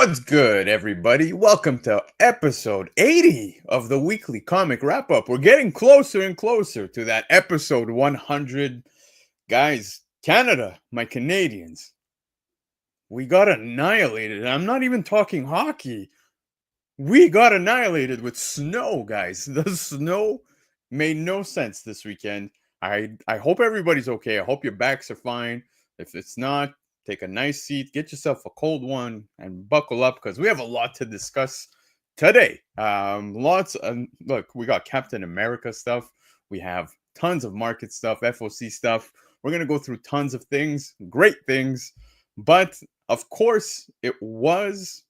What's good, everybody? Welcome to episode 80 of the weekly comic wrap up. We're getting closer and closer to that episode 100. Guys, Canada, my Canadians, we got annihilated. I'm not even talking hockey. We got annihilated with snow, guys. The snow made no sense this weekend. I hope everybody's okay. I hope your backs are fine. If it's not, take a nice seat, get yourself a cold one, and buckle up because we have a lot to discuss today. Look, we got Captain America stuff. We have tons of market stuff, FOC stuff. We're gonna go through tons of things, great things, but of course, it was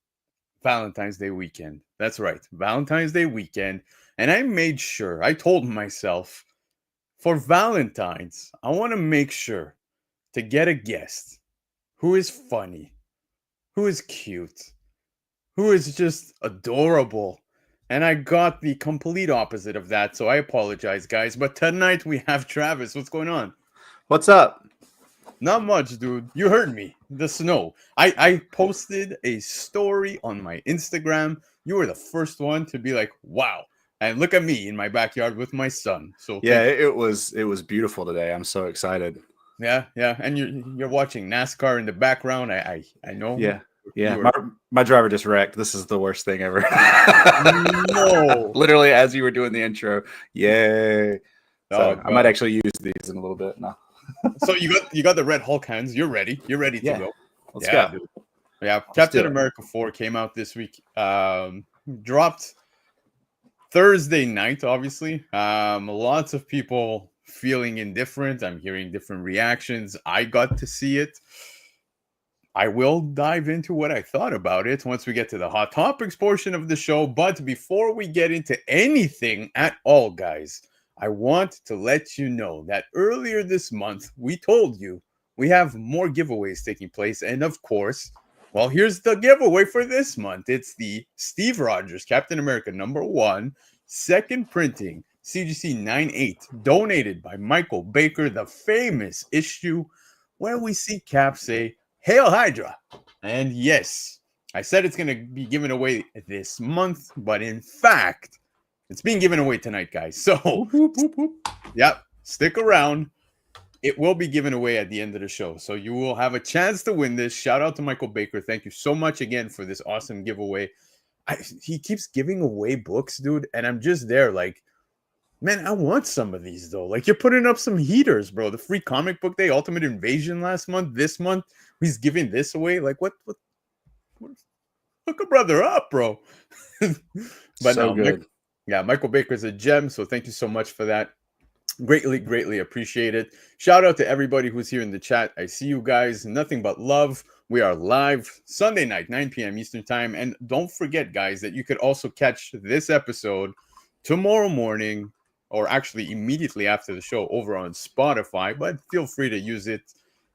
Valentine's Day weekend. That's right, Valentine's Day weekend. And I made sure, I told myself, for Valentine's, I want to make sure to get a guest who is funny, who is cute, who is just adorable. And I got the complete opposite of that, so I apologize, guys. But tonight we have Travis. What's going on? What's up? Not much, dude. You heard me. The snow. I posted a story on my Instagram. You were the first one to be like, wow. And look at me in my backyard with my son. So yeah, it was beautiful today. I'm so excited. Yeah. And you're watching NASCAR in the background. I know. Yeah. My driver just wrecked. This is the worst thing ever. No. Literally as you were doing the intro. Yay. So I might actually use these in a little bit now. So you got the Red Hulk hands. You're ready. You're ready to go. Let's go. Dude. Yeah. Captain America 4 came out this week. Dropped Thursday night, obviously. Lots of people feeling indifferent. I'm hearing different reactions. I got to see it. I will dive into what I thought about it once we get to the hot topics portion of the show. But before we get into anything at all, guys, I want to let you know that earlier this month, we told you we have more giveaways taking place. And of course, well, here's the giveaway for this month. It's the Steve Rogers Captain America #1 second printing CGC 98 donated by Michael Baker, the famous issue where we see Cap say, "Hail Hydra." And yes, I said it's going to be given away this month, but in fact, it's being given away tonight, guys. So, yep, stick around. It will be given away at the end of the show. So you will have a chance to win this. Shout out to Michael Baker. Thank you so much again for this awesome giveaway. He keeps giving away books, dude. And I'm just there like, man, I want some of these, though. Like, you're putting up some heaters, bro. The free comic book day, Ultimate Invasion last month. This month, he's giving this away. Like, what hook a brother up, bro. But so no, good. Michael Baker's a gem. So thank you so much for that. Greatly appreciate it. Shout out to everybody who's here in the chat. I see you guys. Nothing but love. We are live Sunday night, 9 p.m. Eastern time. And don't forget, guys, that you could also catch this episode tomorrow morning, or actually immediately after the show, over on Spotify. But feel free to use it,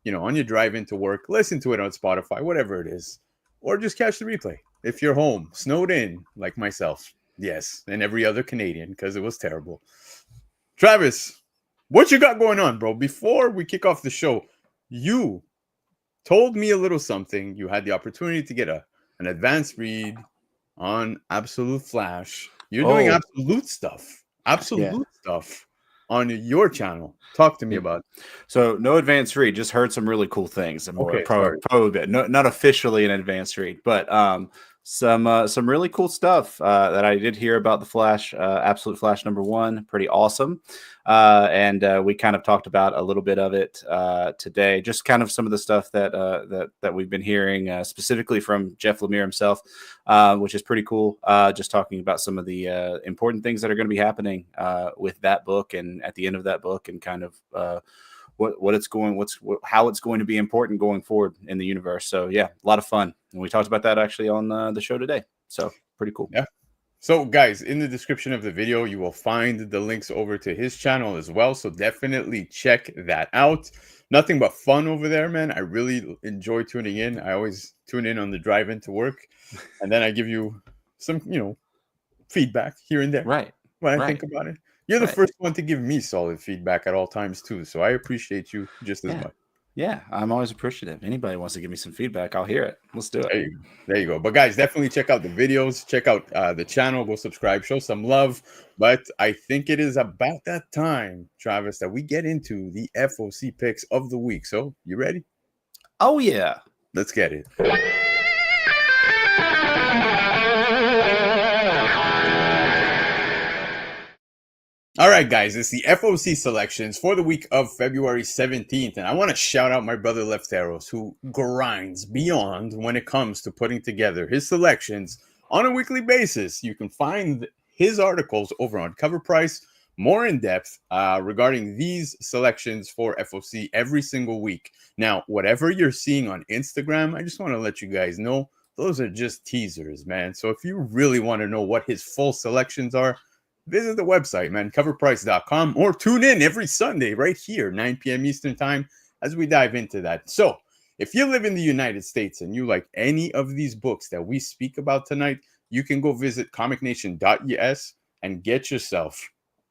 on your drive into work. Listen to it on Spotify, whatever it is. Or just catch the replay if you're home, snowed in, like myself. Yes, and every other Canadian, because it was terrible. Travis, what you got going on, bro? Before we kick off the show, you told me a little something. You had the opportunity to get an advanced read on Absolute Flash. You're doing absolute stuff on your channel. Talk to me about it. So no advanced read, just heard some really cool things. Probably not officially an advanced read, but some really cool stuff that I did hear about the Flash, Absolute Flash #1. Pretty awesome. And we kind of talked about a little bit of it today, just kind of some of the stuff that we've been hearing specifically from Jeff Lemire himself, which is pretty cool. Just talking about some of the important things that are going to be happening with that book and at the end of that book, and kind of how it's going to be important going forward in the universe. So yeah, a lot of fun. And we talked about that actually on the show today. So pretty cool. Yeah. So guys, in the description of the video, you will find the links over to his channel as well. So definitely check that out. Nothing but fun over there, man. I really enjoy tuning in. I always tune in on the drive into work. And then I give you some, feedback here and there. Right. When I think about it. You're the first one to give me solid feedback at all times too. So I appreciate you just as much. Yeah, I'm always appreciative. Anybody wants to give me some feedback, I'll hear it. Let's do it. There you go. But guys, definitely check out the videos, check out the channel, go subscribe, show some love. But I think it is about that time, Travis, that we get into the FOC picks of the week. So you ready? Oh yeah. Let's get it. All right, guys, it's the FOC selections for the week of February 17th. And I want to shout out my brother Lefteros, who grinds beyond when it comes to putting together his selections on a weekly basis. You can find his articles over on Covrprice, more in depth regarding these selections for FOC every single week. Now, whatever you're seeing on Instagram, I just want to let you guys know those are just teasers, man. So if you really want to know what his full selections are, visit the website, man, covrprice.com, or tune in every Sunday right here, 9 p.m. Eastern time, as we dive into that. So if you live in the United States and you like any of these books that we speak about tonight, you can go visit comicnation.us and get yourself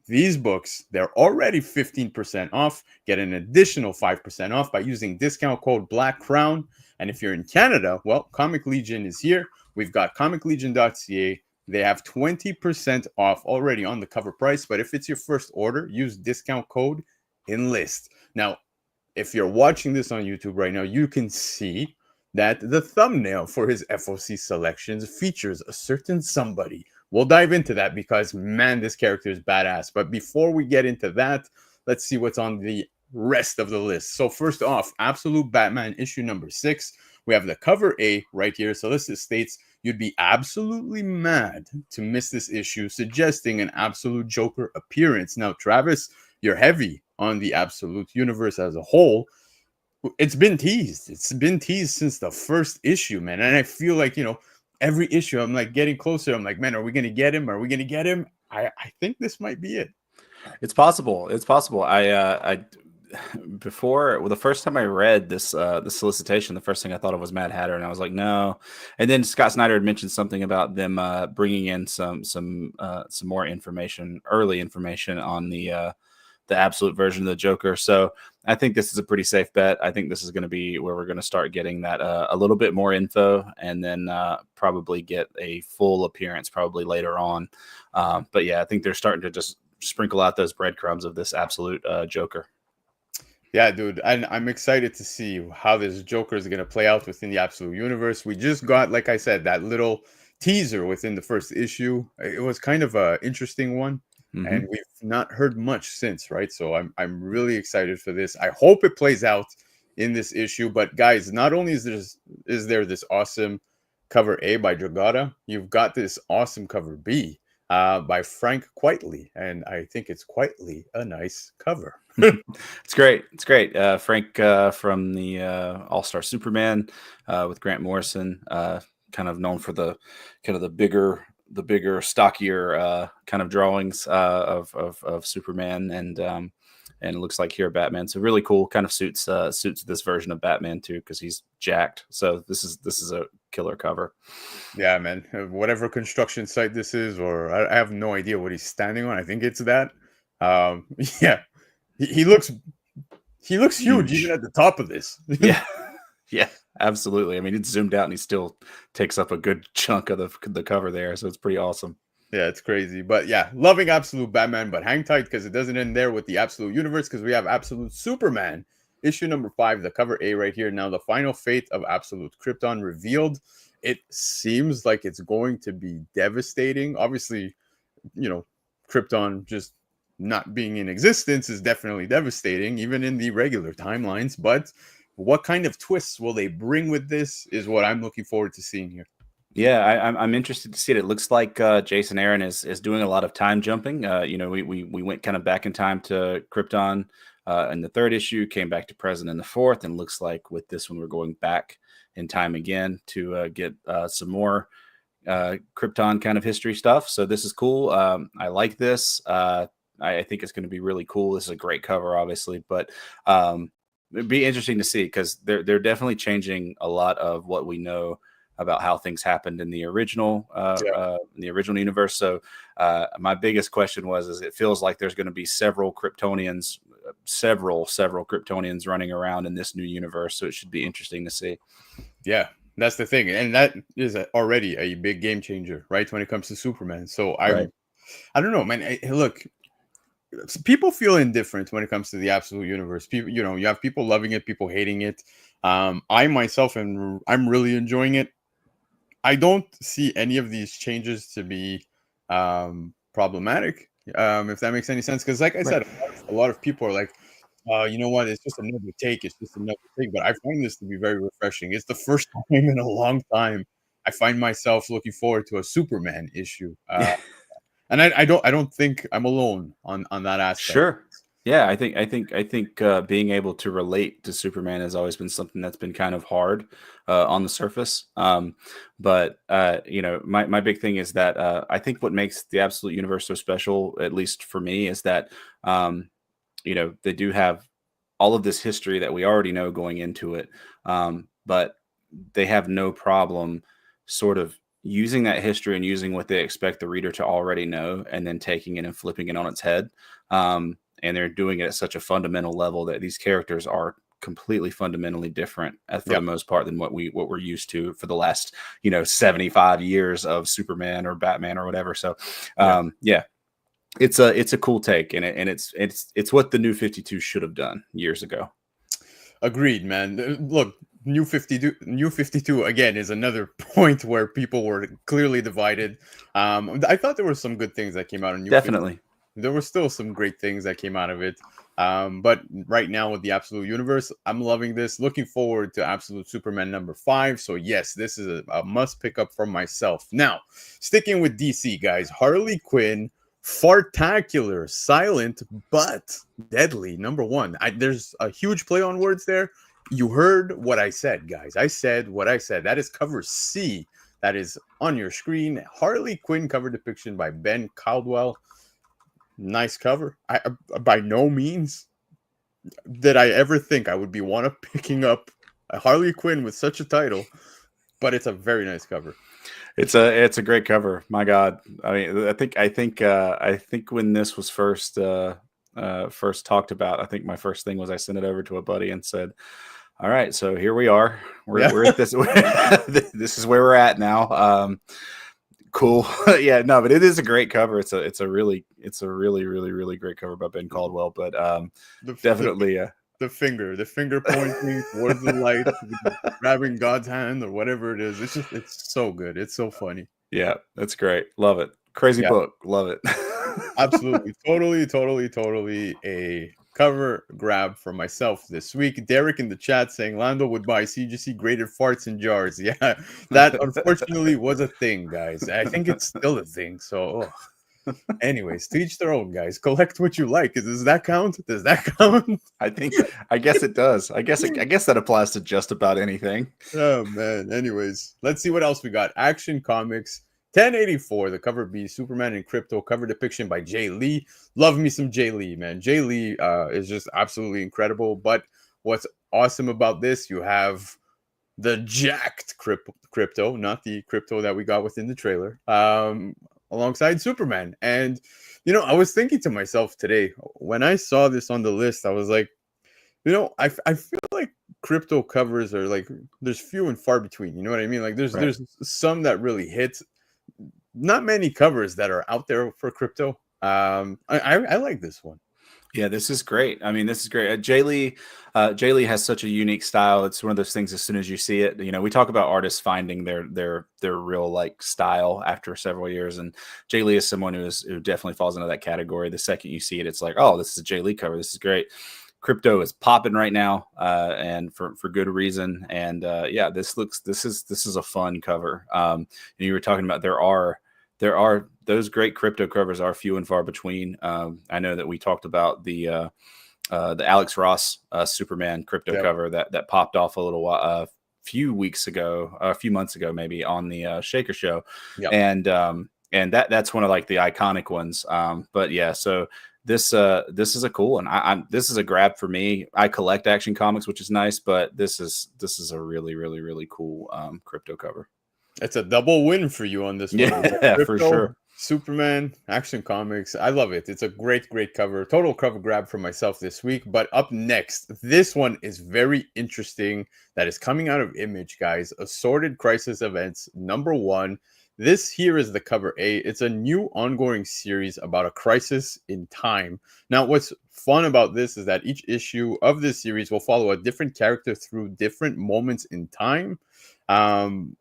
these books. They're already 15% off. Get an additional 5% off by using discount code Black Crown. And if you're in Canada, well, Comic Legion is here. We've got comiclegion.ca. They have 20% off already on the cover price. But if it's your first order, use discount code ENLIST. Now, if you're watching this on YouTube right now, you can see that the thumbnail for his FOC selections features a certain somebody. We'll dive into that because, man, this character is badass. But before we get into that, let's see what's on the rest of the list. So first off, Absolute Batman issue number 6. We have the cover A right here. So this states, you'd be absolutely mad to miss this issue, suggesting an Absolute Joker appearance. Now, Travis, you're heavy on the Absolute universe as a whole. It's been teased. It's been teased since the first issue, man. And I feel like, every issue I'm like getting closer. I'm like, man, are we going to get him? Are we going to get him? I think this might be it. It's possible. It's possible. The first time I read this solicitation, the first thing I thought of was Mad Hatter, and I was like, no. And then Scott Snyder had mentioned something about them bringing in some more information, early information on the Absolute version of the Joker. So I think this is a pretty safe bet. I think this is going to be where we're going to start getting that a little bit more info, and then probably get a full appearance probably later on. But yeah, I think they're starting to just sprinkle out those breadcrumbs of this Absolute Joker. Yeah, dude, I'm excited to see how this Joker is going to play out within the Absolute universe. We just got, like I said, that little teaser within the first issue. It was kind of an interesting one, and we've not heard much since, right? So I'm really excited for this. I hope it plays out in this issue. But guys, not only is there this awesome cover A by Dragata, you've got this awesome cover B by Frank Quitely, and I think it's quietly a nice cover. It's great. It's great. Frank from the All-Star Superman with Grant Morrison, kind of known for the bigger, stockier kind of drawings of Superman, and it looks like here Batman. So really cool. Kind of suits this version of Batman too, because he's jacked. So this is a killer cover. Yeah, man. Whatever construction site this is, or I have no idea what he's standing on. I think it's that. Yeah. He looks huge even at the top of this. Yeah, absolutely. I mean, it's zoomed out and he still takes up a good chunk of the cover there, so it's pretty awesome. Yeah, it's crazy. But yeah, loving Absolute Batman, but hang tight because it doesn't end there with the Absolute universe, because we have Absolute Superman issue number 5, the cover A right here. Now, the final fate of Absolute Krypton revealed. It seems like it's going to be devastating. Obviously, Krypton just not being in existence is definitely devastating, even in the regular timelines. But what kind of twists will they bring with this is what I'm looking forward to seeing here. Yeah, I'm interested to see it. It looks like Jason Aaron is doing a lot of time jumping. We went kind of back in time to Krypton in the 3rd issue, came back to present in the 4th, and looks like with this one we're going back in time again to get some more Krypton kind of history stuff. So this is cool. I like this. I think it's going to be really cool. This is a great cover, obviously, but it'd be interesting to see, because they're definitely changing a lot of what we know about how things happened in the original universe. So my biggest question is it feels like there's going to be several Kryptonians several Kryptonians running around in this new universe, so it should be interesting to see. Yeah, that's the thing, and that is already a big game changer, right? When it comes to Superman. So I don't know, man. Look, people feel indifferent when it comes to the absolute universe. People, you have people loving it, people hating it. I myself I'm really enjoying it. I don't see any of these changes to be problematic, if that makes any sense. Because, like I said, a lot of people are like, you know what? It's just another take. It's just another take. But I find this to be very refreshing. It's the first time in a long time I find myself looking forward to a Superman issue. And I don't think I'm alone on that aspect. Sure. Yeah, I think being able to relate to Superman has always been something that's been kind of hard on the surface. But my big thing is that I think what makes the Absolute Universe so special, at least for me, is that they do have all of this history that we already know going into it, but they have no problem sort of using that history and using what they expect the reader to already know, and then taking it and flipping it on its head. And they're doing it at such a fundamental level that these characters are completely fundamentally different for the most part than what we're used to for the last 75 years of Superman or Batman or whatever. So it's a cool take, and it's what the New 52 should have done years ago. Agreed, man. Look, New 52 again is another point where people were clearly divided. I thought there were some good things that came out of New 52. There were still some great things that came out of it. But right now with the Absolute Universe, I'm loving this. Looking forward to Absolute Superman #5. So yes, this is a must pick up for myself. Now, sticking with DC, guys, Harley Quinn, fartacular, silent, but deadly, #1. There's a huge play on words there. You heard what I said, guys. I said what I said. That is cover C. That is on your screen. Harley Quinn cover depiction by Ben Caldwell. Nice cover. I by no means did I ever think I would be picking up a Harley Quinn with such a title, but it's a very nice cover. It's a great cover. My God, I mean, I think when this was first talked about, I think my first thing was I sent it over to a buddy and said, "All right, so here we are. We're at this. This is where we're at now." Cool. Yeah, no, but it is a great cover. It's a really great cover by Ben Caldwell. But definitely the finger pointing towards the light, grabbing God's hand or whatever it is. It's so good. It's so funny. Yeah, that's great. Love it. Crazy book. Love it. Absolutely. Totally a cover grab for myself this week. Derek in the chat saying Lando would buy CGC graded farts in jars. Yeah, that unfortunately was a thing, guys. I think it's still a thing. So anyways, to each their own, guys. Collect what you like. Does that count? I guess it does. I guess that applies to just about anything. Oh man. Anyways, let's see what else we got. Action Comics 1084, the cover B, Superman in Crypto, cover depiction by Jay Lee. Love me some Jay Lee, man. Jay Lee is just absolutely incredible. But what's awesome about this, you have the jacked Crypto, not the Crypto that we got within the trailer, alongside Superman. And, I was thinking to myself today, when I saw this on the list, I was like, I feel like Crypto covers are like, there's few and far between. You know what I mean? Like there's some that really hit. Not many covers that are out there for Crypto. I like this one. Yeah, this is great. I mean, this is great. Jay Lee has such a unique style. It's one of those things. As soon as you see it, we talk about artists finding their real style after several years, and Jay Lee is someone who definitely falls into that category. The second you see it, it's like, oh, this is a Jay Lee cover. This is great. Crypto is popping right now, and for good reason. And this is a fun cover. You were talking about there are those great Crypto covers are few and far between. I know that we talked about the Alex Ross Superman Crypto cover that popped off a few months ago, maybe on the Shaker Show, and that's one of the iconic ones. But yeah, so. This is a cool one. This is a grab for me. I collect Action Comics, which is nice, but this is a really cool Crypto cover. It's a double win for you on this one. Yeah, for sure. Superman, Action Comics. I love it. It's a great, great cover. Total cover grab for myself this week. But up next, this one is very interesting. That is coming out of Image, guys. Assorted Crisis Events #1. This here is the cover A. It's a new ongoing series about a crisis in time. Now, what's fun about this is that each issue of this series will follow a different character through different moments in time. Um,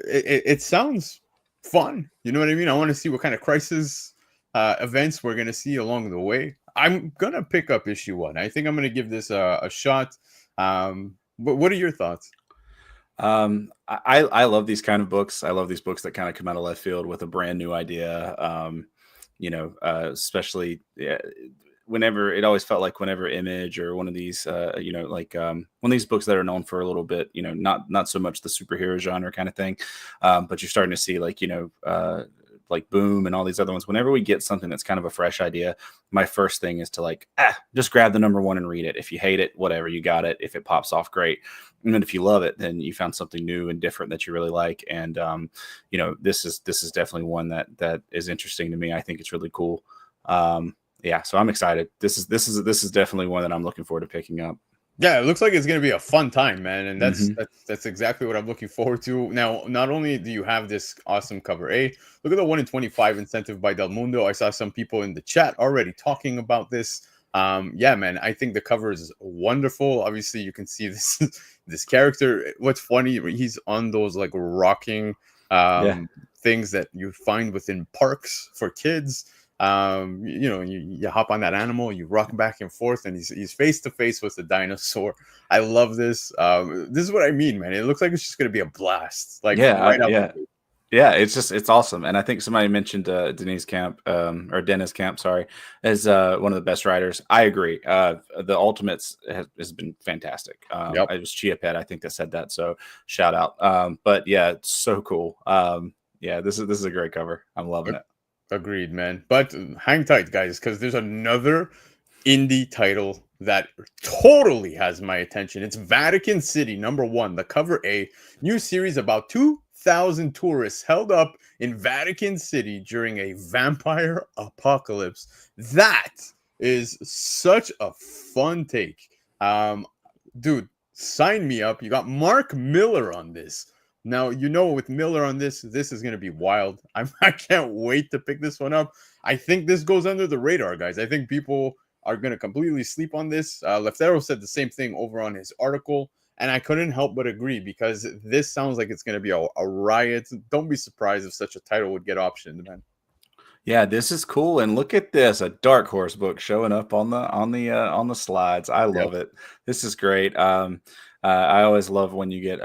it sounds fun. You know what I mean? I want to see what kind of crisis events we're going to see along the way. I'm going to pick up issue 1. I think I'm going to give this a shot. But what are your thoughts? I love these kind of books. I love these books that kind of come out of left field with a brand new idea. Especially whenever it always felt like whenever Image or one of these, one of these books that are known for a little bit, not so much the superhero genre kind of thing, but you're starting to see like Boom and all these other ones. Whenever we get something that's kind of a fresh idea, my first thing is to just grab the #1 and read it. If you hate it, whatever, you got it. If it pops off, great. And then if you love it, then you found something new and different that you really like. And this is definitely one that is interesting to me. I think it's really cool. So I'm excited. This is definitely one that I'm looking forward to picking up. Yeah, it looks like it's going to be a fun time, man. And that's exactly what I'm looking forward to. Now, not only do you have this awesome cover A, look at the 1 in 25 incentive by Del Mundo. I saw some people in the chat already talking about this. Yeah, man, I think the cover is wonderful. Obviously, you can see this character. What's funny, he's on those like rocking things that you find within parks for kids. You hop on that animal, you rock back and forth, and he's face to face with the dinosaur. I love this. This is what I mean, man. It looks like it's just gonna be a blast. It's awesome. And I think somebody mentioned Dennis Camp, sorry, as one of the best writers. I agree. The Ultimates has been fantastic. It was Chia Pet, I think, that said that. So shout out. But yeah, it's so cool. This is a great cover. I'm loving it. Agreed, man. But hang tight, guys, because there's another indie title that totally has my attention. It's Vatican City #1, the cover A, new series about 2,000 tourists held up in Vatican City during a vampire apocalypse. That is such a fun take. Dude, sign me up. You got Mark Miller on this. Now, with Miller on this is going to be wild. I can't wait to pick this one up. I think this goes under the radar, guys. I think people are going to completely sleep on this. Leftero said the same thing over on his article, and I couldn't help but agree because this sounds like it's going to be a riot. Don't be surprised if such a title would get optioned, man. Yeah, this is cool, and look at this, a Dark Horse book showing up on the slides. I love it. This is great. I always love when you get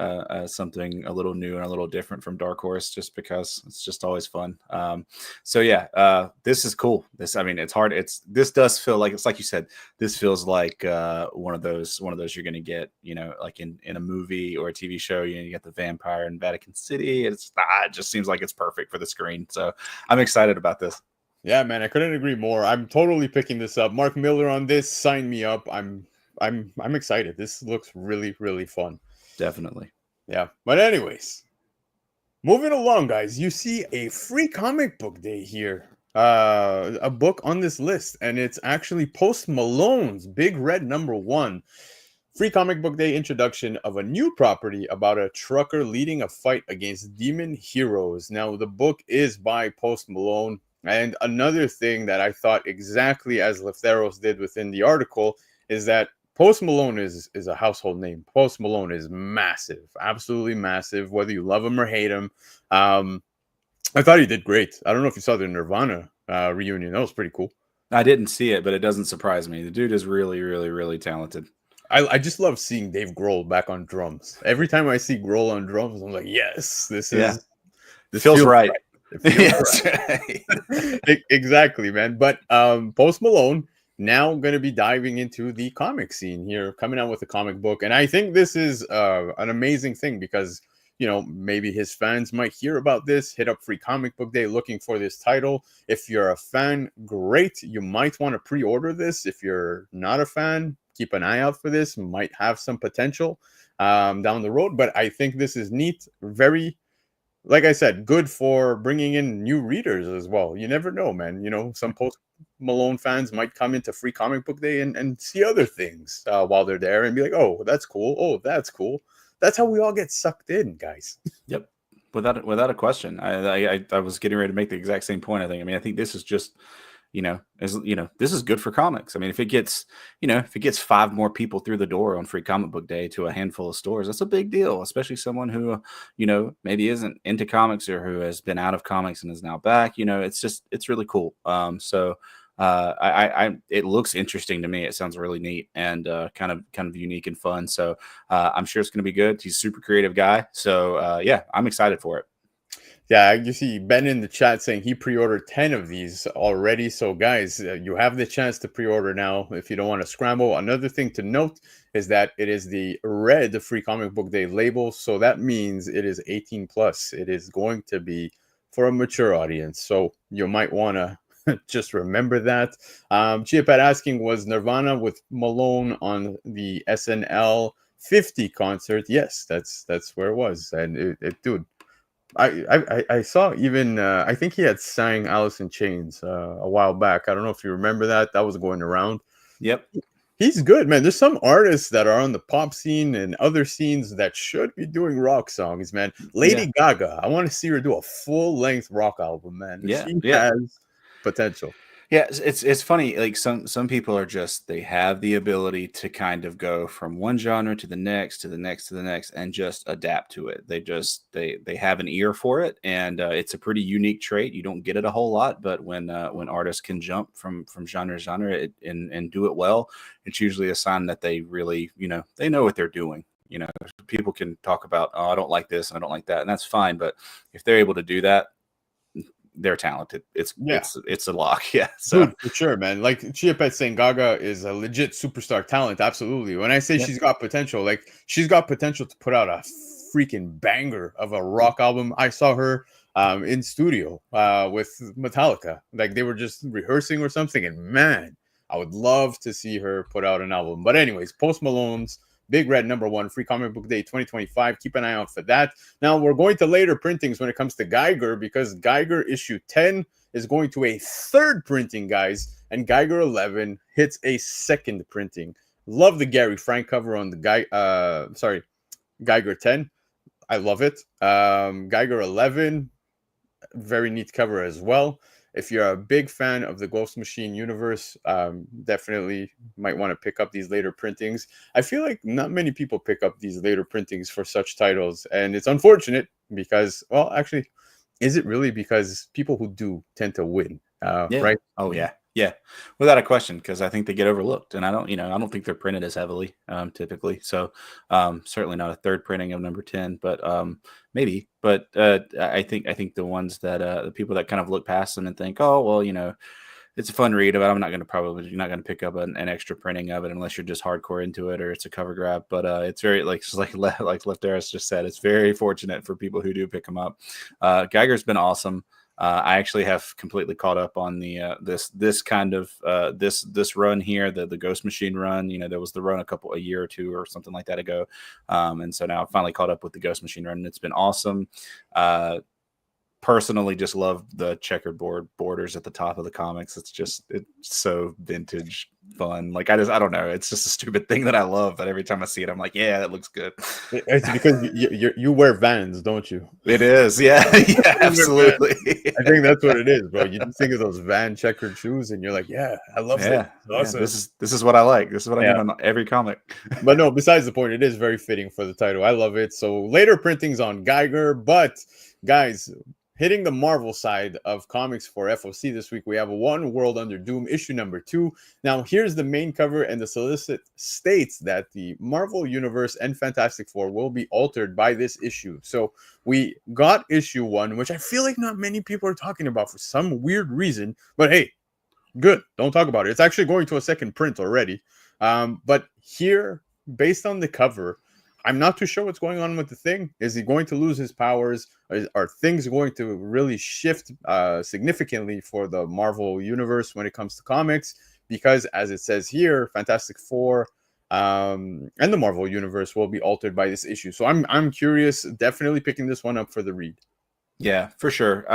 something a little new and a little different from Dark Horse, just because it's just always fun. This is cool. It's hard. This does feel like, it's like you said, this feels like one of those you're going to get, like in a movie or a TV show. You get the vampire in Vatican City. It just seems like it's perfect for the screen. So I'm excited about this. Yeah, man, I couldn't agree more. I'm totally picking this up. Mark Miller on this. Sign me up. I'm excited. This looks really, really fun. Definitely. Yeah. But anyways, moving along, guys, you see a free comic book day here. A book on this list, and it's actually Post Malone's Big Red #1. Free comic book day introduction of a new property about a trucker leading a fight against demon heroes. Now, the book is by Post Malone. And another thing that I thought exactly as Lefteros did within the article is that Post Malone is a household name. Post Malone is massive, absolutely massive, whether you love him or hate him. I thought he did great. I don't know if you saw the Nirvana reunion. That was pretty cool. I didn't see it, but it doesn't surprise me. The dude is really, really, really talented. I just love seeing Dave Grohl back on drums. Every time I see Grohl on drums, I'm like, yes, this feels right. It feels right. Exactly, man. But Post Malone now going to be diving into the comic scene here, coming out with a comic book. And I think this is an amazing thing because, maybe his fans might hear about this, hit up Free Comic Book Day looking for this title. If you're a fan, great. You might want to pre-order this. If you're not a fan, keep an eye out for this. Might have some potential down the road. But I think this is neat. Very like I said, good for bringing in new readers as well. You never know, man. You know, some Post Malone fans might come into Free Comic Book Day and see other things while they're there and be like, oh, that's cool. Oh, that's cool. That's how we all get sucked in, guys. Yep. Without a question. I was getting ready to make the exact same point. I mean, I think this is just, this is good for comics. I mean, if it gets 5 more people through the door on Free Comic Book Day to a handful of stores, that's a big deal, especially someone who, maybe isn't into comics or who has been out of comics and is now back. It's really cool. It looks interesting to me. It sounds really neat and kind of unique and fun. So I'm sure it's going to be good. He's a super creative guy. So yeah, I'm excited for it. Yeah, you see Ben in the chat saying he pre-ordered 10 of these already. So guys, you have the chance to pre-order now if you don't want to scramble. Another thing to note is that it is the red Free Comic Book Day label. So that means it is 18 plus. It is going to be for a mature audience. So you might want to just remember that. Chiapad asking, was Nirvana with Malone on the SNL 50 concert? Yes, that's where it was. And dude, I saw even I think he had sang Alice in Chains a while back. I don't know if you remember that. That was going around. Yep. He's good, man. There's some artists that are on the pop scene and other scenes that should be doing rock songs, man. Lady Gaga, I want to see her do a full-length rock album, man. Yeah. She has potential. Yeah, it's funny. Like some people are just, they have the ability to kind of go from one genre to the next, to the next, to the next, and just adapt to it. They have an ear for it, and it's a pretty unique trait. You don't get it a whole lot, but when artists can jump from genre to genre and do it well, it's usually a sign that they really, they know what they're doing. People can talk about, oh, I don't like this and I don't like that, and that's fine. But if they're able to do that, they're talented. It's a lock. Yeah. So dude, for sure, man. Like Chiapet saying Gaga is a legit superstar talent. Absolutely. When I say she's got potential, like she's got potential to put out a freaking banger of a rock album. I saw her in studio with Metallica. Like they were just rehearsing or something. And man, I would love to see her put out an album. But anyways, Post Malone's Big Red #1 Free Comic Book Day 2025. Keep an eye out for that. Now we're going to later printings when it comes to Geiger, because Geiger issue 10 is going to a 3rd printing, guys, and Geiger 11 hits a 2nd printing. Love the Gary Frank cover on the Geiger 10. I love it. Geiger 11, very neat cover as well. If you're a big fan of the Ghost Machine universe, definitely might want to pick up these later printings. I feel like not many people pick up these later printings for such titles, and it's unfortunate because, well, actually, is it really? Because people who do tend to win, right? Oh yeah, yeah, without a question, because I think they get overlooked, and I don't think they're printed as heavily typically. So certainly not a 3rd printing of number 10, but maybe. But I think the ones that the people that kind of look past them and think, oh well, it's a fun read, but you're not going to pick up an extra printing of it unless you're just hardcore into it or it's a cover grab. But it's very like Lefteris just said, it's very fortunate for people who do pick them up. Geiger's been awesome. I actually have completely caught up on the this kind of this run here, the Ghost Machine run. There was the run a year or two or something like that ago, and so now I've finally caught up with the Ghost Machine run, and it's been awesome. Personally, just love the checkerboard borders at the top of the comics. It's so vintage fun. Like I don't know. It's just a stupid thing that I love. But every time I see it, I'm like, yeah, that looks good. It's because you wear Vans, don't you? It is, yeah, yeah, absolutely. I think that's what it is, bro. You just think of those Van checkered shoes, and you're like, yeah, I love it. Awesome. Yeah, this is what I like. This is what I get on every comic. But no, besides the point, it is very fitting for the title. I love it. So later printings on Geiger, but guys, hitting the Marvel side of comics for FOC this week, we have One World Under Doom, issue #2. Now, here's the main cover, and the solicit states that the Marvel Universe and Fantastic Four will be altered by this issue. So we got issue 1, which I feel like not many people are talking about for some weird reason. But hey, good. Don't talk about it. It's actually going to a 2nd print already. But here, based on the cover, I'm not too sure what's going on with the Thing. Is he going to lose his powers? Are things going to really shift significantly for the Marvel Universe when it comes to comics? Because as it says here, Fantastic Four and the Marvel Universe will be altered by this issue. So I'm curious, definitely picking this one up for the read. Yeah, for sure.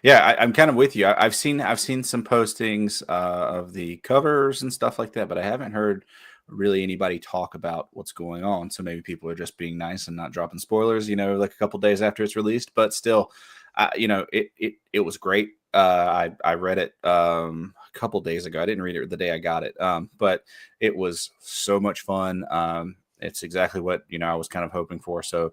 Yeah, I'm kind of with you. I've seen some postings of the covers and stuff like that, but I haven't heard really anybody talk about what's going on. So maybe people are just being nice and not dropping spoilers, like a couple days after it's released. But still, it was great. I read it a couple days ago. I didn't read it the day I got it, but it was so much fun. It's exactly what I was kind of hoping for. So,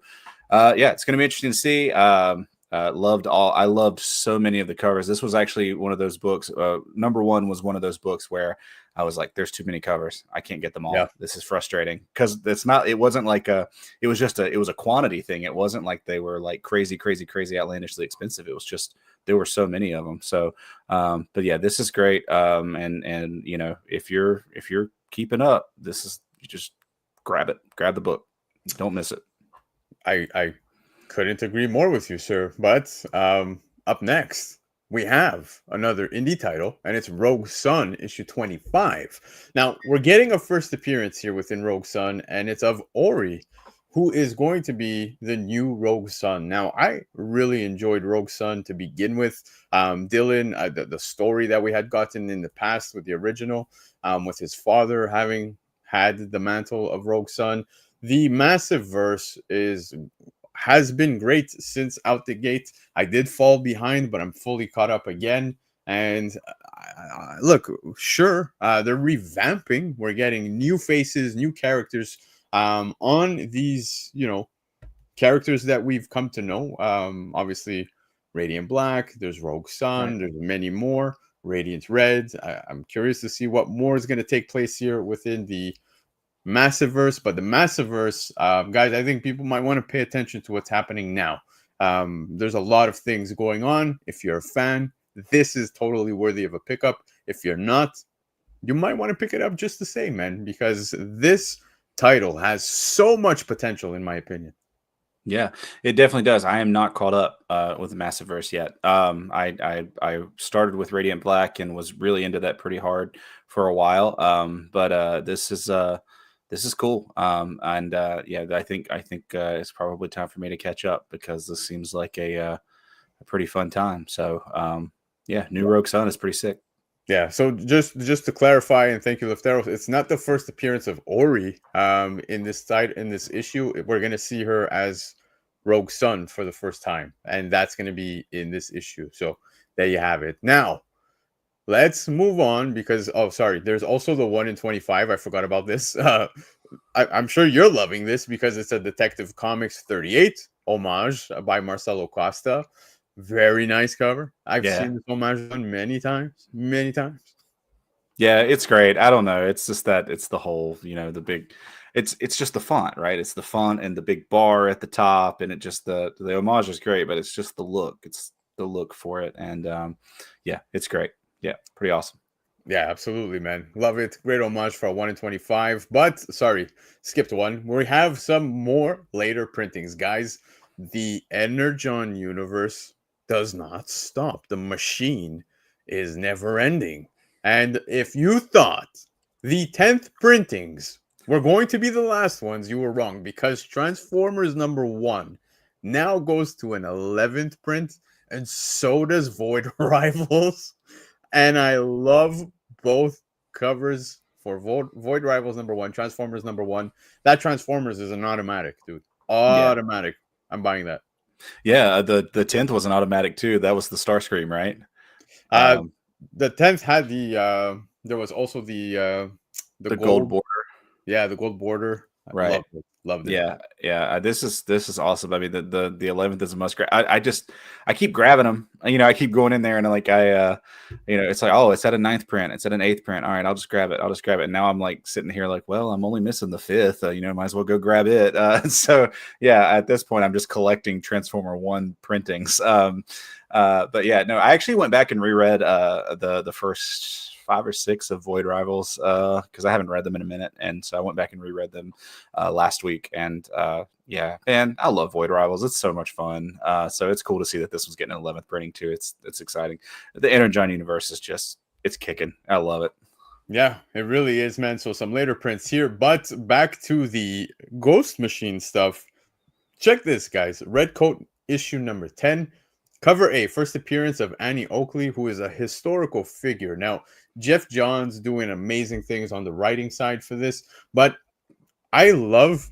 yeah, it's going to be interesting to see. I loved so many of the covers. This was actually one of those books. Number one was one of those books where I was like, there's too many covers. I can't get them all. Yeah. This is frustrating because it wasn't like it was a quantity thing. It wasn't like they were like crazy, outlandishly expensive. It was just, there were so many of them. So, but yeah, this is great. And if you're keeping up, you just grab the book. Don't miss it. I couldn't agree more with you, sir. But up next, we have another indie title, and it's Rogue Sun, issue 25. Now, we're getting a first appearance here within Rogue Sun, and it's of Ori, who is going to be the new Rogue Sun. Now, I really enjoyed Rogue Sun to begin with. Dylan, the story that we had gotten in the past with the original, with his father having had the mantle of Rogue Sun. The massive verse has been great since out the gate. I did fall behind, but I'm fully caught up again. And look, sure, they're revamping. We're getting new faces, new characters on these, characters that we've come to know. Obviously, Radiant Black, there's Rogue Sun, Right. there's many more. Radiant Red. I'm curious to see what more is going to take place here within the Massiverse. But the Massiverse, guys, I think people might want to pay attention to what's happening now. There's a lot of things going on. If you're a fan, this is totally worthy of a pickup. If you're not, you might want to pick it up just the same, man, because this title has so much potential, in my opinion. Yeah, it definitely does. I am not caught up with the Massiverse yet. I started with Radiant Black and was really into that pretty hard for a while. But this is cool. And yeah, I think it's probably time for me to catch up because this seems like a pretty fun time. So yeah, new Rogue Sun is pretty sick. Yeah, so just to clarify, and thank you, Lefteros, it's not the first appearance of Ori in this issue. We're gonna see her as Rogue Sun for the first time, and that's gonna be in this issue. So there you have it. Now let's move on because sorry, there's also the 1 in 25. I forgot about this. I'm sure you're loving this because it's a Detective Comics 38 homage by Marcelo Costa. Very nice cover. I've seen this homage done many times. Yeah, it's great. I don't know. It's just that it's the whole, the big, it's just the font, right? It's the font and the big bar at the top, and it just the homage is great, but it's just the look. It's the look for it, and yeah, it's great. Yeah, pretty awesome. Yeah, absolutely, man. Love it. Great homage for a 1 in 25. But sorry, skipped one. We have some more later printings, guys. The Energon universe does not stop. The machine is never ending. And if you thought the 10th printings were going to be the last ones, you were wrong because Transformers #1 now goes to an 11th print, and so does Void Rivals. And I love both covers for Void Rivals #1, Transformers #1. That Transformers is an automatic, dude. Automatic. I'm buying that. Yeah, the 10th was an automatic too. That was the Starscream, right? The 10th had the there was also the gold border. Yeah, the gold border. Right. Loved it. Yeah. This is awesome. I mean, the 11th is a must grab. I keep grabbing them. I keep going in there and it's like, oh, it's at a 9th print. It's at an 8th print. All right, I'll just grab it. And now I'm like sitting here like, well, I'm only missing the 5th. Might as well go grab it. So yeah, at this point, I'm just collecting Transformer 1 printings. But yeah, no, I actually went back and reread the first 5 or 6 of Void Rivals because I haven't read them in a minute, and so I went back and reread them last week. And yeah, man, I love Void Rivals. It's so much fun. So it's cool to see that this was getting an 11th printing too. It's exciting. The Energon universe is just it's kicking. I love it. Yeah, it really is, man. So some later prints here, but back to the Ghost Machine stuff. Check this, guys. Red Coat issue #10. Cover A, first appearance of Annie Oakley, who is a historical figure. Now, Jeff Johns doing amazing things on the writing side for this, but I love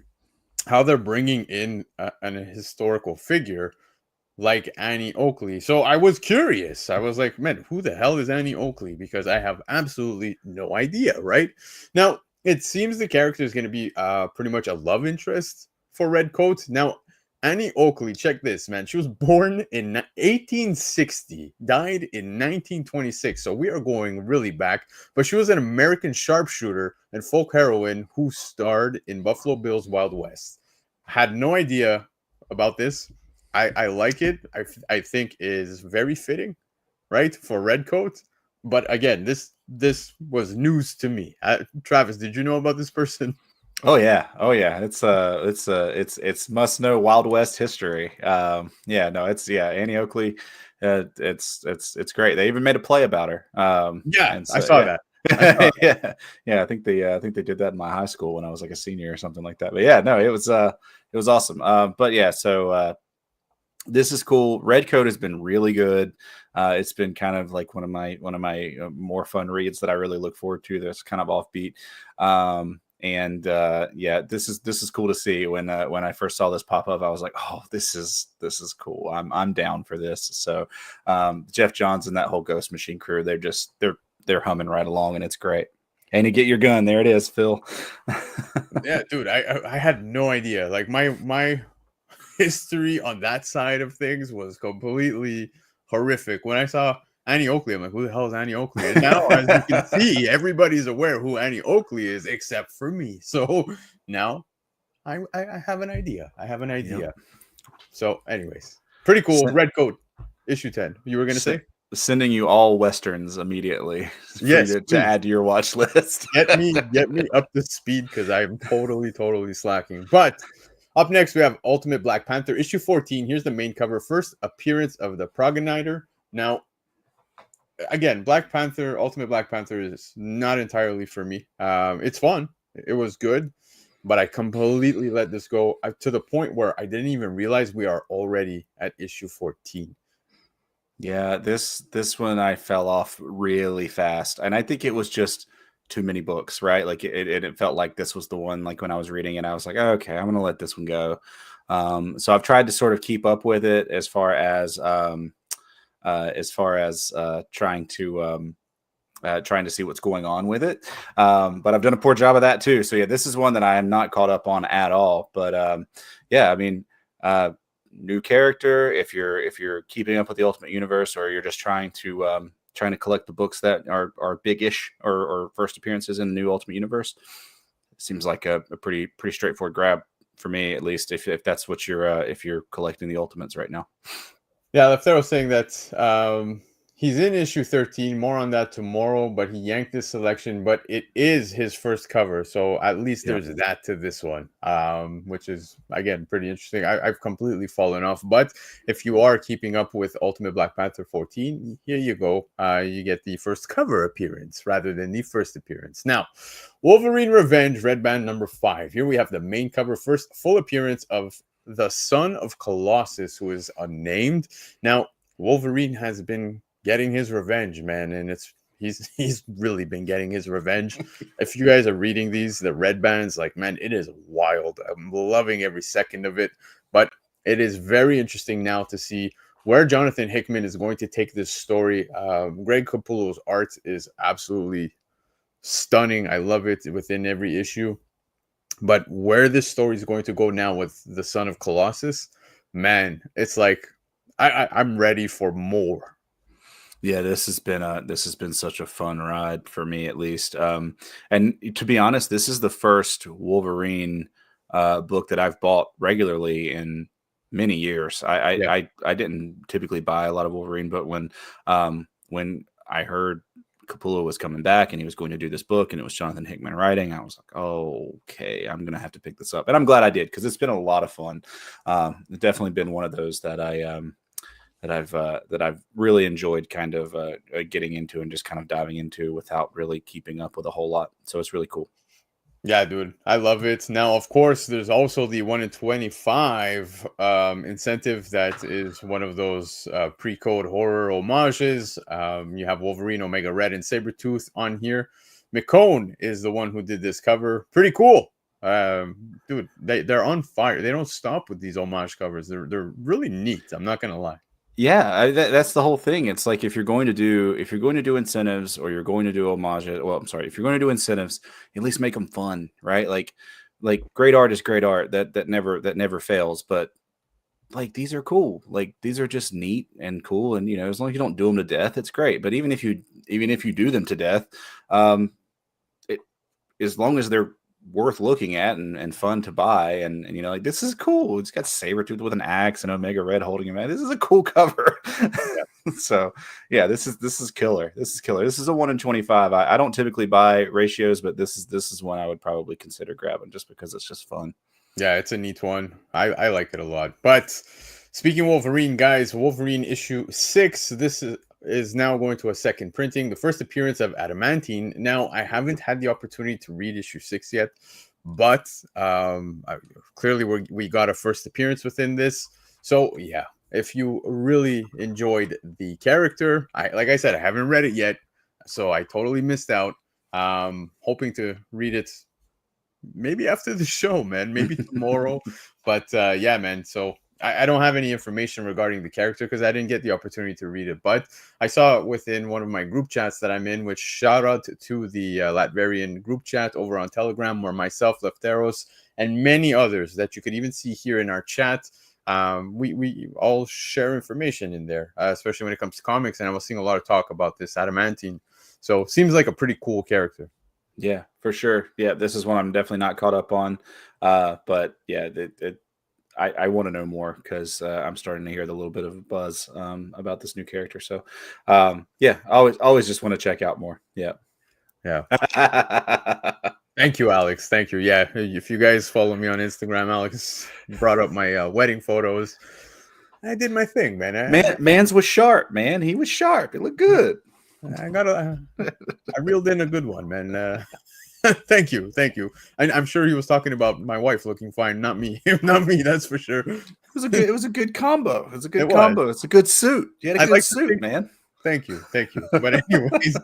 how they're bringing in an historical figure like Annie Oakley. So I was curious. I was like, man, who the hell is Annie Oakley? Because I have absolutely no idea, right? Now, it seems the character is going to be pretty much a love interest for Redcoat. Now, Annie Oakley, check this, man. She was born in 1860, died in 1926. So we are going really back. But she was an American sharpshooter and folk heroine who starred in Buffalo Bill's Wild West. Had no idea about this. I like it. I think is very fitting, right, for Redcoat. But again, this was news to me. Travis, did you know about this person? Oh yeah. It's must know Wild West history. Annie Oakley. It's great. They even made a play about her. I saw that. I think they did that in my high school when I was like a senior or something like that. But yeah, no, it was awesome. This is cool. Redcoat has been really good. It's been kind of like one of my more fun reads that I really look forward to. That's kind of offbeat. This is cool to see. When I first saw this pop up, I was like, oh, this is cool. I'm down for this. So Jeff Johns and that whole Ghost Machine crew, they're humming right along, and it's great. And you get your gun. There it is, Phil. Yeah, dude, I had no idea. Like my history on that side of things was completely horrific. When I saw Annie Oakley, I'm like, who the hell is Annie Oakley? And now, as you can see, everybody's aware who Annie Oakley is, except for me. So now I have an idea. Yep. So, anyways, pretty cool. Redcoat, issue 10. You were going to say? Sending you all Westerns immediately. Yes, to add to your watch list. get me up to speed, because I'm totally slacking. But up next, we have Ultimate Black Panther, issue 14. Here's the main cover. First appearance of the Progenitor. Now, again, Ultimate Black Panther is not entirely for me. It's fun. It was good, but I completely let this go to the point where I didn't even realize we are already at issue 14. Yeah, this one I fell off really fast, and I think it was just too many books, right? Like it felt like this was the one. Like when I was reading it, I was like, oh, okay, I'm gonna let this one go. So I've tried to sort of keep up with it as far as trying to see what's going on with it. But I've done a poor job of that too. So yeah, this is one that I am not caught up on at all. But new character. If you're keeping up with the Ultimate Universe, or you're just trying to collect the books that are big-ish or first appearances in the new Ultimate Universe, it seems like a pretty straightforward grab for me, at least if that's what if you're collecting the Ultimates right now. Yeah, Leftero was saying that he's in issue 13. More on that tomorrow, but he yanked this selection. But it is his first cover, so at least there's that to this one, which is, again, pretty interesting. I've completely fallen off. But if you are keeping up with Ultimate Black Panther 14, here you go. You get the first cover appearance rather than the first appearance. Now, Wolverine Revenge, Red Band number 5. Here we have the main cover. First full appearance of the son of Colossus, who is unnamed. Now, Wolverine has been getting his revenge, man, and he's really been getting his revenge. If you guys are reading the Red Bands, like, man, it is wild. I'm loving every second of it. But it is very interesting now to see where Jonathan Hickman is going to take this story. Greg Capullo's art is absolutely stunning. I love it within every issue. But where this story is going to go now with the son of Colossus, man, it's like I'm ready for more. Yeah, this has been such a fun ride for me, at least. And to be honest, this is the first Wolverine book that I've bought regularly in many years. I didn't typically buy a lot of Wolverine, but when I heard Capullo was coming back and he was going to do this book and it was Jonathan Hickman writing, I was like, oh, okay, I'm going to have to pick this up. And I'm glad I did, because it's been a lot of fun. It's definitely been one of those that I've really enjoyed kind of getting into and just kind of diving into without really keeping up with a whole lot. So it's really cool. Yeah, dude, I love it. Now, of course, there's also the 1 in 25 incentive that is one of those pre-code horror homages. You have Wolverine, Omega Red, and Sabretooth on here. McCone is the one who did this cover. Pretty cool. Dude, they're on fire. They don't stop with these homage covers. They're really neat. I'm not gonna lie. Yeah, that's the whole thing. It's like if you're going to do incentives or you're going to do homage, well, I'm sorry, if you're going to do incentives, at least make them fun, right? Like great art is great art. That never fails. But like these are cool. Like these are just neat and cool, and as long as you don't do them to death, it's great. But even if you do them to death, it as long as they're worth looking at and fun to buy, and like this is cool. It's got Sabretooth with an axe and Omega Red holding him out. This is a cool cover. So yeah, this is killer. This is killer. This is a 1 in 25. I don't typically buy ratios, but this is one I would probably consider grabbing just because it's just fun. Yeah, it's a neat one. I like it a lot. But speaking of Wolverine, guys, Wolverine issue 6. This is now going to a second printing. The first appearance of Adamantine. Now, I haven't had the opportunity to read issue 6 yet, but clearly we got a first appearance within this. So yeah, if you really enjoyed the character, like I said, I haven't read it yet, so I totally missed out. Hoping to read it maybe after the show, man, maybe tomorrow. But yeah, man, so I don't have any information regarding the character because I didn't get the opportunity to read it, but I saw it within one of my group chats that I'm in, which shout out to the Latverian group chat over on Telegram, where myself, Lefteros, and many others that you could even see here in our chat, we all share information in there, especially when it comes to comics, and I was seeing a lot of talk about this Adamantine. So seems like a pretty cool character. Yeah, for sure. Yeah, this is one I'm definitely not caught up on. But yeah, I want to know more because I'm starting to hear the little bit of a buzz about this new character. So yeah, always just want to check out more. Yeah. Yeah. Thank you, Alex. Thank you. Yeah, if you guys follow me on Instagram, Alex brought up my wedding photos. I did my thing, man. Man's was sharp, man. He was sharp. It looked good. I reeled in a good one, man. Thank you. I'm sure he was talking about my wife looking fine, not me. Not me, that's for sure. It was a good combo. It was a good combo. It's a good suit. You had a good suit, man. Thank you. But anyways,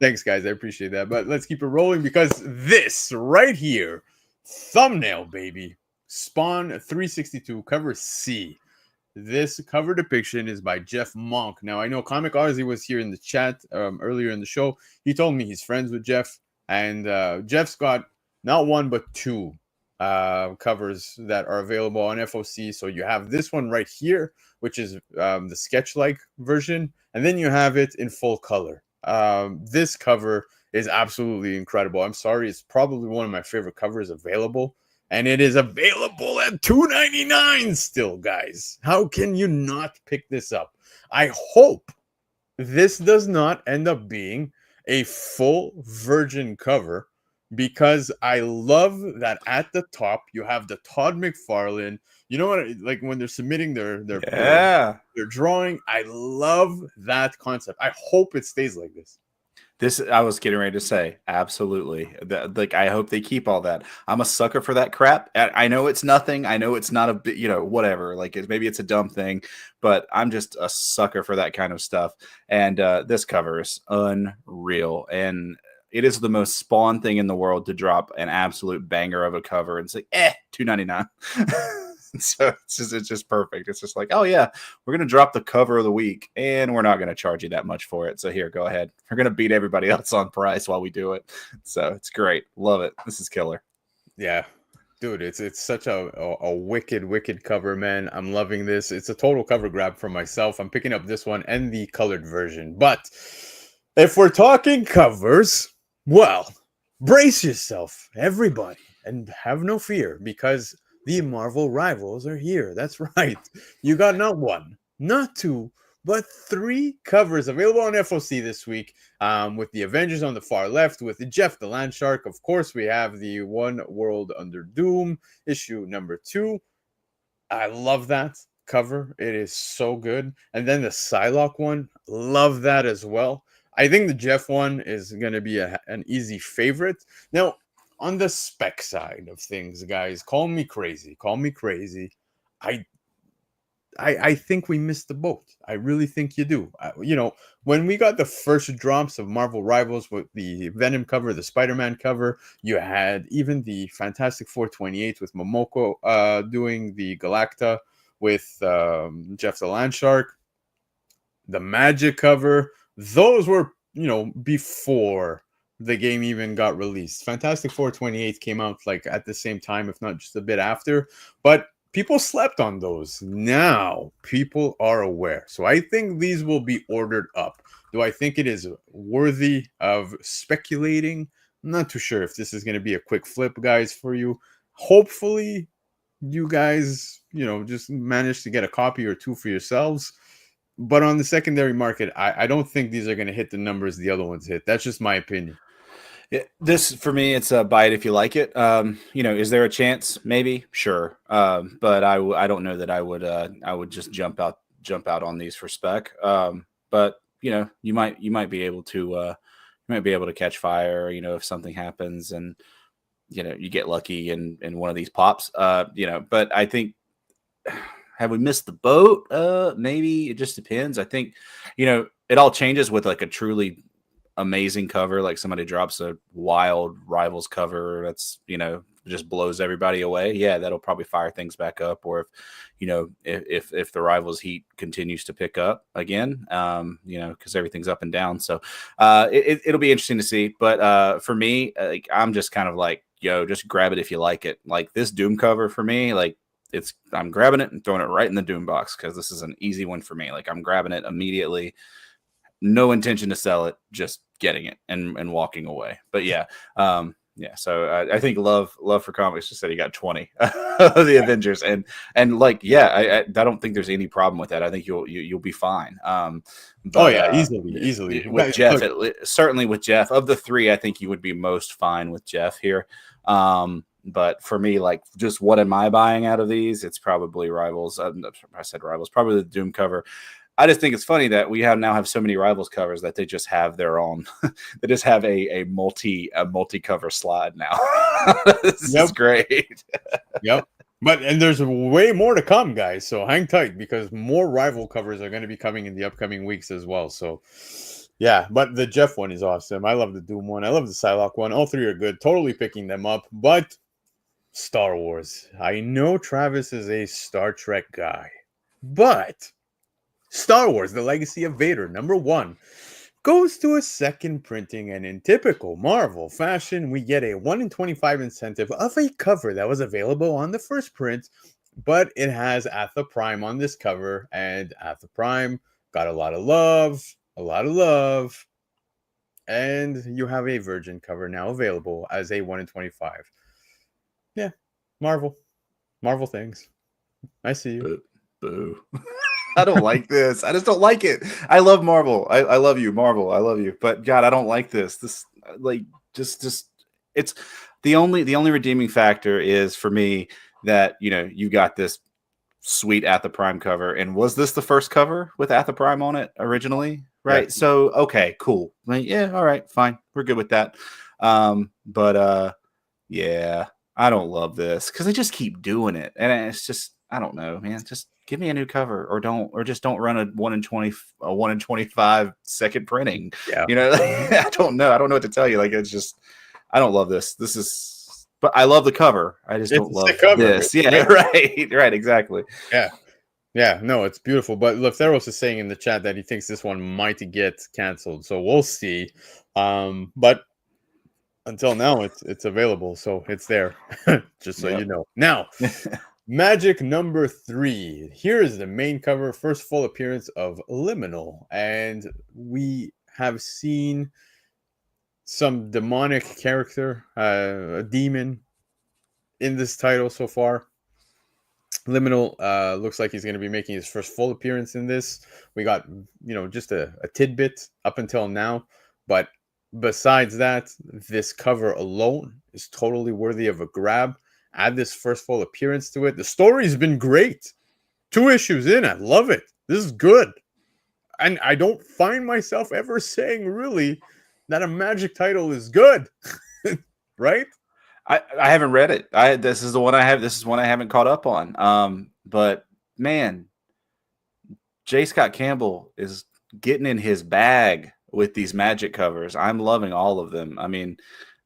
thanks, guys. I appreciate that. But let's keep it rolling because this right here, thumbnail, baby, Spawn 362, cover C. This cover depiction is by Jeff Monk. Now, I know Comic Ozzy was here in the chat earlier in the show. He told me he's friends with Jeff, and Jeff's got not one but two covers that are available on FOC. So you have this one right here, which is the sketch-like version, and then you have it in full color. This cover is absolutely incredible. I'm sorry, it's probably one of my favorite covers available. And it is available at $2.99 still, guys. How can you not pick this up? I hope this does not end up being a full virgin cover, because I love that at the top you have the Todd McFarlane. You know what? Like when they're submitting their drawing, I love that concept. I hope it stays like this. This I was getting ready to say, absolutely. Like I hope they keep all that. I'm a sucker for that crap. I know it's nothing. I know it's not a bit, whatever. Like maybe it's a dumb thing, but I'm just a sucker for that kind of stuff. And this cover is unreal, and it is the most Spawn thing in the world to drop an absolute banger of a cover and say, $2.99. So it's just perfect. It's just like, oh yeah, we're gonna drop the cover of the week, and we're not gonna charge you that much for it. So here, go ahead. We're gonna beat everybody else on price while we do it. So it's great. Love it. This is killer. Yeah, dude, it's such a wicked cover, man. I'm loving this. It's a total cover grab for myself. I'm picking up this one and the colored version. But if we're talking covers, well, brace yourself, everybody, and have no fear, because the Marvel rivals are here. That's right. You got not one, not two, but 3 covers available on FOC this week, with the Avengers on the far left, with Jeff the Land Shark. Of course, we have the One World Under Doom, issue number 2. I love that cover. It is so good. And then the Psylocke one, love that as well. I think the Jeff one is going to be an easy favorite. Now, on the spec side of things, guys, call me crazy. Call me crazy. I think we missed the boat. I really think you do. When we got the first drops of Marvel Rivals with the Venom cover, the Spider-Man cover, you had even the Fantastic 428 with Momoko doing the Galacta with Jeff the Landshark, the Magic cover. Those were, before the game even got released. Fantastic 428 came out like at the same time, if not just a bit after. But people slept on those. Now people are aware. So I think these will be ordered up. Do I think it is worthy of speculating? I'm not too sure if this is going to be a quick flip, guys, for you. Hopefully, you guys, just manage to get a copy or two for yourselves. But on the secondary market, I don't think these are going to hit the numbers the other ones hit. That's just my opinion. This, for me, it's a buy it if you like it. Is there a chance? Maybe, sure. But I don't know that I would just jump out on these for spec. But you might be able to catch fire. If something happens and you get lucky and one of these pops. But I think, have we missed the boat? Maybe. It just depends. I think it all changes with like a truly amazing cover, like somebody drops a wild Rivals cover that's just blows everybody away. Yeah, that'll probably fire things back up. Or if the Rivals heat continues to pick up again, because everything's up and down. So it'll be interesting to see. But for me, I'm just kind of like, just grab it if you like it. Like this Doom cover for me, I'm grabbing it and throwing it right in the Doom box because this is an easy one for me. Like I'm grabbing it immediately. No intention to sell it, just getting it and walking away. But so I think love for comics just said he got 20 of the Avengers, and I don't think there's any problem with that. I think you'll be fine. Easily with Jeff. Certainly with Jeff, of the three, I think you would be most fine with Jeff here. But for me, just what am I buying out of these? It's probably Rivals. I said Rivals, probably the Doom cover. I just think it's funny that we now have so many Rivals covers that they just have their own. They just have a multi cover slide now. This is great. Yep. And there's way more to come, guys. So hang tight because more Rival covers are going to be coming in the upcoming weeks as well. So yeah, but the Jeff one is awesome. I love the Doom one. I love the Psylocke one. All three are good. Totally picking them up. But Star Wars. I know Travis is a Star Trek guy, but Star Wars, The Legacy of Vader, #1, goes to a second printing, and in typical Marvel fashion, we get a 1 in 25 incentive of a cover that was available on the first print, but it has Atha Prime on this cover, and Atha Prime got a lot of love, and you have a Virgin cover now available as a 1 in 25. Yeah, Marvel things. I see you. Boo. I don't like this. I just don't like it. I love Marvel. I love you, Marvel. I love you. But God, I don't like this. This just it's the only redeeming factor is for me that you got this sweet Atha Prime cover. And was this the first cover with Atha Prime on it originally? Right. Yeah. So okay, cool. Yeah, all right, fine. We're good with that. Yeah, I don't love this because they just keep doing it. And it's just, I don't know, man. Just give me a new cover or just don't run a 1 in 25 second printing. Yeah. I don't know. I don't know what to tell you. It's just, I don't love this. But I love the cover. I just don't love this. Yeah, right. Exactly. Yeah. No, it's beautiful. But Lefteros is saying in the chat that he thinks this one might get canceled. So we'll see. But until now, it's available. So it's there. Just so you know. Now, Magic #3. Here is the main cover, first full appearance of Liminal. And we have seen some demonic character, a demon, in this title so far. Liminal looks like he's going to be making his first full appearance in this. We got, just a tidbit up until now. But besides that, this cover alone is totally worthy of a grab. Add this first full appearance to it. The story's been great. 2 issues in. I love it. This is good. And I don't find myself ever saying really that a Magic title is good. Right? I haven't read it. This is the one I have. This is one I haven't caught up on. But man, J. Scott Campbell is getting in his bag with these Magic covers. I'm loving all of them. I mean,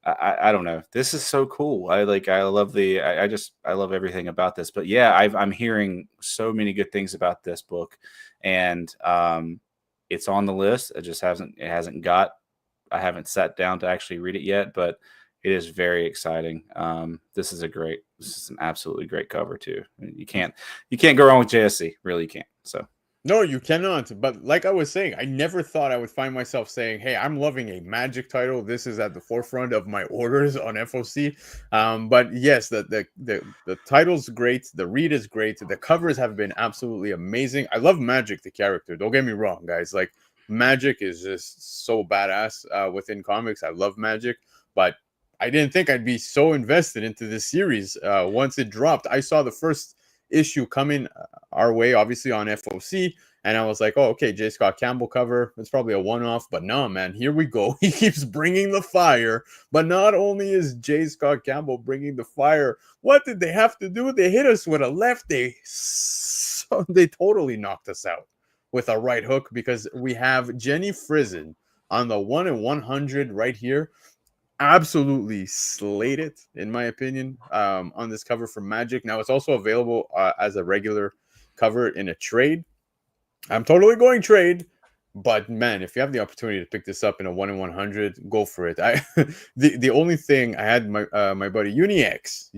I don't know. This is so cool. I love I love everything about this. But yeah, I'm hearing so many good things about this book, and it's on the list. I haven't sat down to actually read it yet, but it is very exciting. This is an absolutely great cover too. You can't go wrong with JSC. Really, you can't. So. No, you cannot. But like I was saying, I never thought I would find myself saying, "Hey, I'm loving a Magic title. This is at the forefront of my orders on FOC." But yes, the title's great. The read is great. The covers have been absolutely amazing. I love Magic, the character. Don't get me wrong, guys. Like Magic is just so badass within comics. I love Magic, but I didn't think I'd be so invested into this series once it dropped. I saw the first issue coming our way, obviously on FOC, and I was like, oh, okay, J. Scott Campbell cover, it's probably a one-off. But no, man, here we go. He keeps bringing the fire. But not only is J. Scott Campbell bringing the fire, what did they have to do? They hit us with a left. They totally knocked us out with a right hook, because we have Jenny Frizen on the 1/100 right here. Absolutely slayed it, in my opinion, on this cover from Magic. Now, it's also available as a regular cover in a trade. I'm totally going trade, but man, if you have the opportunity to pick this up in a 1/100, go for it. The only thing I had, my buddy Unix,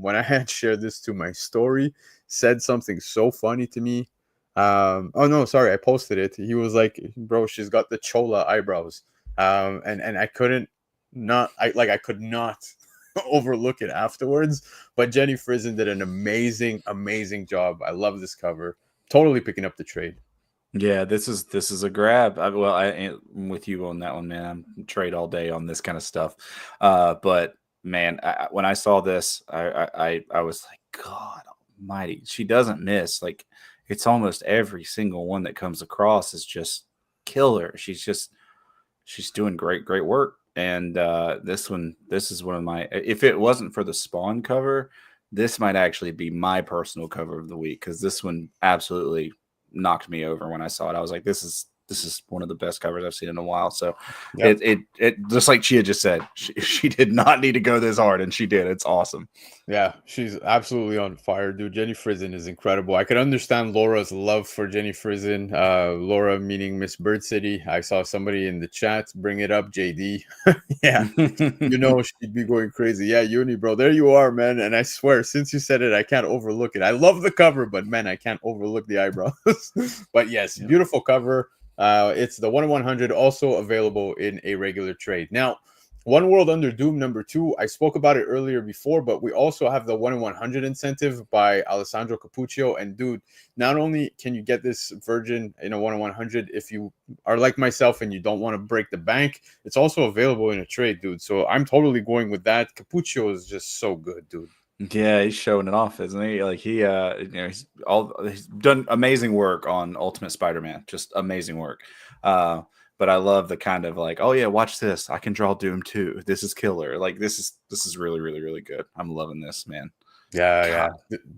when I had shared this to my story, said something so funny to me. Oh no, sorry, I posted it. He was like, "Bro, she's got the Chola eyebrows." And I could not overlook it afterwards. But Jenny Frizen did an amazing job. I love this cover. Totally picking up the trade. Yeah, this is a grab. I'm with you on that one, man. I'm trade all day on this kind of stuff. But man, when I saw this, I was like, God Almighty, she doesn't miss. Like, it's almost every single one that comes across is just killer. She's doing great work. And this is one of my, if it wasn't for the Spawn cover, this might actually be my personal cover of the week, because this one absolutely knocked me over when I saw it. I was like, this is one of the best covers I've seen in a while. So yep. it just like Chia just said, she did not need to go this hard, and she did. It's awesome. Yeah, she's absolutely on fire, dude. Jenny Frizen is incredible. I could understand Laura's love for Jenny Frizen. Laura meaning Miss Bird City. I saw somebody in the chat bring it up, JD. Yeah, she'd be going crazy. Yeah, Uni, bro, there you are, man. And I swear, since you said it, I can't overlook it. I love the cover, but man, I can't overlook the eyebrows. But yes, beautiful cover. It's the 1/100, also available in a regular trade. Now, One World Under Doom #2, I spoke about it earlier before, but we also have the 1/100 incentive by Alessandro Cappuccio. And dude, not only can you get this virgin in a 1/100 if you are like myself and you don't want to break the bank, it's also available in a trade, dude. So I'm totally going with that. Cappuccio is just so good, dude. Yeah, he's showing it off, isn't he? Like he's done amazing work on Ultimate Spider-Man, just amazing work. But I love the kind of like, oh yeah, watch this. I can draw Doom too. This is killer. Like this is really good. I'm loving this, man. Yeah.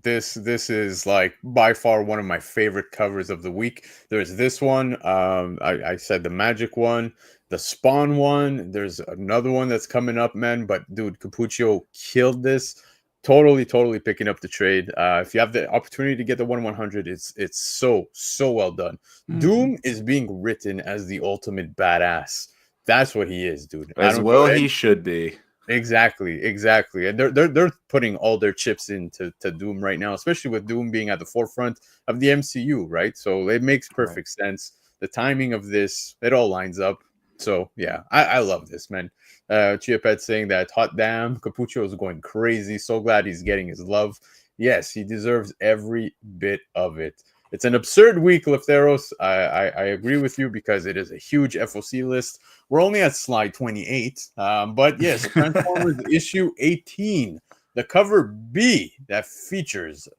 This is like by far one of my favorite covers of the week. There's this one. I said the Magic one, the Spawn one. There's another one that's coming up, man. But dude, Cappuccio killed this. Totally picking up the trade. If you have the opportunity to get the 1/100, it's so well done. Mm-hmm. Doom is being written as the ultimate badass. That's what he is, dude. As well he should be. Exactly. And they're putting all their chips into Doom right now, especially with Doom being at the forefront of the MCU, right? So it makes perfect sense. The timing of this, it all lines up. So yeah, I love this, man. Chiapet saying that hot damn, Cappuccio is going crazy. So glad he's getting his love. Yes, he deserves every bit of it. It's an absurd week, Lefteros. I agree with you, because it is a huge FOC list. We're only at slide 28. But yes, Transformers issue 18, the cover B that features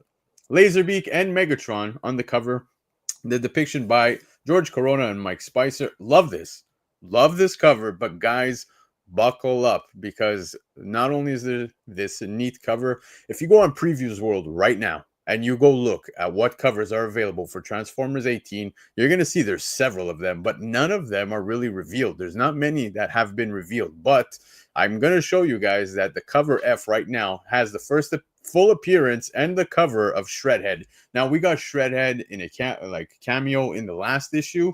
Laserbeak and Megatron on the cover. The depiction by George Corona and Mike Spicer. Love this cover, but guys, buckle up, because not only is there this neat cover, if you go on Previews World right now and you go look at what covers are available for Transformers 18, you're going to see there's several of them, but none of them are really revealed. There's not many that have been revealed, but I'm going to show you guys that the cover F right now has the first full appearance and the cover of Shredhead. Now, we got Shredhead in a cameo in the last issue.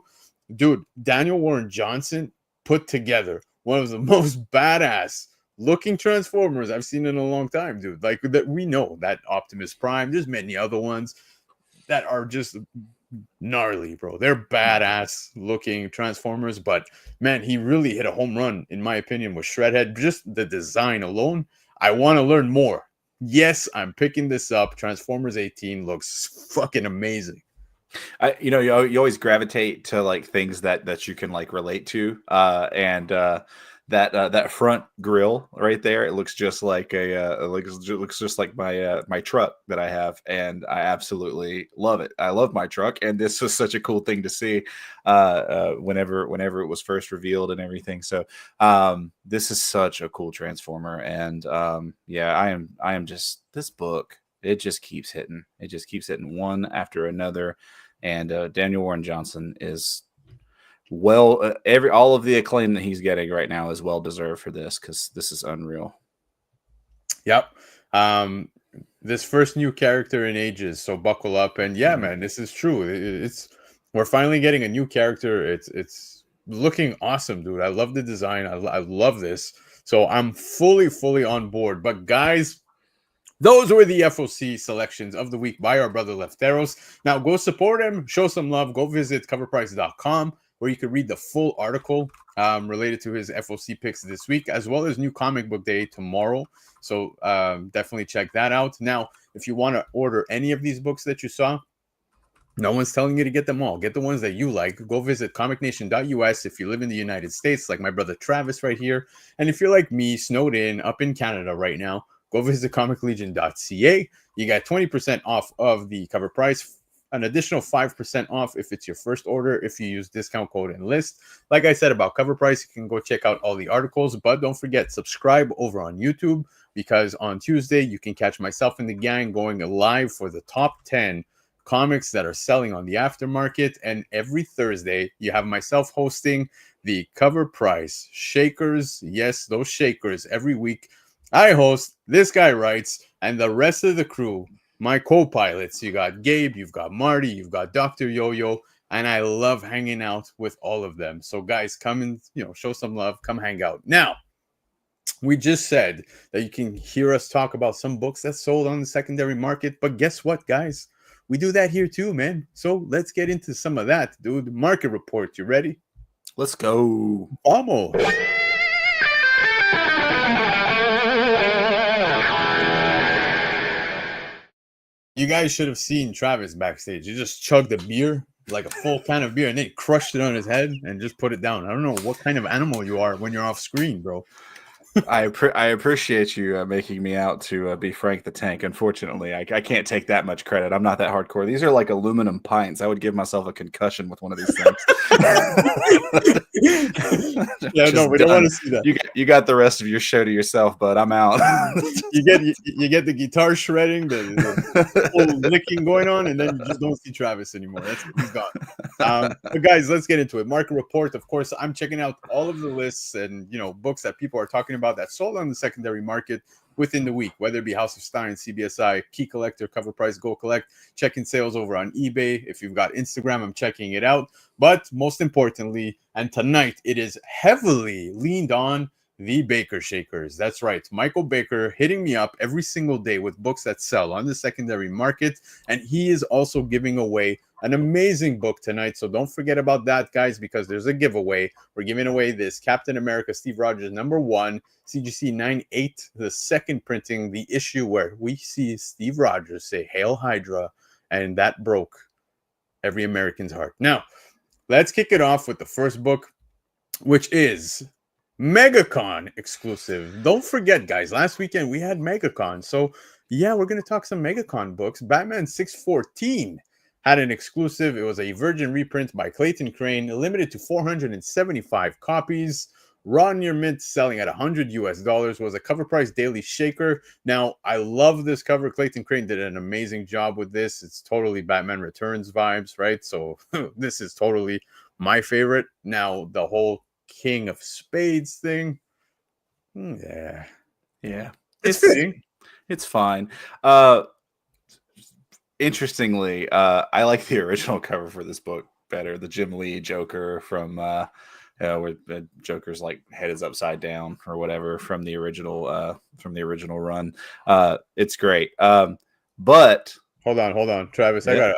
Dude, Daniel Warren Johnson put together one of the most badass looking Transformers I've seen in a long time, dude. Like, that, we know that Optimus Prime, there's many other ones that are just gnarly, bro. They're badass looking Transformers, but man, he really hit a home run, in my opinion, with Shredhead. Just the design alone, I want to learn more. Yes, I'm picking this up. Transformers 18 looks fucking amazing. You always gravitate to like things that you can like relate to, and that front grill right there, it looks just like looks just like my truck that I have, and I absolutely love it. I love my truck, and this was such a cool thing to see whenever it was first revealed and everything. So this is such a cool Transformer, and I am just, this book, it just keeps hitting. It just keeps hitting one after another. And Daniel Warren Johnson is all of the acclaim that he's getting right now is well deserved for this, because this is unreal. Yep. This first new character in ages, so buckle up. And yeah, man, this is true. We're finally getting a new character. It's looking awesome, dude. I love the design. I love this. So I'm fully on board. But guys, those were the FOC selections of the week by our brother Lefteros. Now go support him, show some love. Go visit covrprice.com, where you can read the full article related to his FOC picks this week, as well as New Comic Book Day tomorrow. So definitely check that out. Now, if you want to order any of these books that you saw, no one's telling you to get them all. Get the ones that you like. Go visit comicnation.us if you live in the United States, like my brother Travis right here. And if you're like me, snowed in up in Canada right now, go visit comiclegion.ca. You got 20% off of the cover price, an additional 5% off if it's your first order if you use discount code and list. Like I said about Cover Price, you can go check out all the articles, but don't forget, subscribe over on YouTube, because on Tuesday you can catch myself and the gang going live for the top 10 comics that are selling on the aftermarket. And every Thursday you have myself hosting the Cover Price Shakers. Yes, those shakers. Every week I host, this guy writes, and the rest of the crew, my co-pilots, you got Gabe, you've got Marty, you've got Dr. Yo-Yo, and I love hanging out with all of them. So guys, come and show some love, come hang out. Now, we just said that you can hear us talk about some books that sold on the secondary market, but guess what, guys? We do that here too, man. So let's get into some of that, dude. Market report, you ready? Let's go. Vamos. You guys should have seen Travis backstage. He just chugged a beer, like a full can of beer, and then he crushed it on his head and just put it down. I don't know what kind of animal you are when you're off screen, bro. I appreciate you making me out to be Frank the Tank. Unfortunately, I can't take that much credit. I'm not that hardcore. These are like aluminum pints. I would give myself a concussion with one of these things. Yeah, no, we don't want to see that. You got the rest of your show to yourself, but I'm out. you get the guitar shredding, the full licking going on, and then you just don't see Travis anymore. He's gone. But guys, let's get into it. Market report. Of course, I'm checking out all of the lists and books that people are talking about that sold on the secondary market within the week, whether it be House of Stein, CBSI, Key Collector, Cover Price, Go Collect, checking sales over on eBay. If you've got Instagram, I'm checking it out. But most importantly, and tonight, it is heavily leaned on the Baker Shakers. That's right. Michael Baker hitting me up every single day with books that sell on the secondary market. And he is also giving away an amazing book tonight. So don't forget about that, guys, because there's a giveaway. We're giving away this Captain America Steve Rogers #1, CGC 98, the second printing, the issue where we see Steve Rogers say, "Hail Hydra," and that broke every American's heart. Now, let's kick it off with the first book, which is MEGACON exclusive. Don't forget, guys, last weekend we had MEGACON. So, yeah, we're going to talk some MEGACON books. Batman 614 had an exclusive. It was a Virgin reprint by Clayton Crane, limited to 475 copies. Raw Near Mint selling at $100 was a Covrprice Daily Shaker. Now, I love this cover. Clayton Crane did an amazing job with this. It's totally Batman Returns vibes, right? So this is totally my favorite. Now, the whole King of Spades thing, yeah. It's fitting. It's fine. Interestingly, I like the original cover for this book better. The Jim Lee Joker from where the Joker's like head is upside down or whatever from the original run. It's great. But hold on, Travis. Yeah.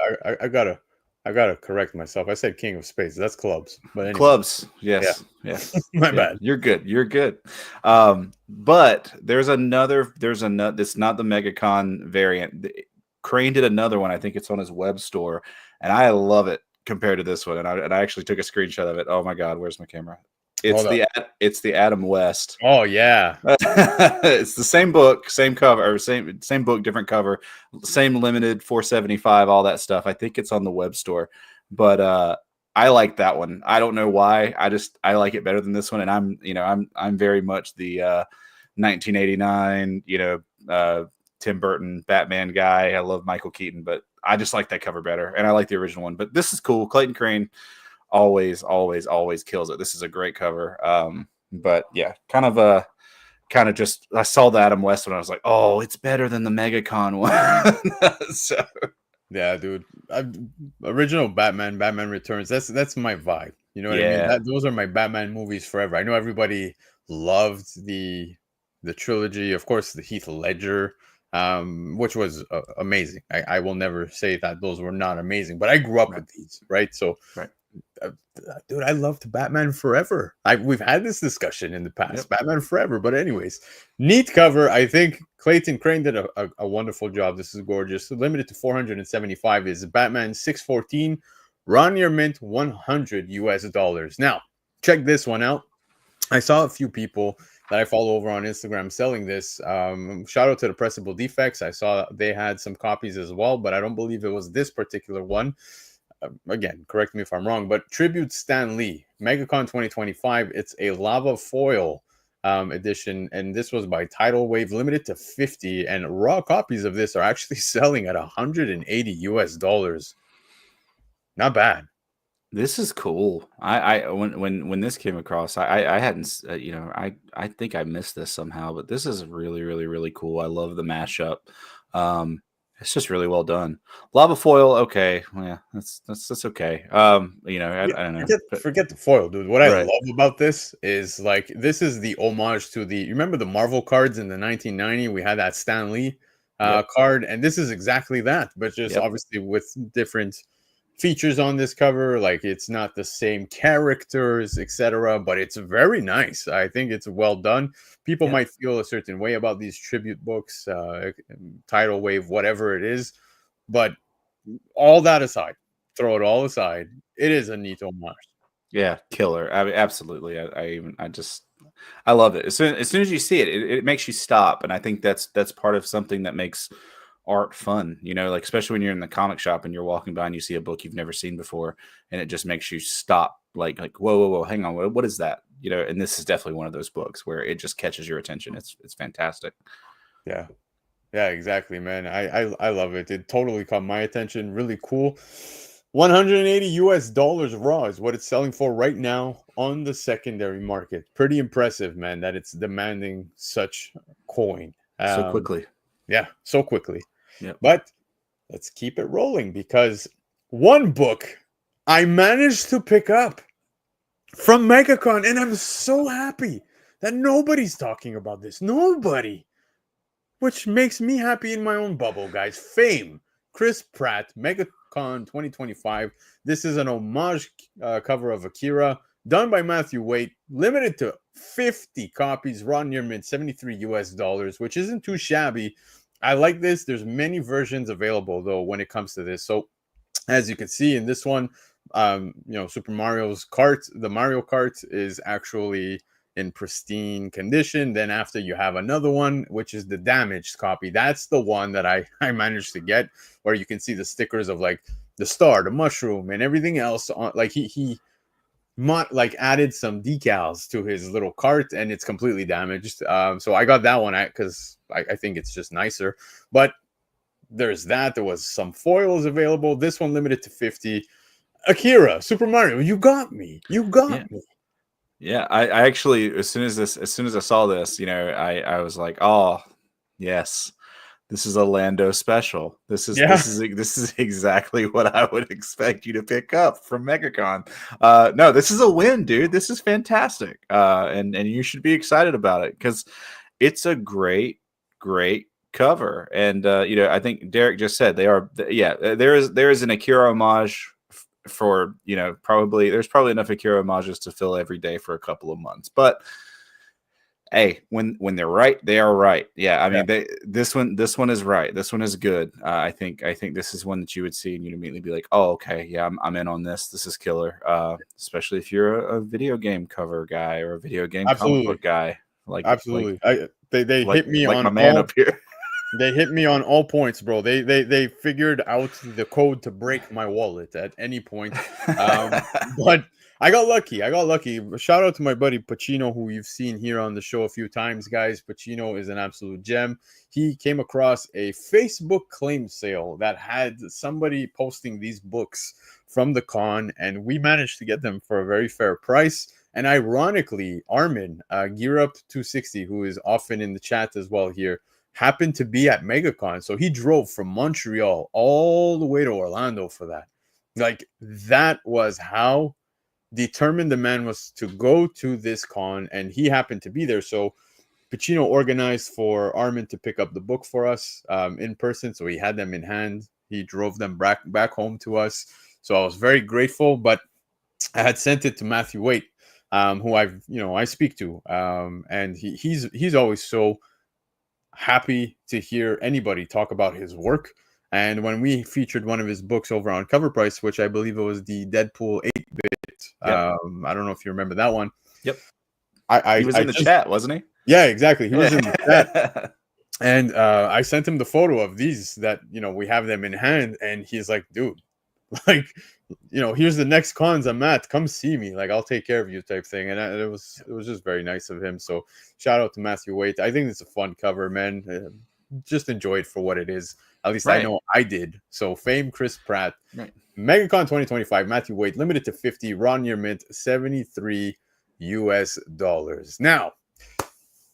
I gotta correct myself. I said King of Spades. That's clubs. But anyway. Clubs. Yes. Yeah. Yes. My bad. You're good. But there's another. It's not the MegaCon variant. Crane did another one. I think it's on his web store, and I love it compared to this one. And I actually took a screenshot of it. Oh my God, where's my camera? It's the Adam West. Oh yeah. It's the same book, same cover, or same book, different cover, same limited 475, all that stuff. I think it's on the web store, but I like that one. I don't know why. I like it better than this one, and I'm very much the 1989, Tim Burton Batman guy. I love Michael Keaton, but I just like that cover better, and I like the original one. But this is cool. Clayton Crane always kills it. This is a great cover. But yeah, kind of just I saw the Adam West one. I was like, oh, it's better than the MegaCon one. So yeah, dude. Original Batman Returns. That's my vibe. You know what I mean? Those are my Batman movies forever. I know everybody loved the trilogy, of course, the Heath Ledger, which was amazing. I will never say that those were not amazing, but I grew up with these, right? So, dude, I loved Batman Forever. We've had this discussion in the past, Batman Forever. But anyways, neat cover. I think Clayton Crane did a wonderful job. This is gorgeous. Limited to 475 is Batman 614, Raw Near Mint $100. Now, check this one out. I saw a few people that I follow over on Instagram selling this. Shout out to the Pressable Defects. I saw they had some copies as well, but I don't believe it was this particular one. Again, correct me if I'm wrong, but Tribute Stan Lee, MegaCon 2025. It's a lava foil edition, and this was by Tidal Wave, limited to 50, and raw copies of this are actually selling at $180. Not bad. This is cool. When this came across, I hadn't, I think I missed this somehow, but this is really cool. I love the mashup. It's just really well done. Lava foil, okay, well, yeah, that's okay. I don't know. Forget the foil, dude. What I love about this is like this is the homage to you remember the Marvel cards in the 1990? We had that Stan Lee card, and this is exactly that, but just obviously with different features on this cover. Like it's not the same characters, etc., but it's very nice. I think it's well done. People might feel a certain way about these tribute books, Tidal Wave, whatever it is, but all that aside, throw it all aside, it is a neat homage. Yeah, killer. I mean, absolutely. I love it. As soon as you see it, it makes you stop, and I think that's part of something that makes art fun, like especially when you're in the comic shop and you're walking by and you see a book you've never seen before, and it just makes you stop, like whoa, hang on, what is that? And this is definitely one of those books where it just catches your attention. It's fantastic. Yeah, exactly, man. I love it. It totally caught my attention. Really cool. $180 raw is what it's selling for right now on the secondary market. Pretty impressive, man, that it's demanding such coin so quickly. Yeah, so quickly. Yep. But let's keep it rolling, because one book I managed to pick up from MegaCon, and I'm so happy that nobody's talking about this. Nobody. Which makes me happy in my own bubble, guys. Fame. Chris Pratt, MegaCon 2025. This is an homage cover of Akira, done by Matthew Waite, limited to 50 copies, raw near mint, $73, which isn't too shabby. I like this. There's many versions available, though, when it comes to this. So, as you can see in this one, Super Mario's cart, the Mario Kart, is actually in pristine condition. Then after, you have another one, which is the damaged copy. That's the one that I managed to get, where you can see the stickers of like the star, the mushroom, and everything else on. Like he like added some decals to his little cart, and it's completely damaged. So I got that one because I think it's just nicer. But there's that. There was some foils available. This one limited to 50. Akira, Super Mario, you got me. You got me. Yeah, I actually, as soon as I saw this, I was like, oh yes, this is a Lando special. This is exactly what I would expect you to pick up from MegaCon. No, this is a win, dude. This is fantastic. And you should be excited about it because it's a great cover. And I think Derek just said they are. There is an Akira homage for there's probably enough Akira homages to fill every day for a couple of months, but hey, when they're right, they are right. Yeah, I mean, this one is right. This one is good. I think this is one that you would see and you'd immediately be like, oh, okay, yeah, I'm in on this. This is killer. Especially if you're a video game cover guy or a video game comic book guy. Absolutely. They hit me on my man up here. They hit me on all points, bro. They figured out the code to break my wallet at any point. But I got lucky. Shout out to my buddy Pacino, who you've seen here on the show a few times, guys. Pacino is an absolute gem. He came across a Facebook claim sale that had somebody posting these books from the con, and we managed to get them for a very fair price. And ironically, Armin, Gear Up 260, who is often in the chat as well here, happened to be at MegaCon. So he drove from Montreal all the way to Orlando for that. Like, that was how determined the man was to go to this con, and he happened to be there. So Pacino organized for Armin to pick up the book for us in person. So he had them in hand. He drove them back home to us. So I was very grateful, but I had sent it to Matthew Waite, who I speak to. And he's always so happy to hear anybody talk about his work. And when we featured one of his books over on Covrprice, which I believe it was the Deadpool 8-bit, I don't know if you remember that one. Yep. He was in the chat, wasn't he? Yeah, exactly. He was in the chat. And I sent him the photo of these that, we have them in hand. And he's like, dude, like, here's the next cons I'm at. Come see me. Like, I'll take care of you type thing. And it was just very nice of him. So shout out to Matthew Waite. I think it's a fun cover, man. Just enjoy it for what it is. At least I know I did. So Fame, Chris Pratt, MegaCon 2025, Matthew Waite, limited to 50, raw near mint, $73 US. Now,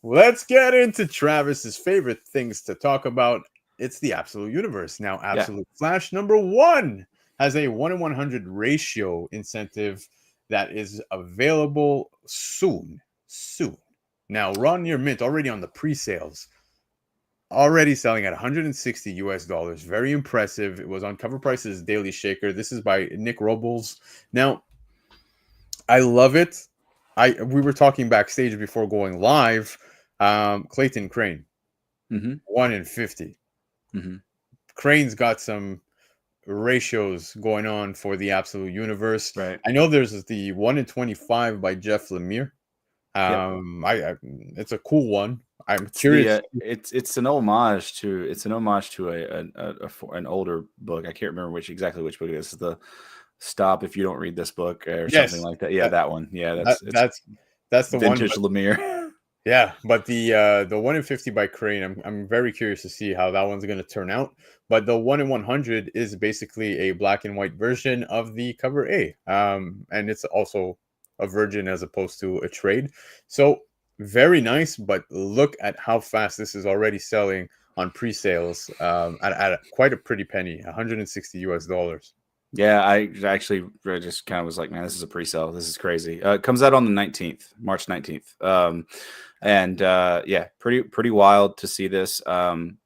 let's get into Travis's favorite things to talk about. It's the Absolute Universe. Now, Absolute Flash number 1 has a 1-in-100 ratio incentive that is available soon. Now, raw near mint already on the pre-sales, already selling at $160 US. Very impressive. It was on Covrprice's Daily Shaker. This is by Nick Robles. Now, I love it. We were talking backstage before going live. Clayton Crane, 1 in 50. Crane's got some ratios going on for the Absolute Universe. Right. I know there's the 1 in 25 by Jeff Lemire. It's a cool one. I'm curious. It's an homage to an older book. I can't remember exactly which book it is. It's the Stop If You Don't Read This Book or something like that. Yeah, that one. Yeah, that's the vintage one. Vintage Lemire. Yeah, but the 1 in 50 by Crane, I'm very curious to see how that one's going to turn out. But the 1 in 100 is basically a black and white version of the cover A, and it's also a virgin as opposed to a trade. So very nice, but look at how fast this is already selling on pre-sales at quite a pretty penny, $160 US. Yeah, I actually just kind of was like, man, this is a pre-sale. This is crazy. It comes out on the 19th, March 19th. Pretty wild to see this.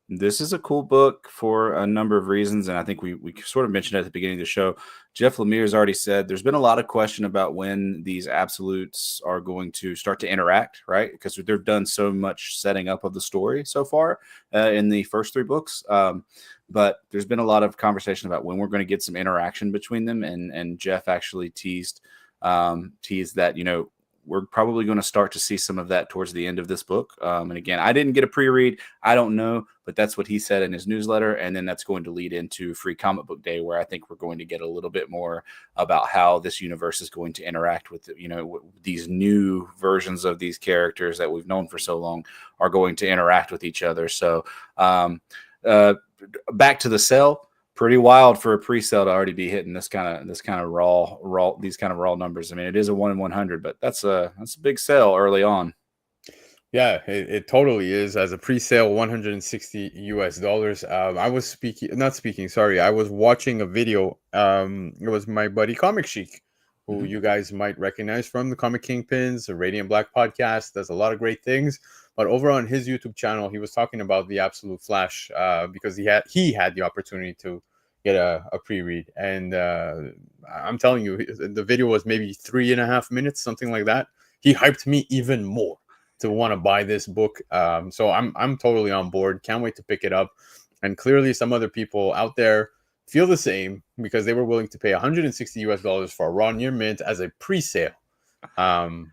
This is a cool book for a number of reasons, and I think we sort of mentioned it at the beginning of the show. Jeff Lemire has already said there's been a lot of question about when these absolutes are going to start to interact, right? Because they've done so much setting up of the story so far in the first 3 books. But there's been a lot of conversation about when we're going to get some interaction between them, and Jeff actually teased that, we're probably going to start to see some of that towards the end of this book. And again, I didn't get a pre-read. I don't know, but that's what he said in his newsletter. And then that's going to lead into Free Comic Book Day, where I think we're going to get a little bit more about how this universe is going to interact with, these new versions of these characters that we've known for so long are going to interact with each other. So back to the sale. Pretty wild for a pre-sale to already be hitting this kind of raw numbers. I mean, it is a 1 in 100, but that's a big sale early on. Yeah, it totally is. As a pre-sale, $160. I was watching a video. It was my buddy Comic Chic, who you guys might recognize from the Comic Kingpins, the Radiant Black podcast. Does a lot of great things. But over on his YouTube channel, he was talking about the Absolute Flash because he had the opportunity to get a pre-read. And I'm telling you, the video was maybe 3.5 minutes, something like that. He hyped me even more to want to buy this book. So I'm totally on board. Can't wait to pick it up. And clearly some other people out there feel the same because they were willing to pay $160 for a raw near mint as a pre-sale,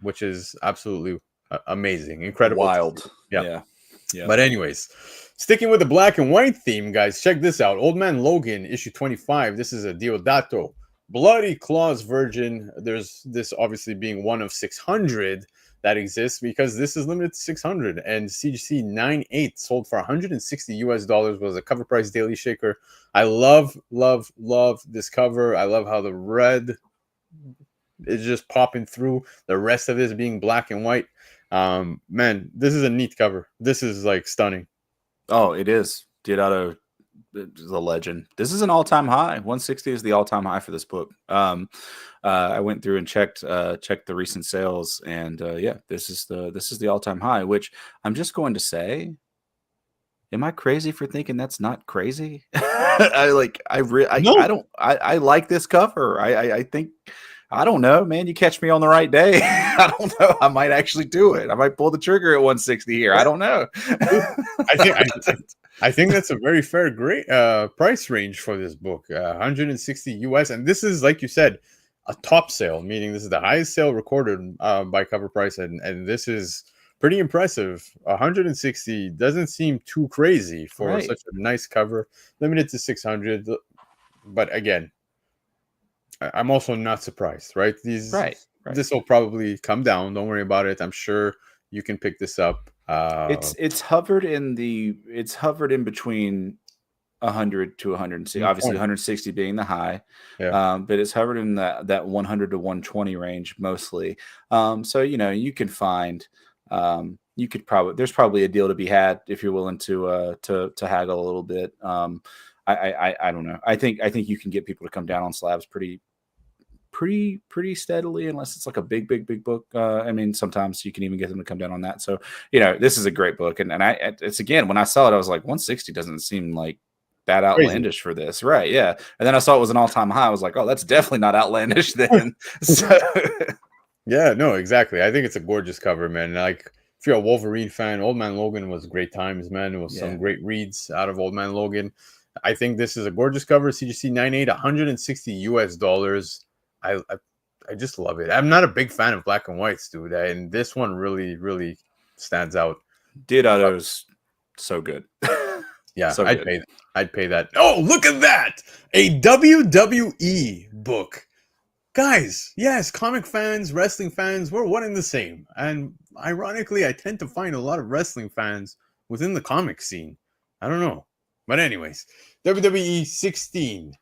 which is absolutely amazing, incredible, wild. Yeah. But anyways, sticking with the black and white theme, guys, check this out. Old Man Logan, issue 25. This is a Deodato Bloody Claws Virgin. There's this obviously being one of 600 that exists because this is limited to 600. And CGC 98 sold for $160 was a cover price daily shaker. I love this cover. I love how the red is just popping through, the rest of this being black and white. Man, this is a neat cover. This is like stunning. Oh, it is. Deodato, the legend. This is an all-time high. 160 is the all-time high for this book. I went through and checked the recent sales, and this is the all-time high. Which I'm just going to say, am I crazy for thinking that's not crazy? I like this cover. I think. I don't know, man. You catch me on the right day. I don't know. I might actually do it. I might pull the trigger at 160 here. I don't know. I think that's a very fair, great price range for this book. 160 US, and this is, like you said, a top sale, meaning this is the highest sale recorded by Covrprice, and this is pretty impressive. 160 doesn't seem too crazy for such a nice cover, limited to 600. But again, I'm also not surprised, right? This will probably come down. Don't worry about it. I'm sure you can pick this up. It's hovered in between 100 to 160. Obviously, 160 being the high, but it's hovered in that 100 to 120 range mostly. So you can find. There's probably a deal to be had if you're willing to haggle a little bit. I don't know. I think you can get people to come down on slabs pretty steadily, unless it's like a big book. I mean, sometimes you can even get them to come down on that. So, this is a great book. And it's, again, when I saw it, I was like, 160 doesn't seem like that outlandish for this. Right. Yeah. And then I saw it was an all-time high. I was like, oh, that's definitely not outlandish then. So yeah, no, exactly. I think it's a gorgeous cover, man. Like, if you're a Wolverine fan, Old Man Logan was great times, man. It was some great reads out of Old Man Logan. I think this is a gorgeous cover. CGC 98, $160. I just love it. I'm not a big fan of black and whites, dude, and this one really stands out. Deodato's so good. Yeah, so I'd pay that. Oh, look at that! A WWE book. Guys, yes, comic fans, wrestling fans, we're one and the same. And ironically, I tend to find a lot of wrestling fans within the comic scene. I don't know. But anyways, WWE 16.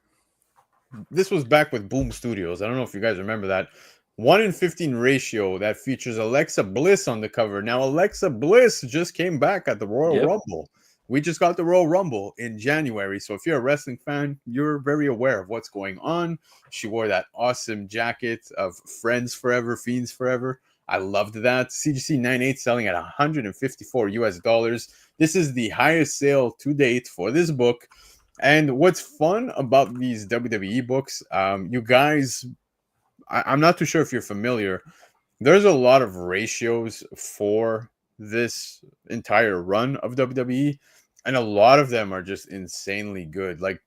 This was back with Boom Studios. I don't know if you guys remember that. 1 in 15 ratio that features Alexa Bliss on the cover. Now, Alexa Bliss just came back at the Royal Rumble. We just got the Royal Rumble in January. So if you're a wrestling fan, you're very aware of what's going on. She wore that awesome jacket of Friends Forever, Fiends Forever. I loved that. CGC 98 selling at $154. This is the highest sale to date for this book. And what's fun about these WWE books, you guys, I'm not too sure if you're familiar. There's a lot of ratios for this entire run of WWE, and a lot of them are just insanely good. Like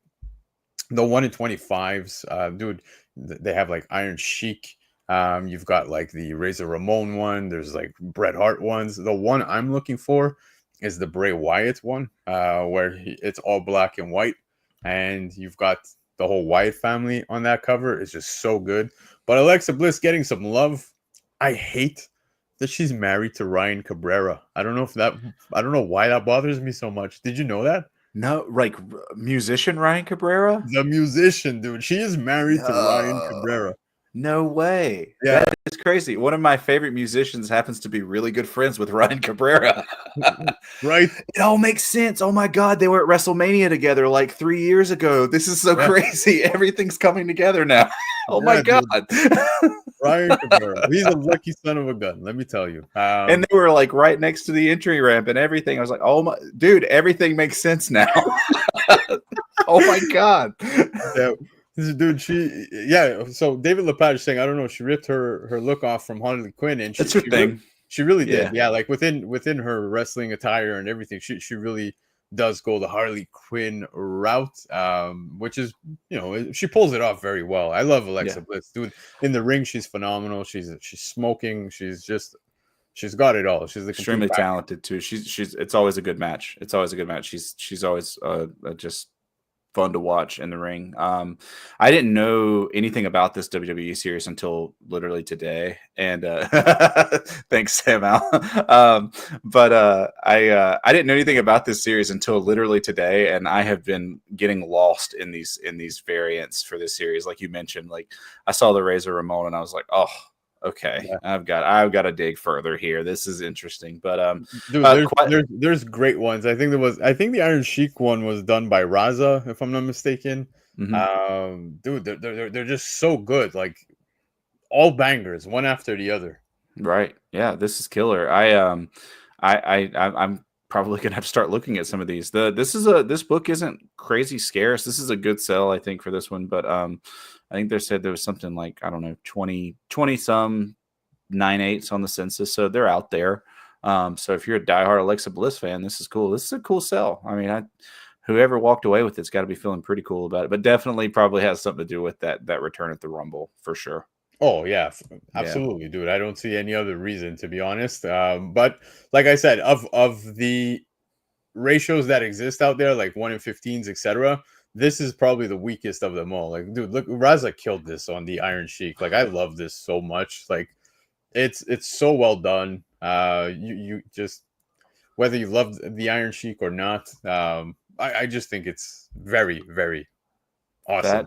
the 1 in 25s, dude, they have like Iron Sheik, You've got like the Razor Ramon one. There's like Bret Hart ones. The one I'm looking for is the Bray Wyatt one, where it's all black and white, and you've got the whole Wyatt family on that cover. It's just so good. But Alexa Bliss getting some love. I hate that she's married to Ryan Cabrera. I don't know why that bothers me so much. Did you know that? No, like musician Ryan Cabrera? The musician, dude. She is married to Ryan Cabrera. No way. Yeah. That is crazy. One of my favorite musicians happens to be really good friends with Ryan Cabrera. Right? It all makes sense. Oh my God. They were at WrestleMania together like 3 years ago. This is so crazy. Everything's coming together now. Oh my God. Ryan Cabrera. He's a lucky son of a gun, let me tell you. And they were like right next to the entry ramp and everything. I was like, oh my dude, everything makes sense now. Oh my God. Yeah. Dude, so David Lepage saying, I don't know, she ripped her look off from Harley Quinn, and that's her thing. She really did. Yeah, like within her wrestling attire and everything, she really does go the Harley Quinn route, which is, she pulls it off very well. I love Alexa Bliss, dude. In the ring, she's phenomenal. She's smoking. She's got it all. She's extremely talented too. It's always a good match. It's always a good match. She's always just fun to watch in the ring. I didn't know anything about this WWE series until literally today, and thanks Sam Al. But I didn't know anything about this series until literally today, and I have been getting lost in these variants for this series. Like you mentioned, like I saw the Razor Ramon, and I was like, oh. Okay, yeah. I've got to dig further here. This is interesting, but dude, there's great ones. I think the Iron Sheik one was done by Raza, if I'm not mistaken. Mm-hmm. Dude, they're just so good, like all bangers, one after the other. Right? Yeah, this is killer. I'm probably gonna have to start looking at some of these. This book isn't crazy scarce. This is a good sell, I think, for this one, but I think they said there was something like, I don't know, 20 some 9/8 on the census. So they're out there. So if you're a diehard Alexa Bliss fan, this is cool. This is a cool sell. I mean, whoever walked away with it's got to be feeling pretty cool about it, but definitely probably has something to do with that return at the Rumble for sure. Oh yeah, absolutely, dude. I don't see any other reason, to be honest. But like I said, of the ratios that exist out there, like 1 in 15s, etc., this is probably the weakest of them all. Like, dude, look, Raza killed this on the Iron Sheik. Like, I love this so much. Like, it's so well done. You just, whether you love the Iron Sheik or not, I just think it's very, very awesome.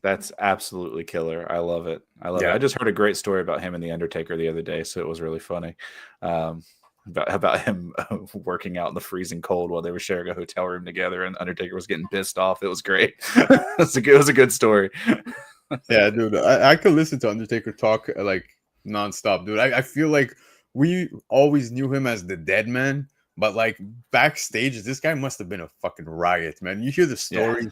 That's absolutely killer. I love it. I just heard a great story about him and the Undertaker the other day, so it was really funny. About him working out in the freezing cold while they were sharing a hotel room together, and Undertaker was getting pissed off. It was great. It was a good story. Yeah, dude, I could listen to Undertaker talk like nonstop, dude. I feel like we always knew him as the dead man, but like backstage, this guy must have been a fucking riot, man. You hear the stories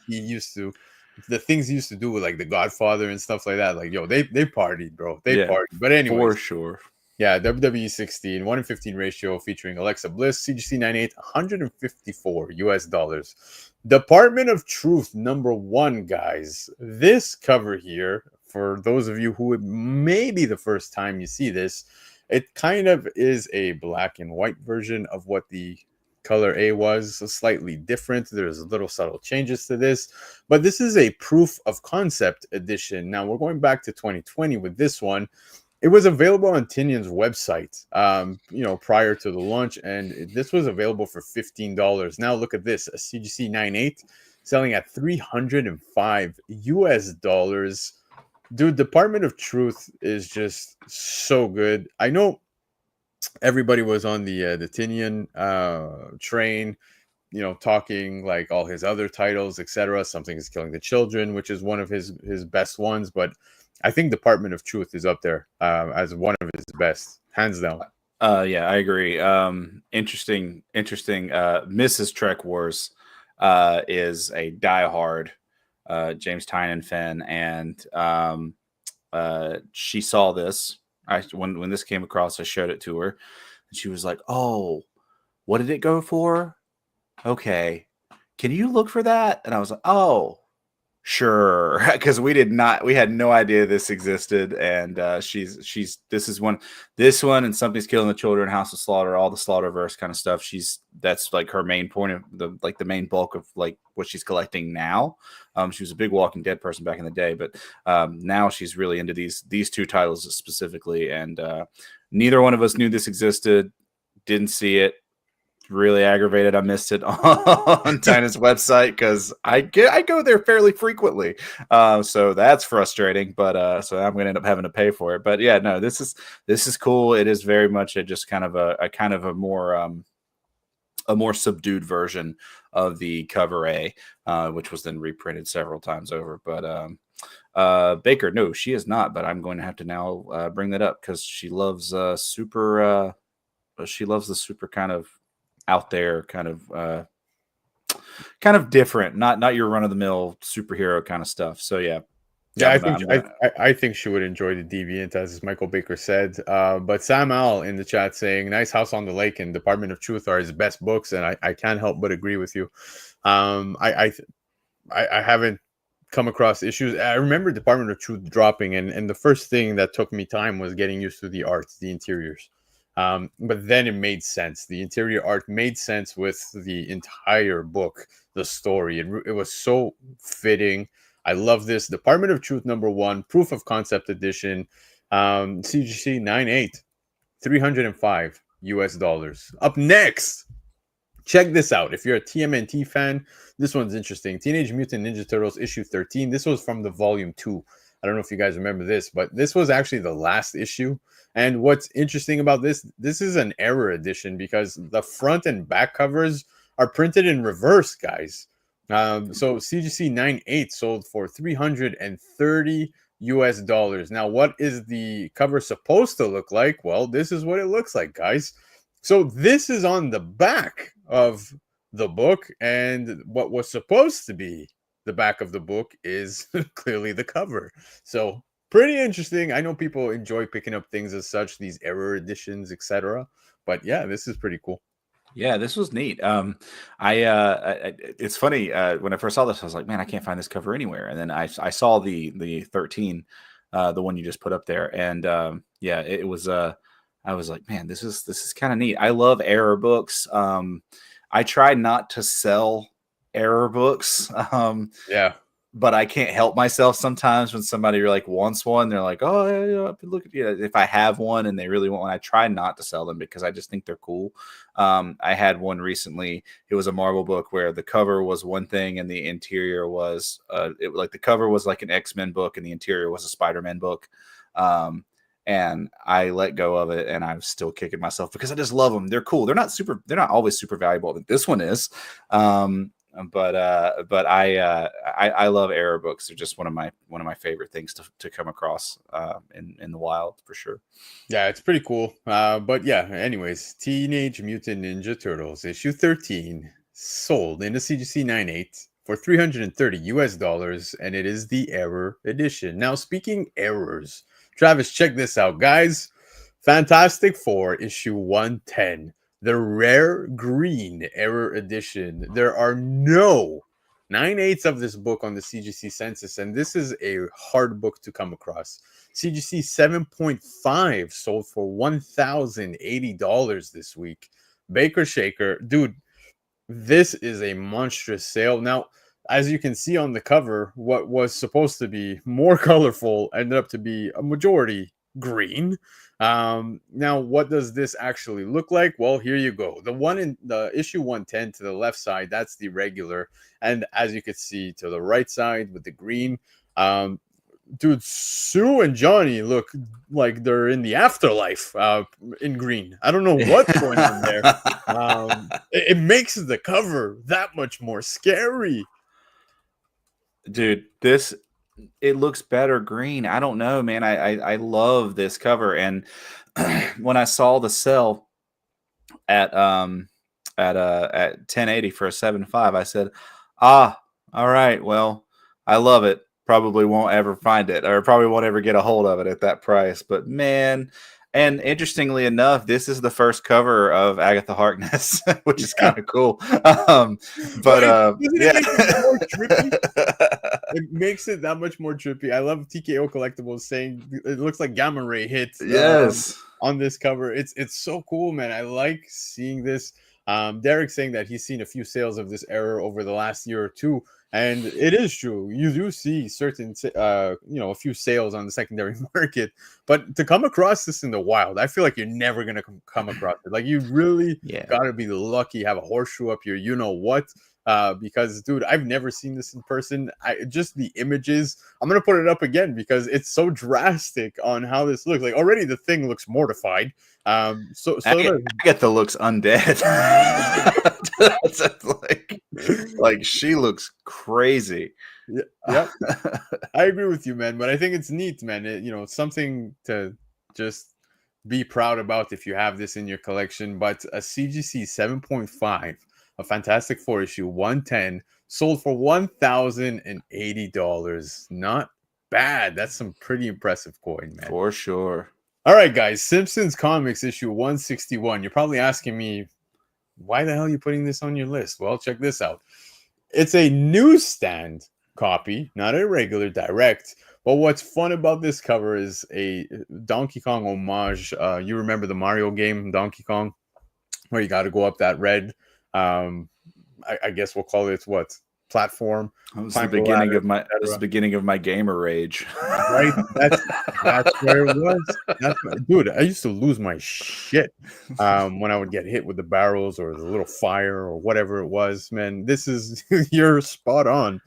the things he used to do with like the Godfather and stuff like that. Like, yo, they partied, bro. They partied. But anyway, for sure. Yeah, WWE 16, 1 in 15 ratio featuring Alexa Bliss, CGC 98, $154. Department of Truth #1, guys. This cover here, for those of you who it may be the first time you see this, it kind of is a black and white version of what the color A was, slightly different. There's little subtle changes to this, but this is a proof of concept edition. Now we're going back to 2020 with this one. It was available on Tinion's website, prior to the launch, and this was available for $15. Now look at this, a CGC 98 selling at $305. Dude, Department of Truth is just so good. I know everybody was on the Tinion train, talking like all his other titles, etc. Something is Killing the Children, which is one of his best ones, but I think Department of Truth is up there as one of his best, hands down. Yeah, I agree. Interesting. Mrs. Trek Wars is a diehard James Tynion fan, and she saw this. When this came across, I showed it to her, and she was like, "Oh, what did it go for? Okay, can you look for that?" And I was like, "Oh, Sure, because we had no idea this existed, and this one and Something's Killing the Children, House of Slaughter, all the Slaughterverse kind of stuff. That's like her main point of the main bulk of like what she's collecting now. She was a big Walking Dead person back in the day, but now she's really into these two titles specifically, and neither one of us knew this existed, didn't see it. Really aggravated I missed it on Tina's website because I go there fairly frequently, so that's frustrating, but so I'm gonna end up having to pay for it. But yeah, no, this is cool. It is very much just kind of a more subdued version of the cover A, which was then reprinted several times over. But Baker, no, she is not, but I'm going to have to now bring that up because she loves the super kind of out there, kind of different, not your run of the mill superhero kind of stuff. So yeah, I think she would enjoy the Deviant, as Michael Baker said. But Sam Al in the chat saying, "Nice House on the Lake" and Department of Truth are his best books, and I can't help but agree with you. I haven't come across issues. I remember Department of Truth dropping, and the first thing that took me time was getting used to the art, the interiors. But then it made sense. The interior art made sense with the entire book, the story. It was so fitting. I love this. Department of Truth #1, Proof of Concept Edition, CGC 98, $305. Up next, check this out. If you're a TMNT fan, this one's interesting. Teenage Mutant Ninja Turtles issue 13. This was from the volume 2. I don't know if you guys remember this, but this was actually the last issue. And what's interesting about this is an error edition because the front and back covers are printed in reverse, guys. So CGC 98 sold for $330. Now, what is the cover supposed to look like? Well, this is what it looks like, guys. So this is on the back of the book, and what was supposed to be the back of the book is clearly the cover. So pretty interesting. I know people enjoy picking up things as such, these error editions, etc. But yeah, this is pretty cool. Yeah, this was neat. It's funny, when I first saw this, I was like, man, I can't find this cover anywhere. And then I saw the 13, the one you just put up there, and yeah, it was. I was like, man, this is kind of neat. I love error books. I try not to sell error books. Yeah. But I can't help myself sometimes when somebody like wants one. They're like, oh, yeah, look at you. If I have one and they really want one, I try not to sell them because I just think they're cool. I had one recently. It was a Marvel book where the cover was one thing and the interior was the cover was like an X-Men book and the interior was a Spider-Man book. And I let go of it, and I'm still kicking myself because I just love them. They're cool. They're not always super valuable, but this one is. But I love error books. They're just one of my favorite things to come across in the wild, for sure. Yeah, it's pretty cool. But yeah, anyways, Teenage Mutant Ninja Turtles issue 13 sold in the CGC 98 for $330, and it is the error edition. Now, speaking errors, Travis, check this out, guys. Fantastic Four issue 110. The rare green error edition. There are no 9/8 of this book on the CGC census, and this is a hard book to come across. CGC 7.5 sold for $1,080 this week. Baker Shaker, dude, this is a monstrous sale. Now, as you can see on the cover, what was supposed to be more colorful ended up to be a majority green. Now, what does this actually look like? Well, here you go. The one in the issue 110 to the left side, that's the regular. And as you can see to the right side with the green, dude, Sue and Johnny look like they're in the afterlife in green. I don't know what's going on there. It makes the cover that much more scary. Dude, it looks better green. I don't know, man. I love this cover. And when I saw the sell at 1080 for a 7.5, I said, all right, well, I love it. Probably won't ever find it, or probably won't ever get a hold of it at that price. But man, and interestingly enough, this is the first cover of Agatha Harkness, which is kind of cool. Yeah. it makes it that much more trippy. I love TKO Collectibles saying it looks like Gamma Ray hits Yes. on this cover. It's so cool, man. I like seeing this. Derek saying that he's seen a few sales of this error over the last year or two, and it is true. You do see certain, a few sales on the secondary market, but to come across this in the wild, I feel like you're never gonna come across it. Like you really gotta be lucky, have a horseshoe up your, you know what? Because dude, I've never seen this in person. Just the images. I'm gonna put it up again because it's so drastic on how this looks. Like already the thing looks mortified. Agatha looks undead. like she looks crazy. Yep. I agree with you, man. But I think it's neat, man. Something to just be proud about if you have this in your collection. But a CGC 7.5, a Fantastic Four issue 110, sold for $1,080. Not bad. That's some pretty impressive coin, man. For sure. All right, guys. Simpsons Comics issue 161. You're probably asking me, why the hell are you putting this on your list? Well, check this out. It's a newsstand copy, not a regular direct. But what's fun about this cover is a Donkey Kong homage. You remember the Mario game, Donkey Kong, where you got to go up that red, I guess we'll call it what? Platform. This is the beginning of my gamer rage. Right? That's where it was. Dude, I used to lose my shit when I would get hit with the barrels or the little fire or whatever it was. Man, this is you're spot on.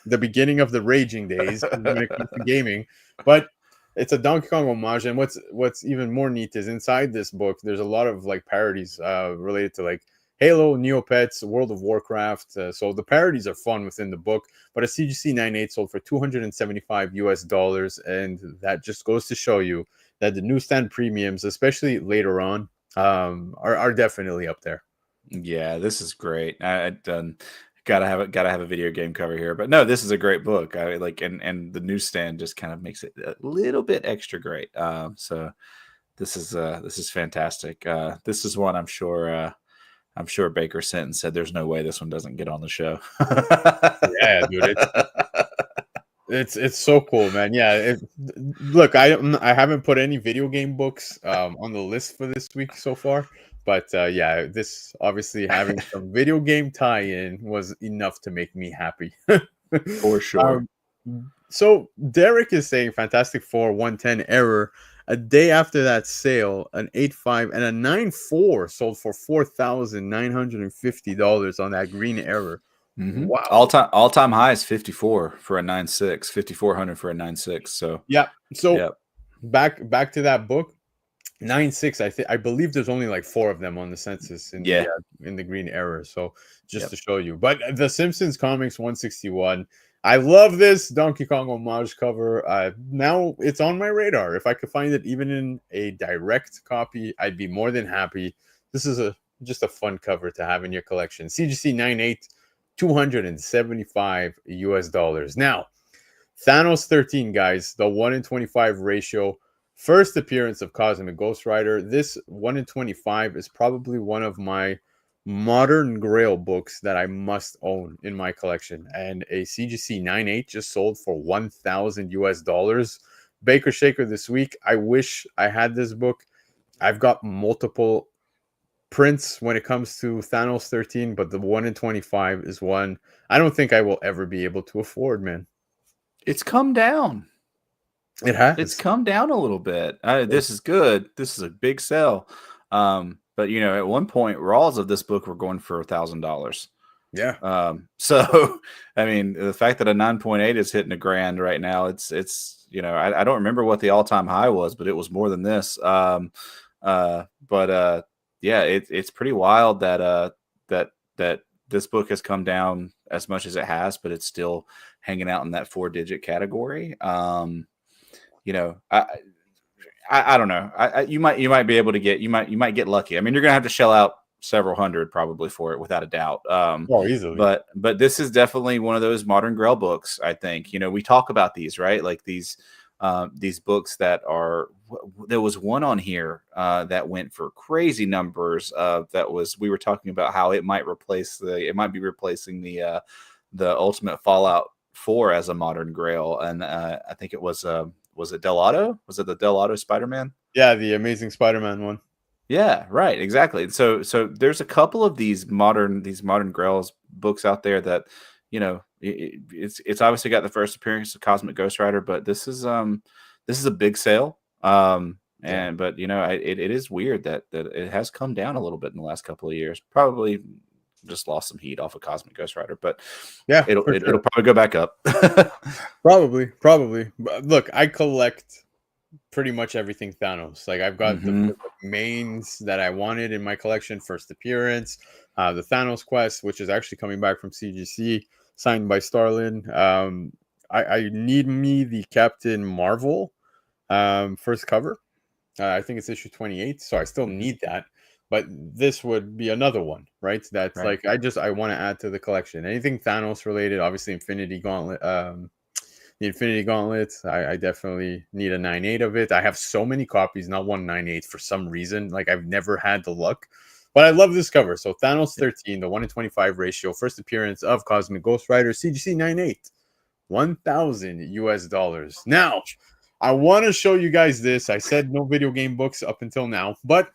The beginning of the raging days when it comes to gaming. But it's a Donkey Kong homage, and what's even more neat is inside this book there's a lot of like parodies related to like Halo, Neopets, World of Warcraft. So the parodies are fun within the book. But a CGC 98 sold for $275, and that just goes to show you that the newsstand premiums, especially later on, are definitely up there. Yeah, this is great. Gotta have a video game cover here, but no, this is a great book. I like, and the newsstand just kind of makes it a little bit extra great. So this is fantastic. This is one I'm sure Baker sent and said, "There's no way this one doesn't get on the show." Yeah, dude, it's so cool, man. Yeah, look, I haven't put any video game books on the list for this week so far, but yeah, this obviously having some video game tie-in was enough to make me happy. For sure. So Derek is saying Fantastic Four 110 error. A day after that sale, an 8.5 and a 9.4 sold for $4,950 on that green error. Mm-hmm. Wow! All time high is 54 for a 9.6, 5,400 for a 9.6. So yeah. So back to that book, 9.6. I believe there's only like 4 of them on the census in the green error. So just to show you, but the Simpsons Comics 161. I love this Donkey Kong homage cover. Now it's on my radar. If I could find it even in a direct copy, I'd be more than happy. This is just a fun cover to have in your collection. CGC 98, $275. Now, Thanos 13, guys, the 1-in-25 ratio. First appearance of Cosmic Ghost Rider. This 1-in-25 is probably one of my modern grail books that I must own in my collection, and a CGC 98 just sold for $1,000. Baker Shaker this week. I wish I had this book. I've got multiple prints when it comes to Thanos 13, but the 1-in-25 is one I don't think I will ever be able to afford, man. It's come down. It has. It's come down a little bit. This is good. This is a big sell. But at one point, raws of this book were going for $1,000. Yeah. So I mean, the fact that a 9.8 is hitting $1,000 right now, it's I don't remember what the all-time high was, but it was more than this. Yeah, it's pretty wild that this book has come down as much as it has, but it's still hanging out in that 4-digit category. I don't know. You might be able to get you might get lucky. I mean, you're gonna have to shell out several hundred probably for it without a doubt. Easily. But this is definitely one of those modern grail books. I think we talk about these, right? Like these books that are. There was one on here that went for crazy numbers. We were talking about how it might be replacing the Ultimate Fallout 4 as a modern Grail, and I think it was it Delato? Was it the Delato Spider-Man? Yeah, the Amazing Spider-Man one. Yeah, right, exactly. So there's a couple of these modern Grails books out there that, you know, it's obviously got the first appearance of Cosmic Ghost Rider, but this is a big sale. But you know, it is weird that it has come down a little bit in the last couple of years. Probably just lost some heat off of Cosmic Ghost Rider, but yeah, it'll probably go back up. Probably. Look, I collect pretty much everything Thanos. Like I've got the mains that I wanted in my collection. First appearance, the Thanos quest, which is actually coming back from CGC, signed by Starlin. I need me the Captain Marvel first cover. I think it's issue 28, so I still need that. But this would be another one, right? That's right. Like I want to add to the collection. Anything Thanos related, obviously Infinity Gauntlet. The Infinity Gauntlet, I definitely need a 9.8 of it. I have so many copies, not one 9.8 for some reason. Like I've never had the luck. But I love this cover. So Thanos 13, the 1-in-25 ratio, first appearance of Cosmic Ghost Rider, CGC 9.8, $1,000 US. Now, I want to show you guys this. I said no video game books up until now, but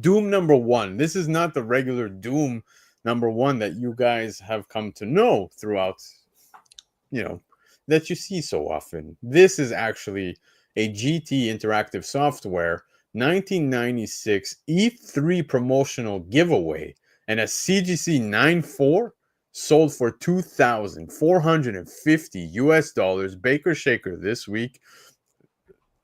Doom #1. This is not the regular Doom #1 that you guys have come to know throughout, you know, that you see so often. This is actually a GT Interactive Software 1996 E3 promotional giveaway, and a CGC 9.4 sold for $2,450 US. Baker Shaker this week.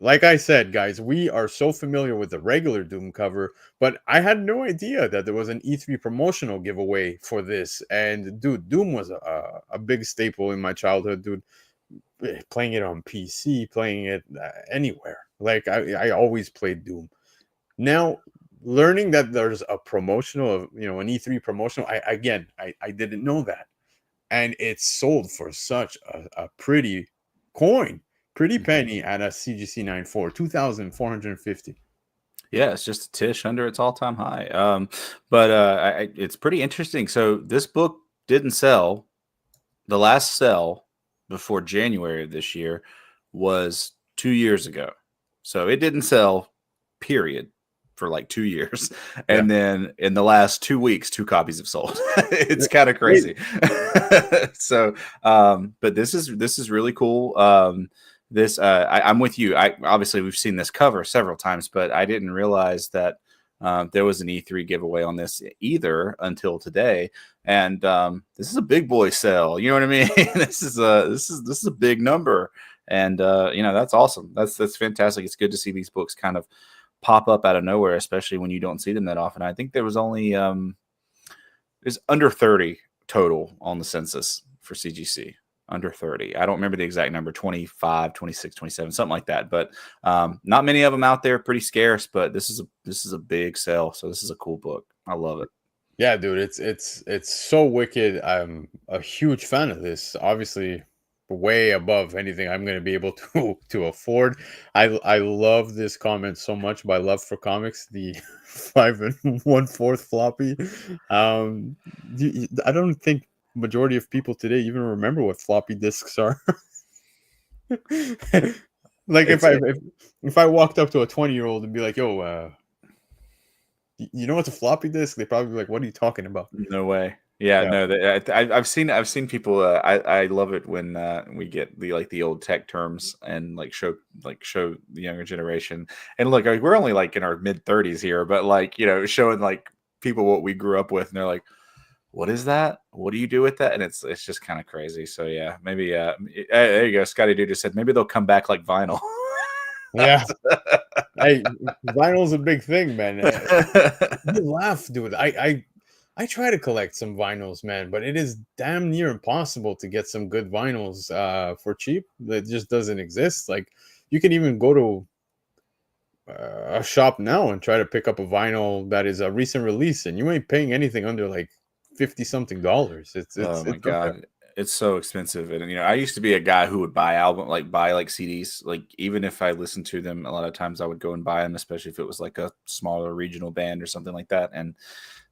Like I said, guys, we are so familiar with the regular Doom cover, but I had no idea that there was an E3 promotional giveaway for this. And dude, Doom was a big staple in my childhood, dude. Playing it on PC, playing it anywhere. Like I always played Doom. Now, learning that there's a promotional, you know, an E3 promotional, I didn't know that. And it's sold for such a pretty coin. Pretty penny at a CGC 9.4, 2,450. Yeah, it's just a tish under its all-time high. But it's pretty interesting. So this book didn't sell. The last sell before January of this year was 2 years ago. So it didn't sell, period, for like 2 years. And then in the last 2 weeks, 2 copies have sold. It's kind of crazy. So, but this is really cool. I'm with you. Obviously we've seen this cover several times, but I didn't realize that there was an E3 giveaway on this either until today. And this is a big boy sale. You know what I mean? This is a big number, and you know, that's awesome. That's fantastic. It's good to see these books kind of pop up out of nowhere, especially when you don't see them that often. I think there was only there's under 30 total on the census for CGC. Under 30. I don't remember the exact number, 25, 26, 27, something like that. But not many of them out there, pretty scarce, but this is a big sale. So this is a cool book. I love it. Yeah, dude, it's so wicked. I'm a huge fan of this. Obviously, way above anything I'm going to be able to afford. I love this comment so much. My love for comics, the 5 1/4 floppy. I don't think majority of people today even remember what floppy disks are. Like if I walked up to a 20-year-old and be like, yo, you know what's a floppy disk? They probably be like, what are you talking about? No way. Yeah. No, I've seen people. I love it when we get the old tech terms and show the younger generation. And look, we're only in our mid-30s here, but showing people what we grew up with, and they're like, what is that? What do you do with that? And it's just kind of crazy. So yeah, maybe there you go. Scotty Dude just said maybe they'll come back like vinyl. Yeah. Hey, vinyl's a big thing, man. You laugh, dude. I try to collect some vinyls, man, but it is damn near impossible to get some good vinyls for cheap. It just doesn't exist. Like, you can even go to a shop now and try to pick up a vinyl that is a recent release, and you ain't paying anything under $50-something. It's my God. It's so expensive. And I used to be a guy who would buy CDs. Even if I listened to them, a lot of times I would go and buy them, especially if it was a smaller regional band or something like that. And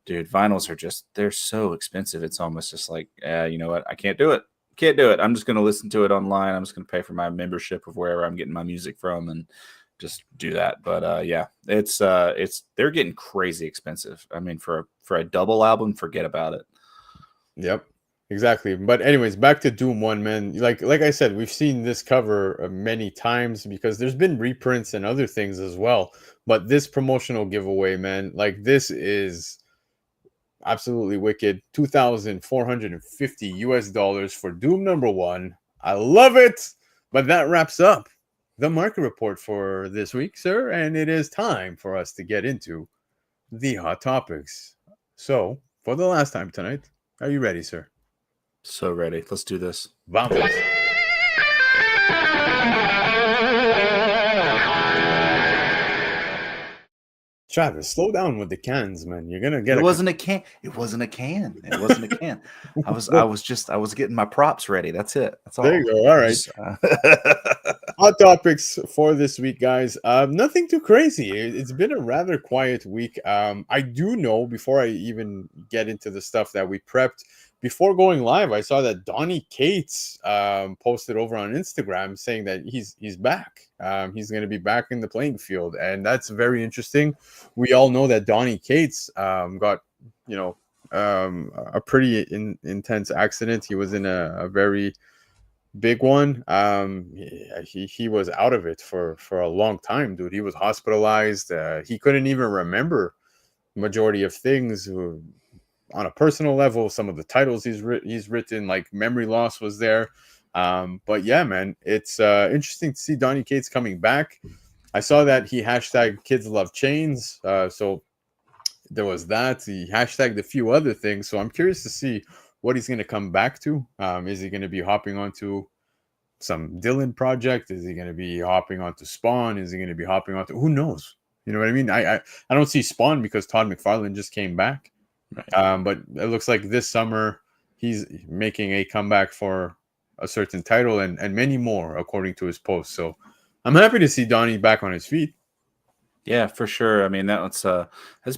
dude, vinyls are they're so expensive. It's almost just you know what? I can't do it. Can't do it. I'm just going to listen to it online. I'm just going to pay for my membership of wherever I'm getting my music from and just do that. But yeah, it's they're getting crazy expensive. I mean, for a double album, forget about it. Yep, exactly. But anyways, back to Doom 1, man. Like I said, we've seen this cover many times because there's been reprints and other things as well. But this promotional giveaway, man, like this is absolutely wicked. $2,450 for Doom #1. I love it. But that wraps up the market report for this week, sir. And it is time for us to get into the hot topics. So, for the last time tonight, are you ready, sir? So ready. Let's do this. Vamos. Travis, slow down with the cans, man. You're gonna get. It wasn't a can. It wasn't a can. It wasn't a can. I was getting my props ready. That's it. That's all. There you go. All right. Hot topics for this week, guys. Nothing too crazy. It's been a rather quiet week. I do know, before I even get into the stuff that we prepped, before going live, I saw that Donnie Cates posted over on Instagram saying that he's back. He's going to be back in the playing field, and that's very interesting. We all know that Donnie Cates got, a pretty intense accident. He was in a very big one. He was out of it for a long time, dude. He was hospitalized. He couldn't even remember majority of things. On a personal level, some of the titles he's written, like memory loss was there. But yeah, man, it's interesting to see Donnie Cates coming back. I saw that he hashtagged Kids Love Chains. So there was that. He hashtagged a few other things. So I'm curious to see what he's going to come back to. Is he going to be hopping onto some Dylan project? Is he going to be hopping onto Spawn? Is he going to be hopping onto, who knows? You know what I mean? I don't see Spawn because Todd McFarlane just came back. Right. But it looks like this summer he's making a comeback for a certain title and many more, according to his post. So I'm happy to see Donnie back on his feet. Yeah, for sure. I mean, that's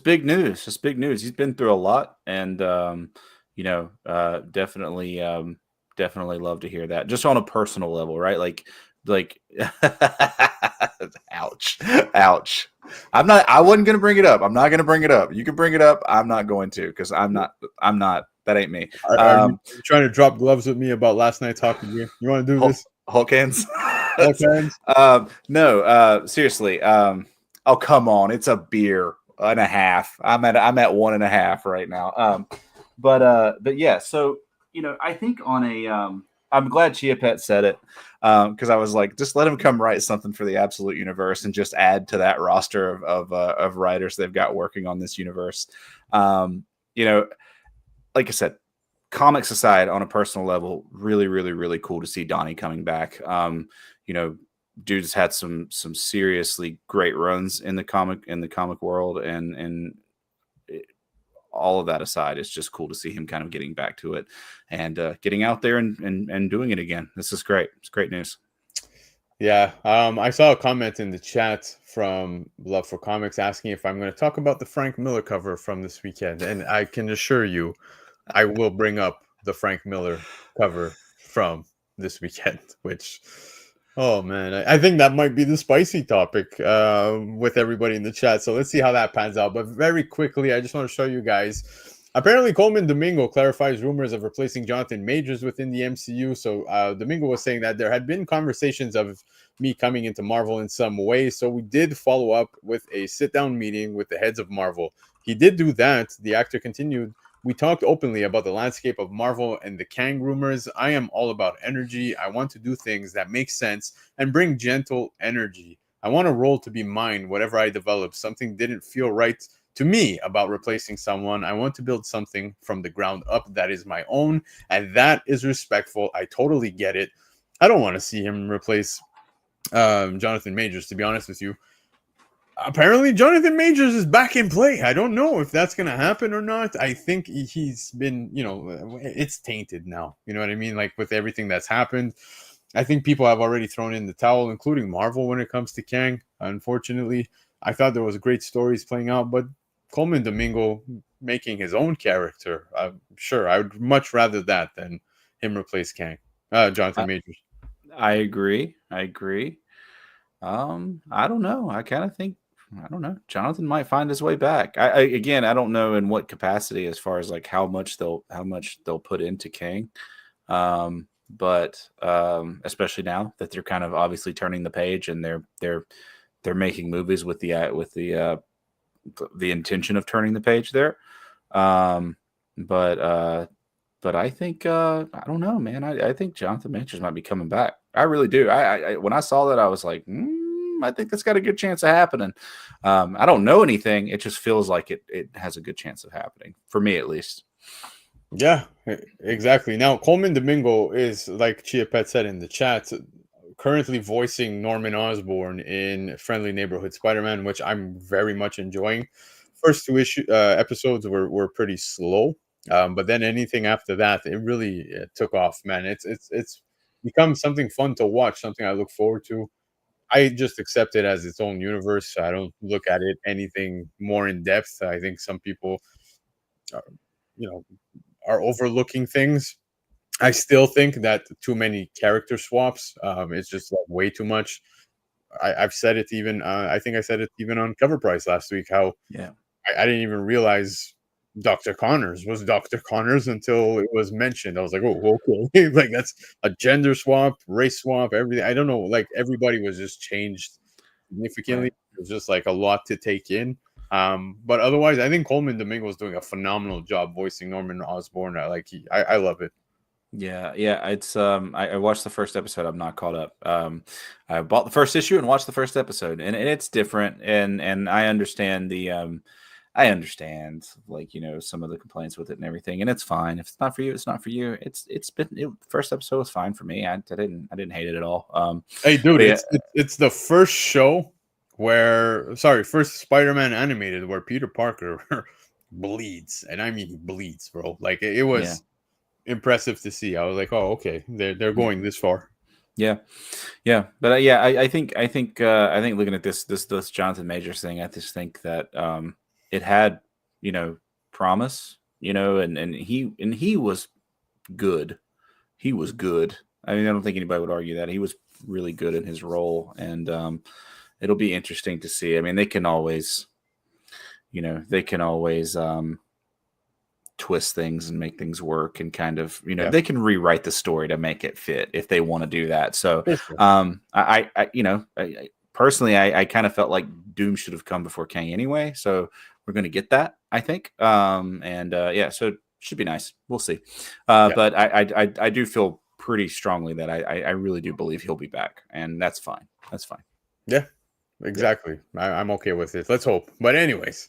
big news. That's big news. He's been through a lot, and definitely love to hear that. Just on a personal level, right? Like, ouch. I wasn't gonna bring it up. I'm not gonna bring it up. You can bring it up. I'm not going to, because I'm not. That ain't me. Are you trying to drop gloves with me about last night's hockey game? You want to do this? Hulk hands. Hulk hands? No. Seriously. Oh, come on. It's a beer and a half. I'm at 1.5 right now. But yeah. So I think on a I'm glad Chia Pet said it, because I was like, just let him come write something for the Absolute Universe and just add to that roster of writers they've got working on this universe. Like I said, comics aside, on a personal level, really, really, really cool to see Donnie coming back. Dude's had some seriously great runs in the comic world, and all of that aside, it's just cool to see him kind of getting back to it and getting out there and doing it again. This is great. It's great news. Yeah. I saw a comment in the chat from Love for Comics asking if I'm going to talk about the Frank Miller cover from this weekend. And I can assure you, I will bring up the Frank Miller cover from this weekend, which, oh man, I think that might be the spicy topic with everybody in the chat. So let's see how that pans out. But very quickly, I just want to show you guys. Apparently, Coleman Domingo clarifies rumors of replacing Jonathan Majors within the MCU. So Domingo was saying that there had been conversations of me coming into Marvel in some way. So we did follow up with a sit-down meeting with the heads of Marvel. He did do that. The actor continued. We talked openly about the landscape of Marvel and the Kang rumors. I am all about energy. I want to do things that make sense and bring gentle energy. I want a role to be mine, whatever I develop. Something didn't feel right to me about replacing someone. I want to build something from the ground up that is my own, and that is respectful. I totally get it. I don't want to see him replace Jonathan Majors, to be honest with you. Apparently, Jonathan Majors is back in play. I don't know if that's going to happen or not. I think he's been, it's tainted now. You know what I mean? Like with everything that's happened, I think people have already thrown in the towel, including Marvel, when it comes to Kang. Unfortunately, I thought there was great stories playing out, but Coleman Domingo making his own character, sure, I would much rather that than him replace Kang. Jonathan Majors. I agree. I don't know. I kind of think, I don't know. Jonathan might find his way back. Again, I don't know in what capacity, as far as like how much they'll put into King. But especially now that they're kind of obviously turning the page and they're making movies with the intention of turning the page there. But I think I don't know, man. I think Jonathan Majors might be coming back. I really do. I when I saw that, I was like, I think that's got a good chance of happening. I don't know anything. It just feels like it has a good chance of happening, for me at least. Yeah, exactly. Now, Coleman Domingo is, like Chia Pet said in the chat, currently voicing Norman Osborn in Friendly Neighborhood Spider-Man, which I'm very much enjoying. First two episodes were pretty slow, but then anything after that, it really took off, man. It's become something fun to watch, something I look forward to. I just accept it as its own universe. I don't look at it anything more in depth. I think some people, are, you know, are overlooking things. I still think that too many character swaps. It's just like way too much. I've said it even. I think I said it even on Covrprice last week. How I didn't even realize Dr. Connors was Dr. Connors until it was mentioned. I was like, oh, okay, like that's a gender swap, race swap, everything. I don't know. Like everybody was just changed significantly. Right. It was just like a lot to take in. But otherwise, I think Coleman Domingo is doing a phenomenal job voicing Norman Osborn. I love it. Yeah. It's I watched the first episode. I'm not caught up. I bought the first issue and watched the first episode, and it's different. And I understand I understand, like, some of the complaints with it and everything, and it's fine. If it's not for you, it's not for you. First episode was fine for me. I didn't hate it at all. Hey, dude, it's the first show first Spider-Man animated where Peter Parker bleeds, and I mean he bleeds, bro. Like it was impressive to see. I was like, oh, okay, they're going this far. Yeah. But I think looking at this Jonathan Majors thing, I just think that it had, promise, and he was good. He was good. I mean, I don't think anybody would argue that. He was really good in his role, and it'll be interesting to see. I mean, they can always twist things and make things work, and kind of, they can rewrite the story to make it fit if they want to do that. So, I personally, I kind of felt like Doom should have come before Kang anyway. So we're going to get that, I think. So it should be nice. We'll see. But I do feel pretty strongly that I really do believe he'll be back, and that's fine. That's fine. Yeah, exactly. Yeah. I'm okay with it. Let's hope. But anyways,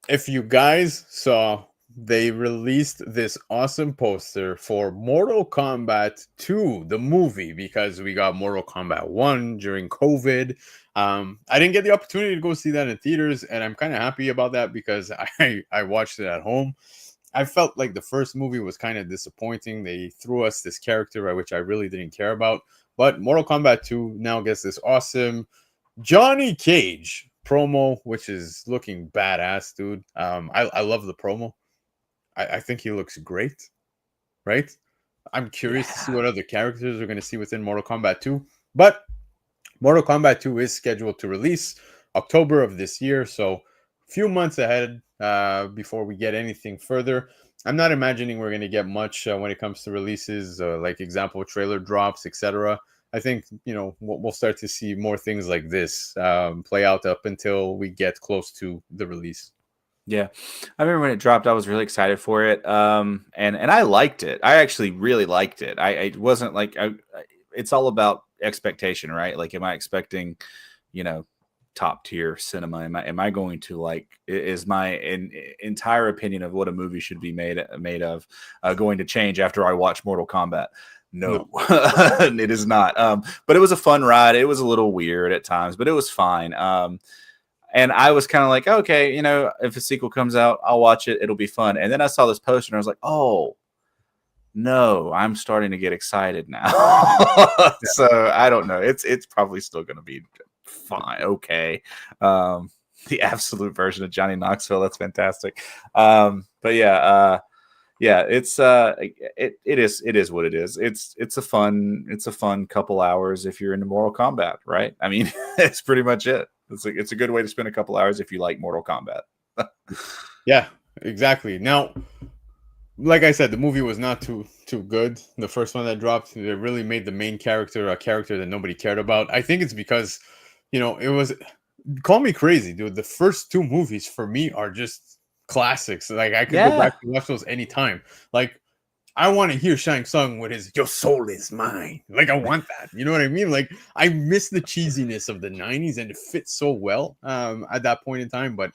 if you guys saw, they released this awesome poster for Mortal Kombat 2, the movie, because we got Mortal Kombat 1 during COVID. I didn't get the opportunity to go see that in theaters, and I'm kind of happy about that because I watched it at home. I felt like the first movie was kind of disappointing. They threw us this character which I really didn't care about. But Mortal Kombat 2 now gets this awesome Johnny Cage promo, which is looking badass, dude. I love the promo. I think he looks great, right? I'm curious to see what other characters we're going to see within Mortal Kombat 2. But Mortal Kombat 2 is scheduled to release October of this year, so a few months ahead before we get anything further. I'm not imagining we're going to get much when it comes to releases, like example trailer drops, etc. I think we'll start to see more things like this play out up until we get close to the release. Yeah, I remember when it dropped, I was really excited for it, and I liked it. I actually really liked it. I wasn't like it's all about expectation, right? Like, am I expecting, top tier cinema? Am I going to like? Is my entire opinion of what a movie should be made of going to change after I watch Mortal Kombat? No. It is not. But it was a fun ride. It was a little weird at times, but it was fine. And I was kind of like, okay, if a sequel comes out, I'll watch it. It'll be fun. And then I saw this poster and I was like, oh, no, I'm starting to get excited now. So I don't know. It's probably still going to be fine. Okay. The absolute version of Johnny Knoxville. That's fantastic. But yeah, yeah, it's it is what it is. It's a fun couple hours if you're into Mortal Kombat, right? I mean, it's pretty much it. It's a good way to spend a couple hours if you like Mortal Kombat. Yeah, exactly. Now, like I said, the movie was not too good. The first one that dropped, they really made the main character a character that nobody cared about. I think it's because, it was, call me crazy, dude. The first two movies for me are just classics. Like I could go Yeah. back and watch those anytime. Like I want to hear Shang Tsung with his "Your soul is mine." Like I want that. You know what I mean? Like I miss the cheesiness of the '90s, and it fits so well at that point in time. But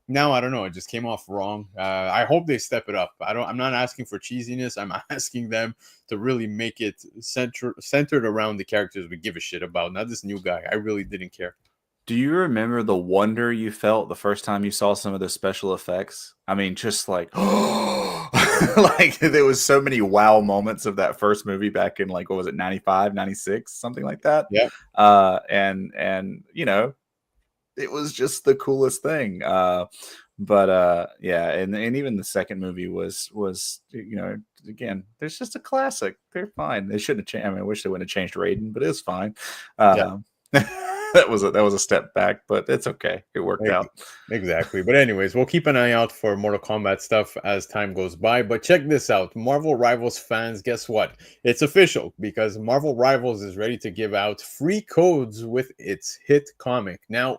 now I don't know. It just came off wrong. I hope they step it up. I'm not asking for cheesiness. I'm asking them to really make it centered around the characters we give a shit about, not this new guy. I really didn't care. Do you remember the wonder you felt the first time you saw some of the special effects? I mean, just like, like there was so many wow moments of that first movie back in like, what was it, 95, 96, something like that. Yeah. And it was just the coolest thing. But yeah, and even the second movie was again, there's just a classic. They're fine. They shouldn't have changed. I mean, I wish they wouldn't have changed Raiden, but it's fine. Yeah. That was a step back, but it's okay. It worked out. Exactly. But anyways, we'll keep an eye out for Mortal Kombat stuff as time goes by. But check this out. Marvel Rivals fans, guess what? It's official because Marvel Rivals is ready to give out free codes with its hit comic. Now,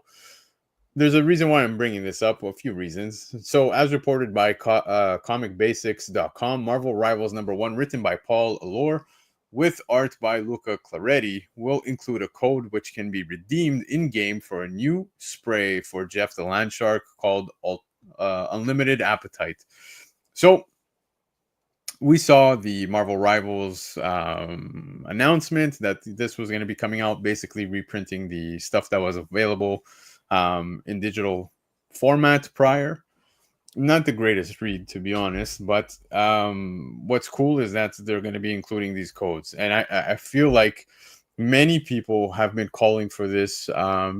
there's a reason why I'm bringing this up, a few reasons. So, as reported by comicbasics.com, Marvel Rivals #1, written by Paul Allor, with art by Luca Claretti, will include a code which can be redeemed in-game for a new spray for Jeff the Landshark called Unlimited Appetite. So, we saw the Marvel Rivals announcement that this was going to be coming out, basically reprinting the stuff that was available in digital format prior. Not the greatest read, to be honest, but what's cool is that they're going to be including these codes, and I feel like many people have been calling for this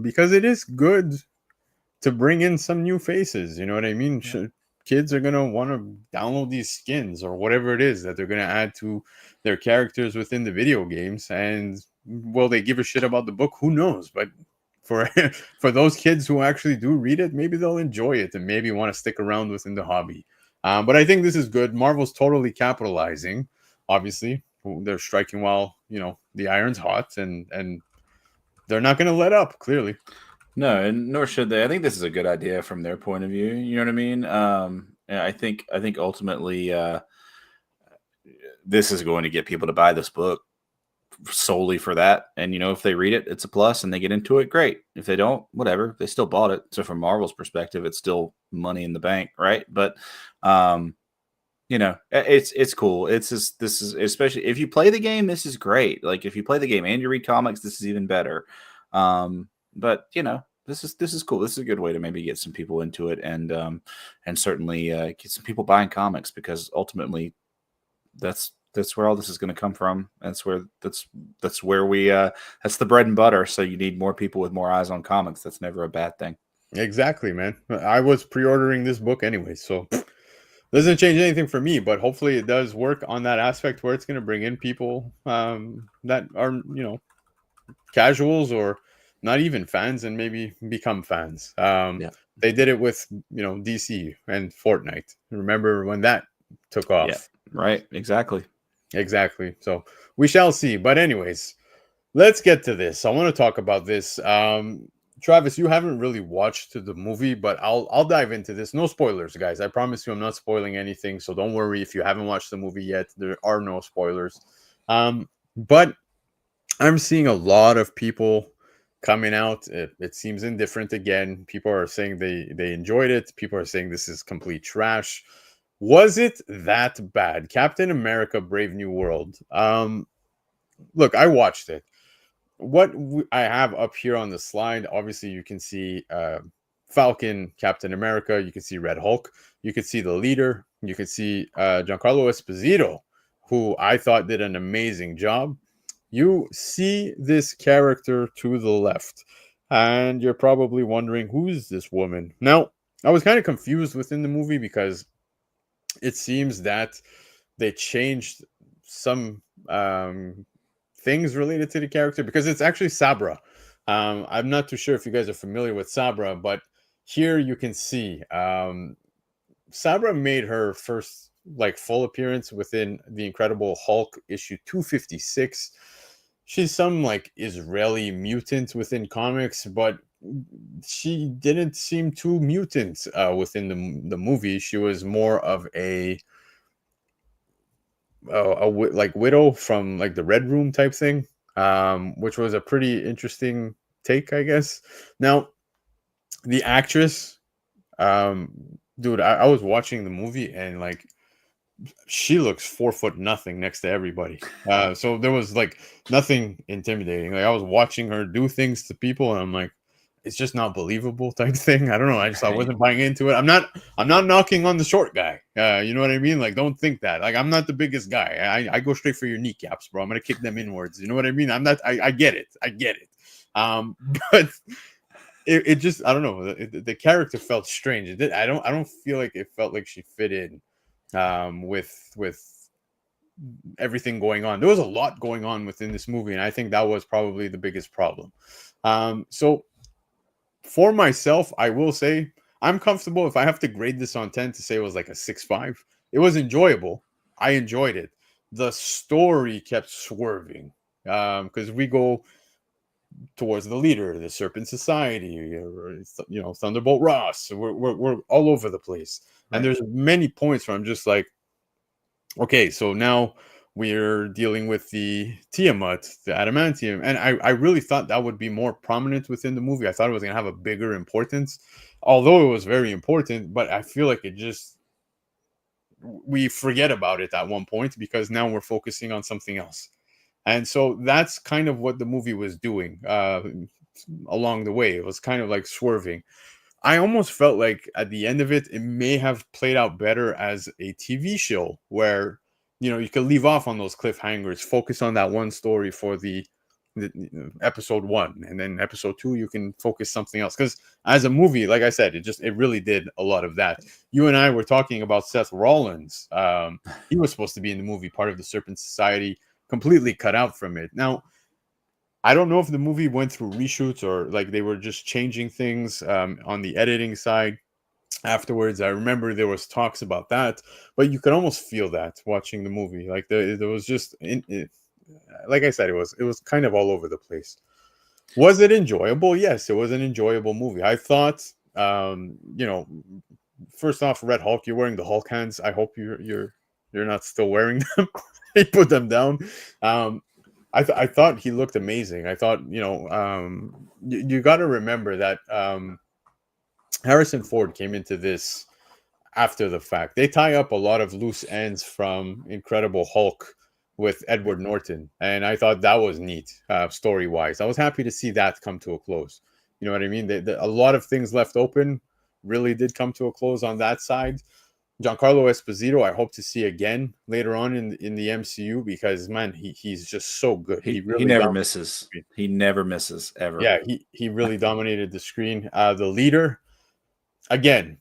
because it is good to bring in some new faces. You know what I mean? Yeah. Kids are going to want to download these skins or whatever it is that they're going to add to their characters within the video games, and will they give a shit about the book? Who knows? But for those kids who actually do read it, maybe they'll enjoy it and maybe want to stick around within the hobby. But I think this is good. Marvel's totally capitalizing. Obviously, they're striking while the iron's hot, and they're not going to let up. Clearly, no, and nor should they. I think this is a good idea from their point of view. You know what I mean? I think ultimately this is going to get people to buy this book solely for that. And if they read it, it's a plus and they get into it, great. If they don't, whatever, they still bought it. So from Marvel's perspective, it's still money in the bank, right? But it's cool. This is especially if you play the game, this is great. Like if you play the game and you read comics, this is even better. But this is cool. This is a good way to maybe get some people into it and certainly get some people buying comics, because ultimately that's where all this is going to come from. That's where we that's the bread and butter. So you need more people with more eyes on comics. That's never a bad thing. Exactly, man. I was pre-ordering this book anyway, so doesn't change anything for me, but hopefully it does work on that aspect where it's going to bring in people that are casuals or not even fans and maybe become fans. They did it with DC and Fortnite. Remember when that took off? Yeah, right. Exactly. So we shall see. But anyways, let's get to this. I want to talk about this. Travis, you haven't really watched the movie, but I'll dive into this. No spoilers, guys. I promise you I'm not spoiling anything. So don't worry if you haven't watched the movie yet. There are no spoilers. But I'm seeing a lot of people coming out. It seems indifferent again. People are saying they enjoyed it. People are saying this is complete trash. Was it that bad? Captain America Brave New World. Look, I watched it. What I have up here on the slide, obviously you can see Falcon, Captain America. You can see Red Hulk. You can see the leader. You can see Giancarlo Esposito, who I thought did an amazing job. You see this character to the left, and you're probably wondering, who's this woman? Now, I was kind of confused within the movie because it seems that they changed some things related to the character, because it's actually Sabra. I'm not too sure if you guys are familiar with Sabra, but here you can see Sabra made her first like full appearance within the Incredible Hulk issue 256. She's some like Israeli mutant within comics, but she didn't seem too mutant within the movie. She was more of like widow from like the Red Room type thing, which was a pretty interesting take, I guess. Now, the actress, dude, I was watching the movie and like she looks 4 foot nothing next to everybody. So there was like nothing intimidating. Like I was watching her do things to people, and I'm like, it's just not believable type thing. I don't know. I wasn't buying into it. I'm not knocking on the short guy. You know what I mean? Like, don't think that. Like, I'm not the biggest guy. I go straight for your kneecaps, bro. I'm gonna kick them inwards. You know what I mean? I'm not. I get it. I get it. But it just, I don't know. The character felt strange. It did. I don't feel like it felt like she fit in with everything going on. There was a lot going on within this movie, and I think that was probably the biggest problem. So for myself, I will say I'm comfortable if I have to grade this on 10 to say it was like a 6.5. It was enjoyable. I enjoyed it. The story kept swerving because we go towards the leader, the Serpent Society, or, you know, Thunderbolt Ross. We're all over the place. And there's many points where I'm just like, okay, so now we're dealing with the Tiamat, the adamantium, and I really thought that would be more prominent within the movie. I thought it was going to have a bigger importance, although it was very important, but I feel like it just, we forget about it at one point because now we're focusing on something else. And so that's kind of what the movie was doing along the way. It was kind of like swerving. I almost felt like at the end of it, it may have played out better as a TV show where, you know, you could leave off on those cliffhangers, focus on that one story for the episode 1, and then episode 2 you can focus something else. Because as a movie, like I said, it really did a lot of that. You and I were talking about Seth Rollins. He was supposed to be in the movie, part of the Serpent Society, completely cut out from it. Now, I don't know if the movie went through reshoots or like they were just changing things on the editing side afterwards. I remember there was talks about that, but you could almost feel that watching the movie. Like there was just, like I said, it was kind of all over the place. Was it enjoyable? Yes, it was an enjoyable movie. I thought, you know, first off, Red Hulk, you're wearing the Hulk hands. I hope you're not still wearing them. He put them down. I thought he looked amazing. I thought, you know, you got to remember that Harrison Ford came into this after the fact. They tie up a lot of loose ends from Incredible Hulk with Edward Norton, and I thought that was neat story-wise. I was happy to see that come to a close. You know what I mean? A lot of things left open really did come to a close on that side. Giancarlo Esposito, I hope to see again later on in the MCU, because man, he's just so good. He never misses. He never misses ever. Yeah, he really dominated the screen. The leader, again,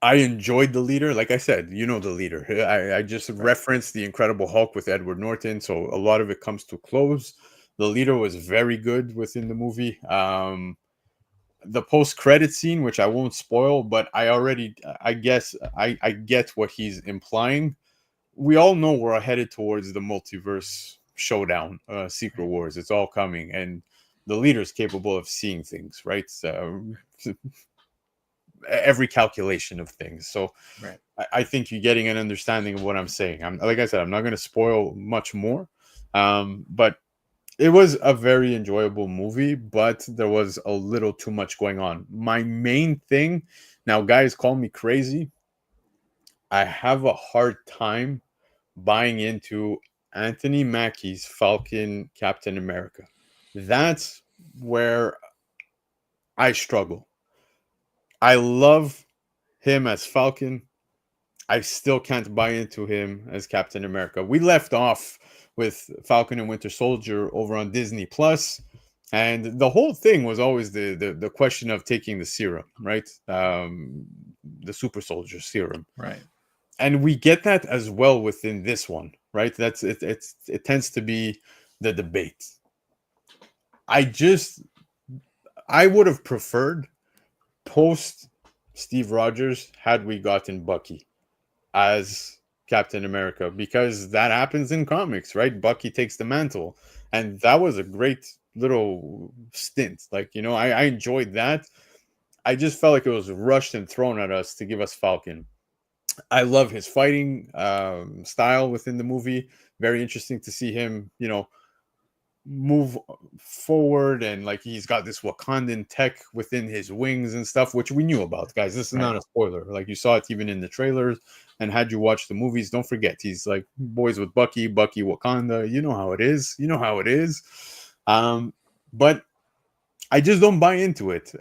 I enjoyed the leader. Like I said, you know the leader. I just referenced the Incredible Hulk with Edward Norton, so a lot of it comes to close. The leader was very good within the movie. The post-credit scene, which I won't spoil, but I guess I get what he's implying. We all know we're headed towards the multiverse showdown, Secret Wars. It's all coming, and the leader's capable of seeing things, right? So, every calculation of things. So I think you're getting an understanding of what I'm saying. Like I said, I'm not going to spoil much more, but it was a very enjoyable movie, but there was a little too much going on. My main thing, now guys call me crazy, I have a hard time buying into Anthony Mackie's Falcon Captain America. That's where I struggle. I love him as Falcon. I still can't buy into him as Captain America. We left off with Falcon and Winter Soldier over on Disney Plus, and the whole thing was always the question of taking the serum, right? The super soldier serum. Right. and we get that as well within this one, right? That's it. It tends to be the debate. I would have preferred post Steve Rogers had we gotten Bucky as Captain America, because that happens in comics, right? Bucky takes the mantle, and that was a great little stint. Like, I enjoyed that. I just felt like it was rushed and thrown at us to give us Falcon. I love his fighting style within the movie. Very interesting to see him, move forward, and like he's got this Wakandan tech within his wings and stuff, which we knew about, guys. This is not a spoiler. Like, you saw it even in the trailers, and had you watched the movies, don't forget he's like boys with Bucky Wakanda. You know how it is. But I just don't buy into it.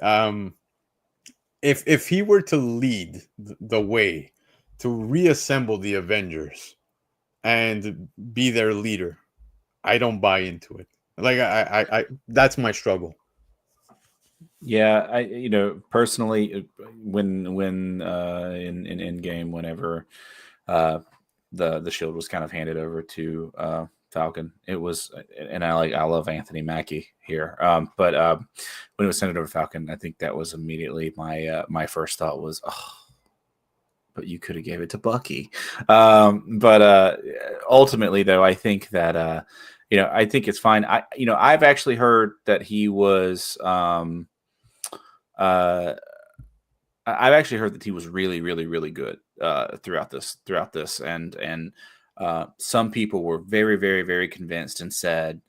If he were to lead the way to reassemble the Avengers and be their leader, I don't buy into it. Like, I that's my struggle. Yeah, personally, when in Endgame, whenever the shield was kind of handed over to Falcon, it was, and I love Anthony Mackie here, but when it was handed over to Falcon, I think that was immediately my first thought was, oh, but you could have gave it to Bucky. But ultimately, though, I think that I think it's fine. I've actually heard that he was. I've actually heard that he was really, really, really good throughout this, and some people were very, very, very convinced and said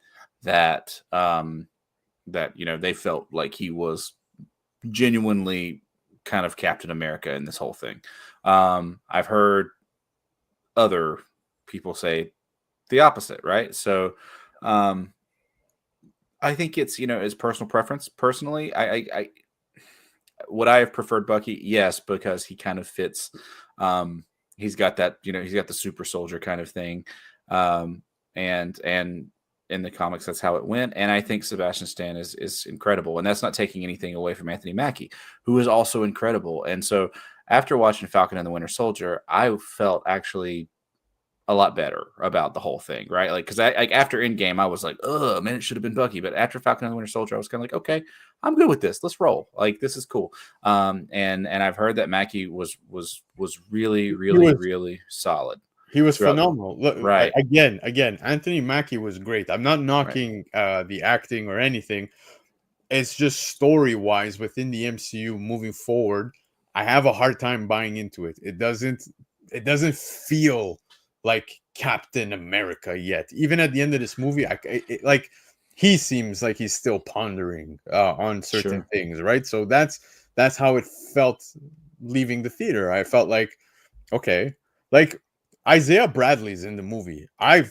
that they felt like he was genuinely kind of Captain America in this whole thing. I've heard other people say the opposite, right? So I think it's it's personal preference. Personally, I would I have preferred Bucky? Yes, because he kind of fits. He's got that, he's got the super soldier kind of thing, and in the comics that's how it went. And I think Sebastian Stan is incredible, and that's not taking anything away from Anthony Mackie, who is also incredible. And so after watching Falcon and the Winter Soldier, I felt actually a lot better about the whole thing, right? Like, because after Endgame, I was like, oh man, it should have been Bucky. But after Falcon and the Winter Soldier, I was kind of like, okay, I'm good with this. Let's roll. Like, this is cool. And I've heard that Mackie was really, really, really solid. He was phenomenal. Look, right. Again, Anthony Mackie was great. I'm not knocking the acting or anything. It's just story-wise within the MCU moving forward, I have a hard time buying into it. It doesn't feel like Captain America yet. Even at the end of this movie, like, he seems like he's still pondering on certain things, right? So that's how it felt leaving the theater. I felt like, okay, like Isaiah Bradley's in the movie. I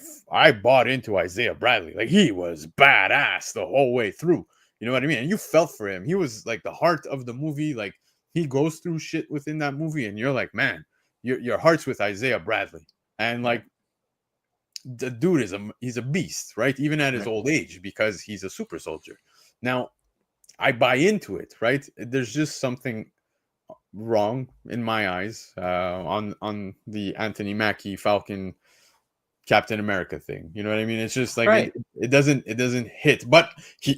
bought into Isaiah Bradley. Like, he was badass the whole way through. You know what I mean? And you felt for him. He was like the heart of the movie. Like, he goes through shit within that movie, and you're like, man, your heart's with Isaiah Bradley. And like, the dude he's a beast, right? Even at his old age, because he's a super soldier. Now, I buy into it, right? There's just something wrong in my eyes on the Anthony Mackie Falcon Captain America thing. You know what I mean? It's just like it doesn't hit. But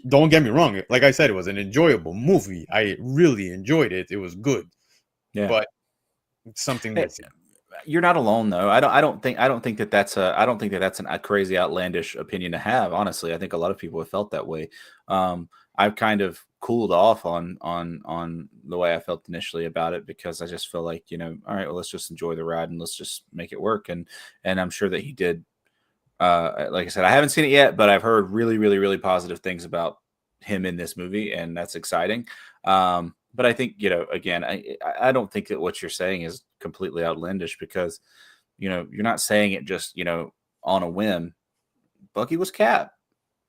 don't get me wrong. Like I said, it was an enjoyable movie. I really enjoyed it. It was good. Yeah. But something missing. You're not alone, though. I don't think that's a crazy outlandish opinion to have. Honestly, I think a lot of people have felt that way. I've kind of cooled off on the way I felt initially about it, because I just feel like, all right, well, let's just enjoy the ride and let's just make it work. And I'm sure that he did. Like I said, I haven't seen it yet, but I've heard really, really, really positive things about him in this movie, and that's exciting. But I think, again, I don't think that what you're saying is completely outlandish, because, you're not saying it just, on a whim. Bucky was Cap.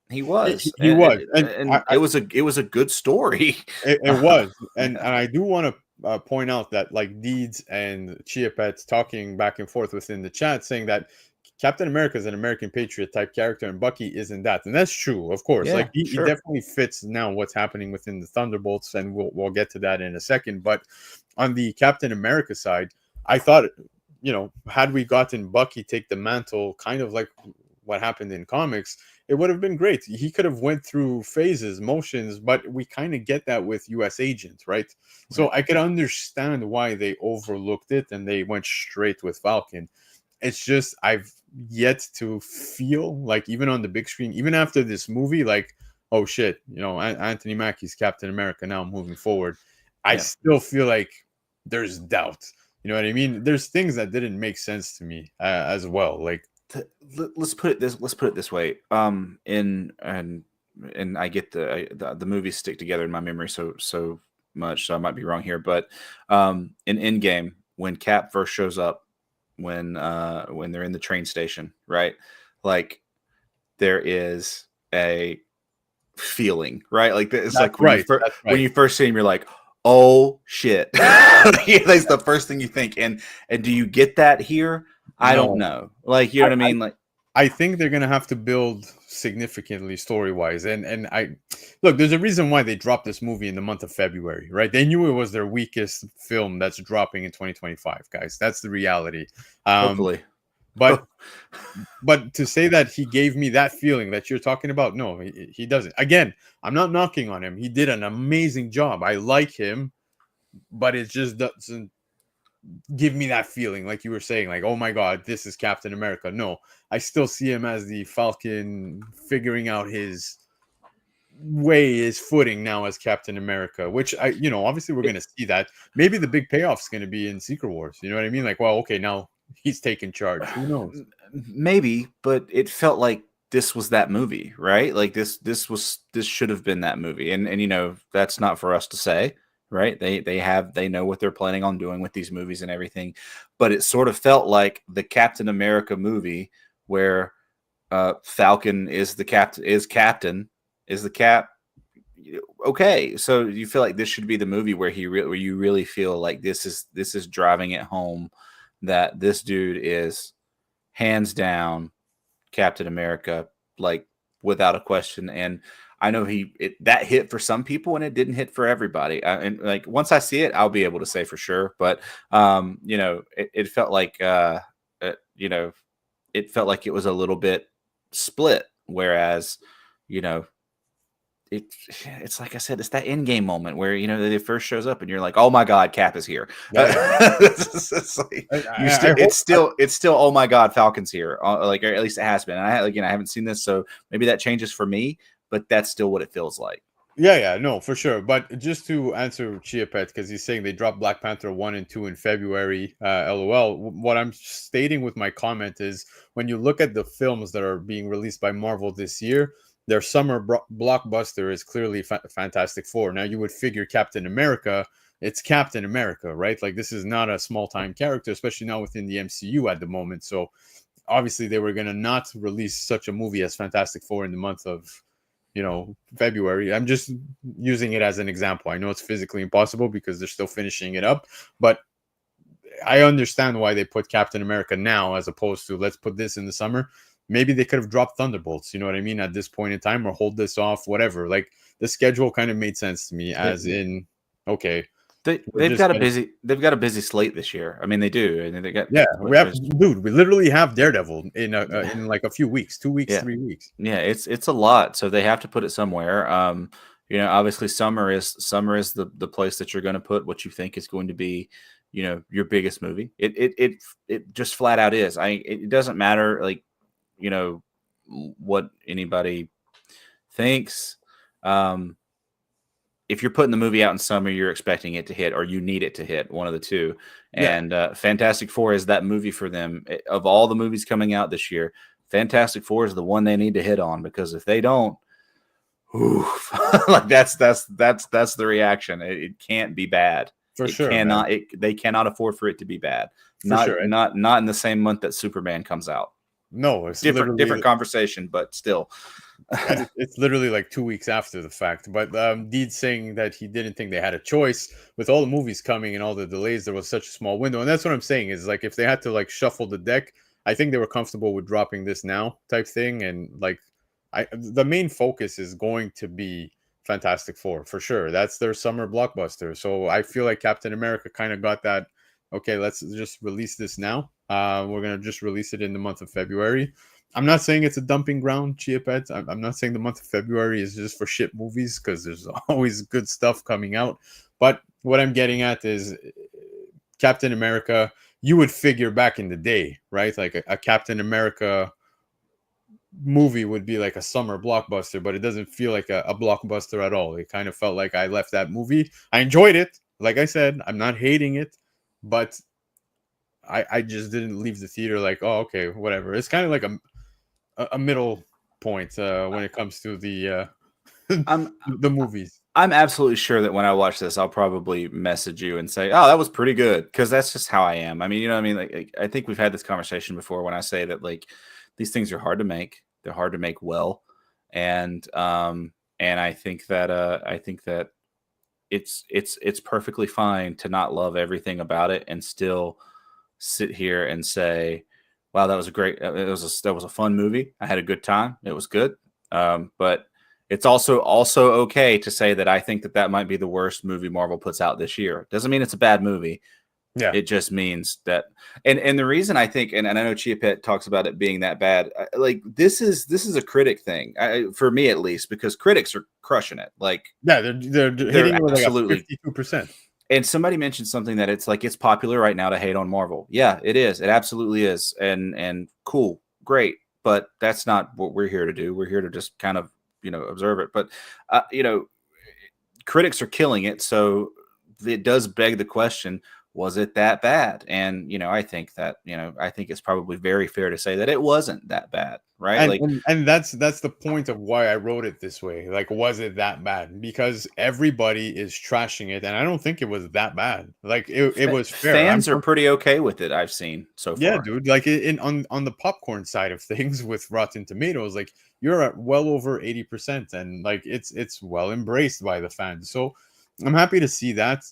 He was. He was. And it was a good story. It was. And I do want to point out that, like, Deeds and Chia Pets talking back and forth within the chat, saying that Captain America is an American patriot type character, and Bucky isn't that. And that's true, of course. Like, he definitely fits now what's happening within the Thunderbolts, and we'll get to that in a second. But on the Captain America side, I thought had we gotten Bucky take the mantle, kind of like what happened in comics, it would have been great. He could have went through phases, motions, but we kind of get that with US agents, right? So I could understand why they overlooked it and they went straight with Falcon. It's just I've yet to feel like, even on the big screen, even after this movie, like, oh shit, Anthony Mackie's Captain America now moving forward. I still feel like there's doubt. You know what I mean? There's things that didn't make sense to me as well. Like, let's put it this way. And I get the movies stick together in my memory so much, so I might be wrong here, but in Endgame, when Cap first shows up, when they're in the train station, right? Like, there is a feeling, right? Like, it's that's like when, right. When you first see him, you're like, oh shit. That's the first thing you think. And do you get that here? I don't know. Like, you know what I mean? Like, I think they're gonna have to build significantly story-wise. And I look, there's a reason why they dropped this movie in the month of February, right? They knew it was their weakest film that's dropping in 2025, guys. That's the reality. Hopefully. But to say that he gave me that feeling that you're talking about, no, he doesn't. Again, I'm not knocking on him. He did an amazing job. I like him, but it just doesn't give me that feeling, like you were saying, like, oh my god, this is Captain America. No, I still see him as the Falcon figuring out his way, his footing now as Captain America, which obviously we're going to see that. Maybe the big payoff is going to be in Secret Wars. You know what I mean? Like, well, okay, now he's taking charge. Who knows? Maybe, but it felt like this was that movie, right? Like this should have been that movie. And that's not for us to say, right? They know what they're planning on doing with these movies and everything. But it sort of felt like the Captain America movie where Falcon is the captain, is the cap. Okay, so you feel like this should be the movie where you really feel like this is driving it home that this dude is hands down Captain America, like, without a question. And I know that hit for some people and it didn't hit for everybody. And like, once I see it, I'll be able to say for sure. But it felt like it felt like it was a little bit split. Whereas, it's like I said, it's that Endgame moment where it first shows up and you're like, oh my god, Cap is here. It's still oh my god, Falcon's here. Like, or at least it has been. And I haven't seen this, so maybe that changes for me, but that's still what it feels like. Yeah, no, for sure. But just to answer Chiapet, because he's saying they dropped Black Panther 1 and 2 in February, LOL. What I'm stating with my comment is, when you look at the films that are being released by Marvel this year, their summer blockbuster is clearly Fantastic Four. Now, you would figure Captain America, it's Captain America, right? Like, this is not a small-time character, especially not within the MCU at the moment. So, obviously, they were going to not release such a movie as Fantastic Four in the month of February. I'm just using it as an example. I know it's physically impossible because they're still finishing it up, but I understand why they put Captain America now as opposed to let's put this in the summer. Maybe they could have dropped Thunderbolts, you know what I mean, at this point in time, or hold this off, whatever. Like, the schedule kind of made sense to me, as in, okay, they've got a busy slate this year. I mean, they do. And they got we literally have Daredevil in like a few weeks, 2 weeks, 3 weeks. Yeah, it's a lot, so they have to put it somewhere. Obviously summer is the place that you're going to put what you think is going to be, your biggest movie. It just flat out is. It doesn't matter, like, what anybody thinks. If you're putting the movie out in summer, you're expecting it to hit, or you need it to hit, one of the two. And Fantastic Four is that movie for them. Of all the movies coming out this year, Fantastic Four is the one they need to hit on, because if they don't, like, that's the reaction. It can't be bad. For sure. They cannot afford for it to be bad. Not in the same month that Superman comes out. No, it's different conversation, but still. It's literally like 2 weeks after the fact. But Deed's saying that he didn't think they had a choice with all the movies coming and all the delays. There was such a small window, and that's what I'm saying is, like, if they had to, like, shuffle the deck, I think they were comfortable with dropping this now type thing. And, like, the main focus is going to be Fantastic Four for sure. That's their summer blockbuster. So I feel like Captain America kind of got that. okay, let's just release this now. We're gonna just release it in the month of February. I'm not saying it's a dumping ground, Chia Pet. I'm not saying the month of February is just for shit movies, because there's always good stuff coming out. But what I'm getting at is Captain America. You would figure back in the day, right? Like a Captain America movie would be like a summer blockbuster, but it doesn't feel like a blockbuster at all. It kind of felt like I left that movie. I enjoyed it. Like I said, I'm not hating it, but I just didn't leave the theater like, oh, okay, whatever. It's kind of like a middle point when it comes to the the movies. I'm absolutely sure that when I watch this, I'll probably message you and say, "Oh, that was pretty good," because that's just how I am. I mean, you know what I mean? Like, I think we've had this conversation before when I say that like these things are hard to make. They're hard to make well, and I think that it's perfectly fine to not love everything about it and still sit here and say, "Wow, that was a great. That was a fun movie. I had a good time. It was good." But it's also okay to say that I think that might be the worst movie Marvel puts out this year. Doesn't mean it's a bad movie. Yeah, it just means that, and the reason I think, and I know Chia Pet talks about it being that bad, like this is a critic thing, for me at least, because critics are crushing it. Like, yeah, they're hitting it with absolutely like 52%. And somebody mentioned something that it's like it's popular right now to hate on Marvel. Yeah, it is. It absolutely is. And cool, great, but that's not what we're here to do. We're here to just kind of observe it. But critics are killing it, so it does beg the question: was it that bad? And I think that I think it's probably very fair to say that it wasn't that bad, right? And that's the point of why I wrote it this way. Like, was it that bad? Because everybody is trashing it, and I don't think it was that bad. Like, it was fair. Fans are pretty okay with it. I've seen so far. Yeah, dude. Like on the popcorn side of things with Rotten Tomatoes, like you're at well over 80%, and like it's well embraced by the fans. So I'm happy to see that.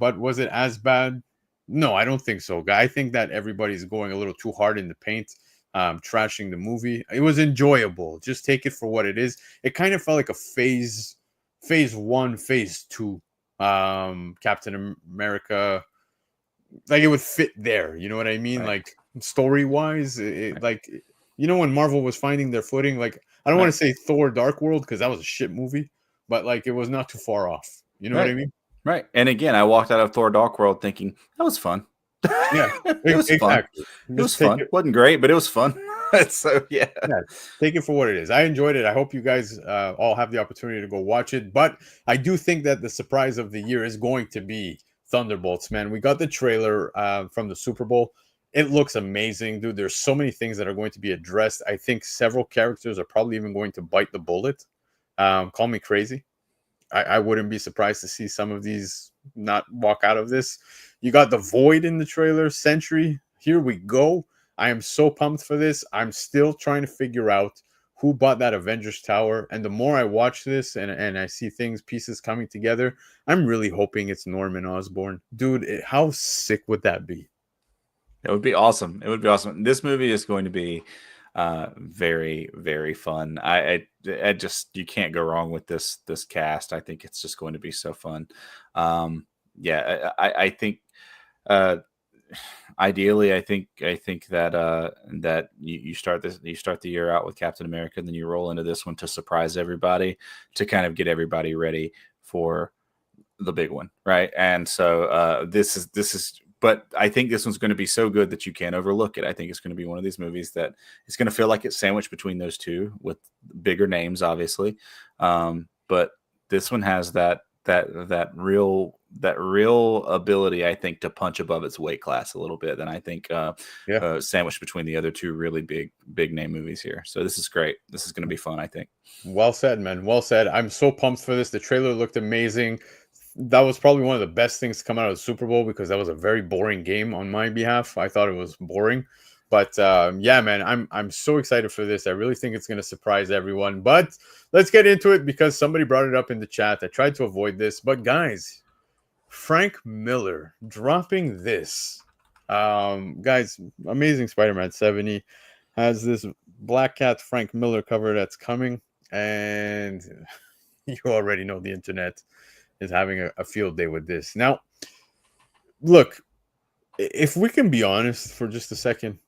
But was it as bad? No, I don't think so. I think that everybody's going a little too hard in the paint, trashing the movie. It was enjoyable. Just take it for what it is. It kind of felt like a phase 1, phase 2, Captain America. Like it would fit there. You know what I mean? Right. Like story wise, right. Like when Marvel was finding their footing. Like I don't want to say Thor: Dark World because that was a shit movie, but like it was not too far off. You know what I mean? Right. And again, I walked out of Thor: Dark World thinking that was fun. Yeah, it was fun. It was fun. It wasn't great, but it was fun. So yeah, take it for what it is. I enjoyed it. I hope you guys all have the opportunity to go watch it. But I do think that the surprise of the year is going to be Thunderbolts. Man, we got the trailer from the Super Bowl. It looks amazing, dude. There's so many things that are going to be addressed. I think several characters are probably even going to bite the bullet. Call me crazy. I wouldn't be surprised to see some of these not walk out of this. You got the Void in the trailer, Sentry. Here we go. I am so pumped for this. I'm still trying to figure out who bought that Avengers Tower. And the more I watch this and I see pieces coming together, I'm really hoping it's Norman Osborn. Dude, how sick would that be? It would be awesome. It would be awesome. This movie is going to be very, very fun. I just, you can't go wrong with this cast. I think it's just going to be so fun. I think ideally, I think that you start the year out with Captain America, and then you roll into this one to surprise everybody, to kind of get everybody ready for the big one, right? And so this is. But I think this one's going to be so good that you can't overlook it. I think it's going to be one of these movies that it's going to feel like it's sandwiched between those two with bigger names, obviously. But this one has that real ability, I think, to punch above its weight class a little bit. And I think sandwiched between the other two really big name movies here. So this is great. This is going to be fun, I think. Well said, man. Well said. I'm so pumped for this. The trailer looked amazing. That was probably one of the best things to come out of the Super Bowl, because that was a very boring game on my behalf. I thought it was boring. But yeah, man, I'm so excited for this. I really think it's going to surprise everyone. But let's get into it, because somebody brought it up in the chat. I tried to avoid this. But guys, Frank Miller dropping this. Guys, Amazing Spider-Man 70 has this Black Cat Frank Miller cover that's coming. And you already know the internet is having a field day with this. Now, look, if we can be honest for just a second,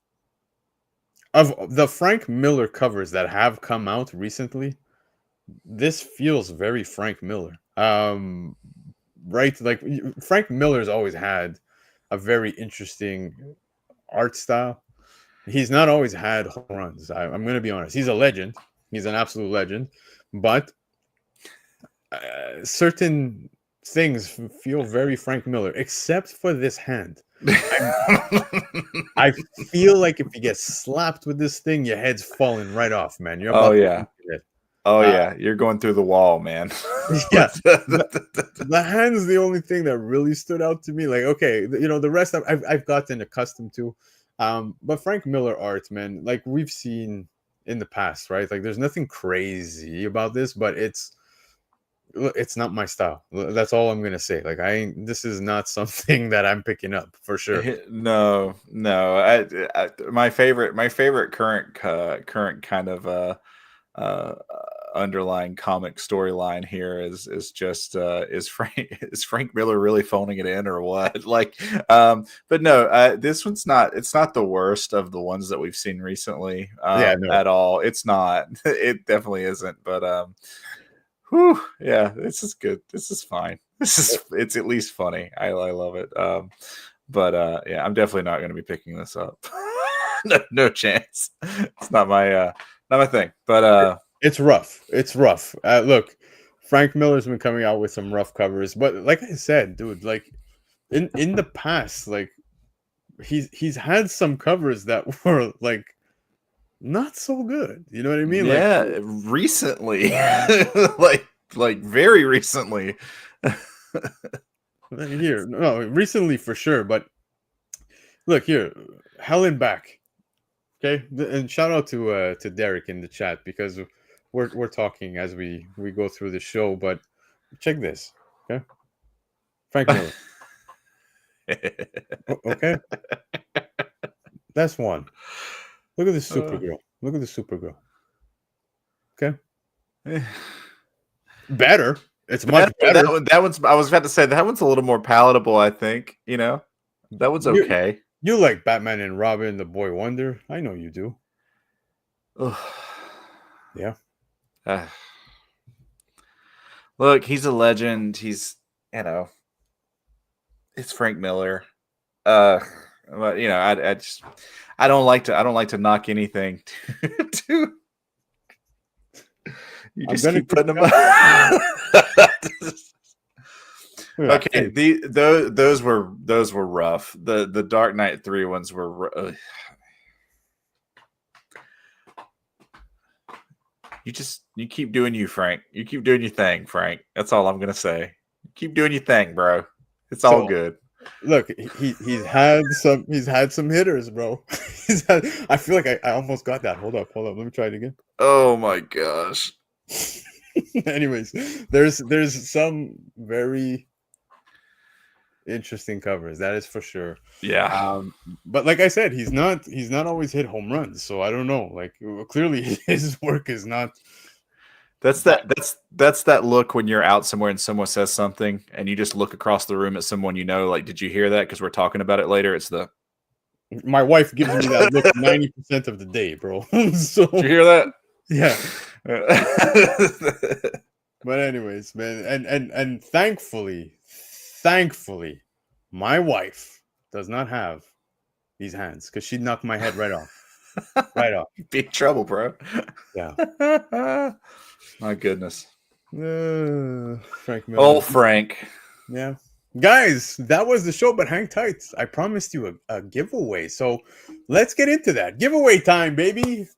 of the Frank Miller covers that have come out recently, this feels very Frank Miller. Right? Like Frank Miller's always had a very interesting art style. He's not always had home runs. I'm going to be honest. He's a legend. He's an absolute legend. But certain things feel very Frank Miller, except for this hand. I feel like if you get slapped with this thing, your head's falling right off, man. You're about yeah, you're going through the wall, man. Yeah, the hand's the only thing that really stood out to me. Like, okay, the rest I've gotten accustomed to, but Frank Miller art, man, like we've seen in the past, right? Like, there's nothing crazy about this, but it's not my style. That's all I'm gonna say. Like, this is not something that I'm picking up for sure. No. My favorite current kind of underlying comic storyline here is just is Frank Miller really phoning it in or what? Like, but no, this one's not. It's not the worst of the ones that we've seen recently. At all. It's not. It definitely isn't. But whew, yeah, this is good. This is fine. It's at least funny. I love it. But yeah, I'm definitely not going to be picking this up. no chance. It's not my thing. But it's rough. It's rough. Look, Frank Miller's been coming out with some rough covers, but like I said, dude, like in the past, like he's had some covers that were like not so good. You know what I mean? Yeah, like, recently, like very recently. Here, no, recently for sure. But look here, hell and back. Okay, and shout out to Derek in the chat because we're talking as we go through the show. But check this, okay? Frank Miller. Okay, that's one. Look at the Supergirl. Look at the Supergirl. Okay, better. It's much better. That one's. I was about to say that one's a little more palatable. I think that one's okay. You like Batman and Robin, the Boy Wonder. I know you do. Yeah. Look, he's a legend. He's it's Frank Miller. But I don't like to knock anything. You just keep putting them up. Okay, those were rough. The Dark Knight 3 ones were. You keep doing you, Frank. You keep doing your thing, Frank. That's all I'm gonna say. Keep doing your thing, bro. It's all good. Look, he's had some hitters, bro. I feel like I almost got that. Hold up. Let me try it again. Oh my gosh. Anyways, there's some very interesting covers, that is for sure. Yeah. But like I said, he's not always hit home runs, so I don't know. Like, clearly his work is not. That's that look when you're out somewhere and someone says something and you just look across the room at someone like, did you hear that? Because we're talking about it later. It's my wife gives me that look 90% of the day, bro. So did you hear that? Yeah. But anyways, man, and thankfully, my wife does not have these hands because she'd knock my head right off. Right off. Big trouble, bro. Yeah. My goodness. Frank Miller. Oh, Frank. Yeah. Guys, that was the show, but hang tight. I promised you a giveaway. So let's get into that. Giveaway time, baby.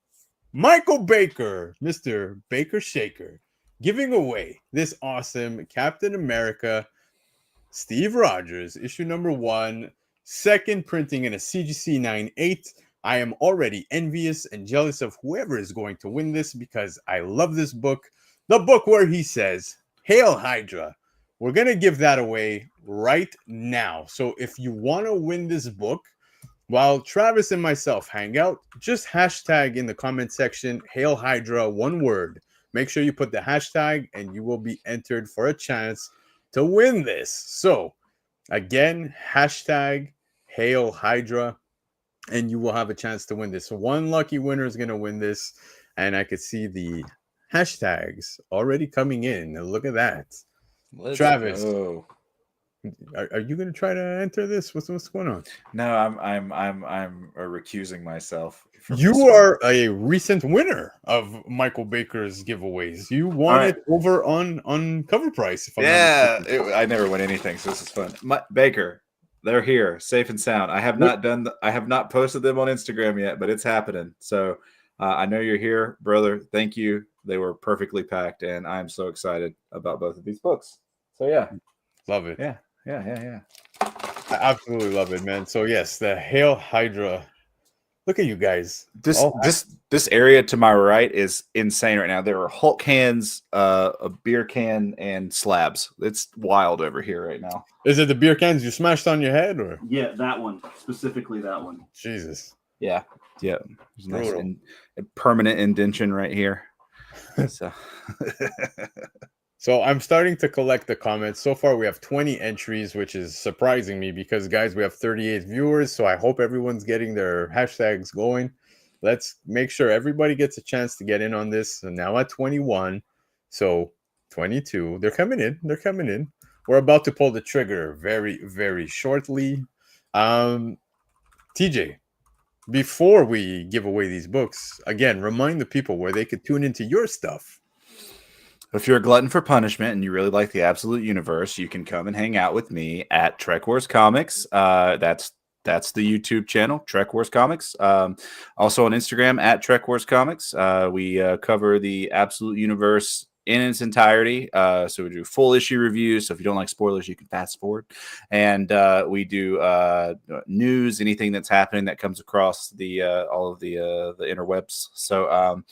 Michael Baker, Mr. Baker Shaker, giving away this awesome Captain America Steve Rogers, issue number 1, second printing in a CGC 9/8. I am already envious and jealous of whoever is going to win this because I love this book. The book where he says, "Hail Hydra." We're going to give that away right now. So if you want to win this book, while Travis and myself hang out, just hashtag in the comment section, Hail Hydra, one word. Make sure you put the hashtag and you will be entered for a chance to win this. So again, hashtag Hail Hydra, and you will have a chance to win this. So one lucky winner is going to win this, and I could see the hashtags already coming in. Look at that. Let's Travis, go. Are you going to try to enter this? What's going on? No, I'm recusing myself. You are a recent winner of Michael Baker's giveaways. You won it over on Covrprice. I never win anything, so this is fun. Baker, they're here, safe and sound. I have not posted them on Instagram yet, but it's happening. So I know you're here, brother. Thank you. They were perfectly packed, and I'm so excited about both of these books. So yeah, love it. Yeah. I absolutely love it, man. So yes, the Hail Hydra. Look at you guys. This area to my right is insane right now. There are Hulk hands, a beer can, and slabs. It's wild over here right now. Is it the beer cans you smashed on your head, or? Yeah, that one specifically. That one. Jesus. Yeah. There's nice a permanent indention right here. So I'm starting to collect the comments. So far, we have 20 entries, which is surprising me because, guys, we have 38 viewers. So I hope everyone's getting their hashtags going. Let's make sure everybody gets a chance to get in on this. And now at 21, so 22, they're coming in. We're about to pull the trigger very, very shortly. TJ, before we give away these books, again, remind the people where they could tune into your stuff. If you're a glutton for punishment and you really like the Absolute Universe, you can come and hang out with me at Trek Wars Comics. That's the YouTube channel, Trek Wars Comics. Also on Instagram at Trek Wars Comics. We cover the Absolute Universe in its entirety. So we do full issue reviews. So if you don't like spoilers, you can fast forward. And we do news, anything that's happening that comes across the all of the interwebs. So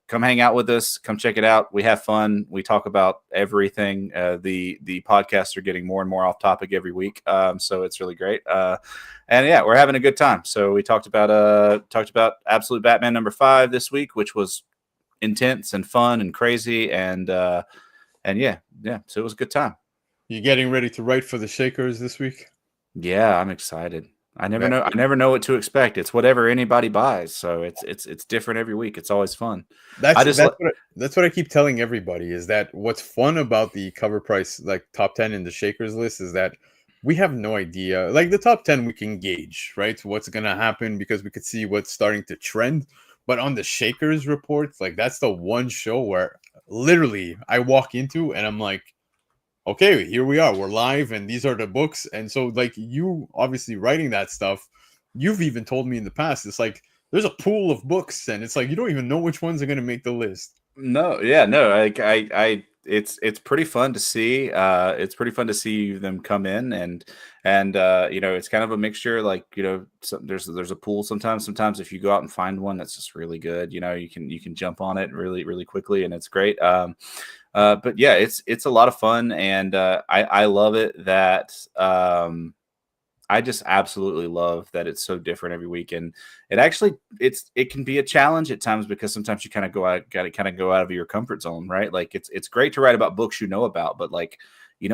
come hang out with us. Come check it out. We have fun. We talk about everything. The podcasts are getting more and more off topic every week. So it's really great. And yeah, we're having a good time. So we talked about Absolute Batman #5 this week, which was intense and fun and crazy. And so it was a good time. You getting ready to write for the Shakers this week? Yeah, I'm excited. I never know what to expect. It's whatever anybody buys. So it's different every week. It's always fun. That's what I keep telling everybody is that what's fun about the Covrprice like top 10 in the Shakers list is that we have no idea. Like the top 10 we can gauge, right? What's going to happen because we could see what's starting to trend. But on the Shakers reports, like that's the one show where literally I walk into and I'm like, okay, here we are. We're live and these are the books. And so like you obviously writing that stuff, you've even told me in the past, it's like there's a pool of books and it's like you don't even know which ones are going to make the list. No. It's pretty fun to see. It's pretty fun to see them come in and it's kind of a mixture. Like there's a pool sometimes. Sometimes if you go out and find one that's just really good, you can jump on it really really quickly and it's great. But yeah, it's a lot of fun and I love it that I just absolutely love that it's so different every week, and it can be a challenge at times because sometimes you kind of go out of your comfort zone, right? Like it's great to write about books you know about, but like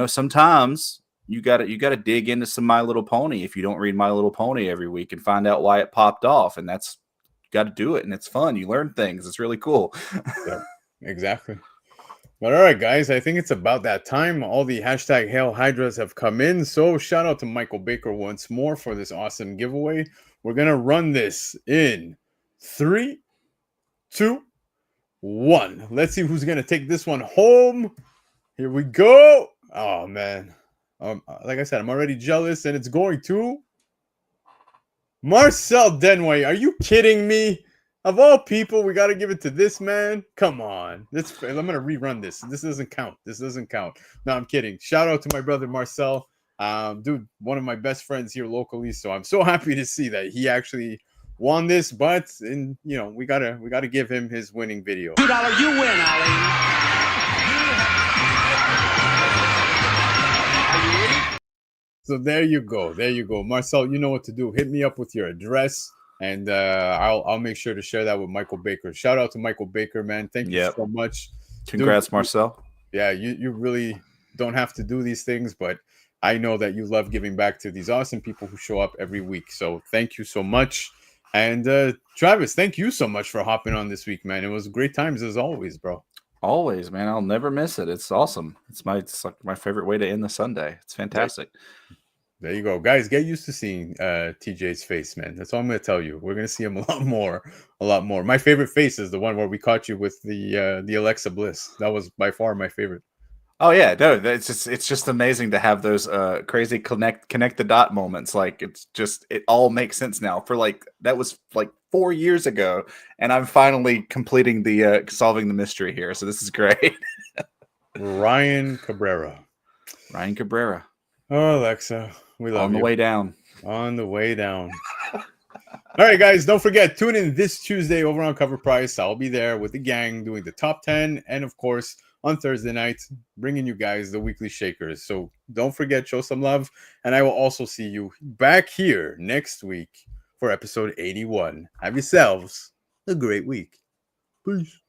sometimes you gotta dig into some My Little Pony if you don't read My Little Pony every week and find out why it popped off, and that's got to do it, and it's fun. You learn things. It's really cool. Yeah, exactly. But all right, guys, I think it's about that time. All the hashtag Hail Hydras have come in. So shout out to Michael Baker once more for this awesome giveaway. We're going to run this in 3, 2, 1. Let's see who's going to take this one home. Here we go. Oh, man. Like I said, I'm already jealous, and it's going to Marcel Denway. Are you kidding me? Of all people, we got to give it to this man. Come on. I'm going to rerun this. This doesn't count. No, I'm kidding. Shout out to my brother, Marcel. Dude, one of my best friends here locally. So I'm so happy to see that he actually won this. But, we got to give him his winning video. $2 you win, Ali. So there you go. Marcel, you know what to do. Hit me up with your address. And I'll make sure to share that with Michael Baker. Shout out to Michael Baker, man. Thank you so much. Congrats, Dude, Marcel. Yeah, you really don't have to do these things, but I know that you love giving back to these awesome people who show up every week. So thank you so much. And Travis, thank you so much for hopping on this week, man. It was great times as always, bro. Always, man. I'll never miss it. It's awesome. It's like my favorite way to end the Sunday. It's fantastic. There you go, guys. Get used to seeing TJ's face, man. That's all I'm gonna tell you. We're gonna see him a lot more. My favorite face is the one where we caught you with the Alexa Bliss. That was by far my favorite. Oh yeah, no, it's just amazing to have those crazy connect the dot moments. Like it all makes sense now. For like that was like 4 years ago, and I'm finally completing the solving the mystery here. So this is great. Ryan Cabrera. Oh, Alexa, we love you. On the way down. On the way down. All right, guys, don't forget, tune in this Tuesday over on Covrprice. I'll be there with the gang doing the top 10, and of course, on Thursday night, bringing you guys the weekly shakers. So don't forget, show some love, and I will also see you back here next week for episode 81. Have yourselves a great week. Peace.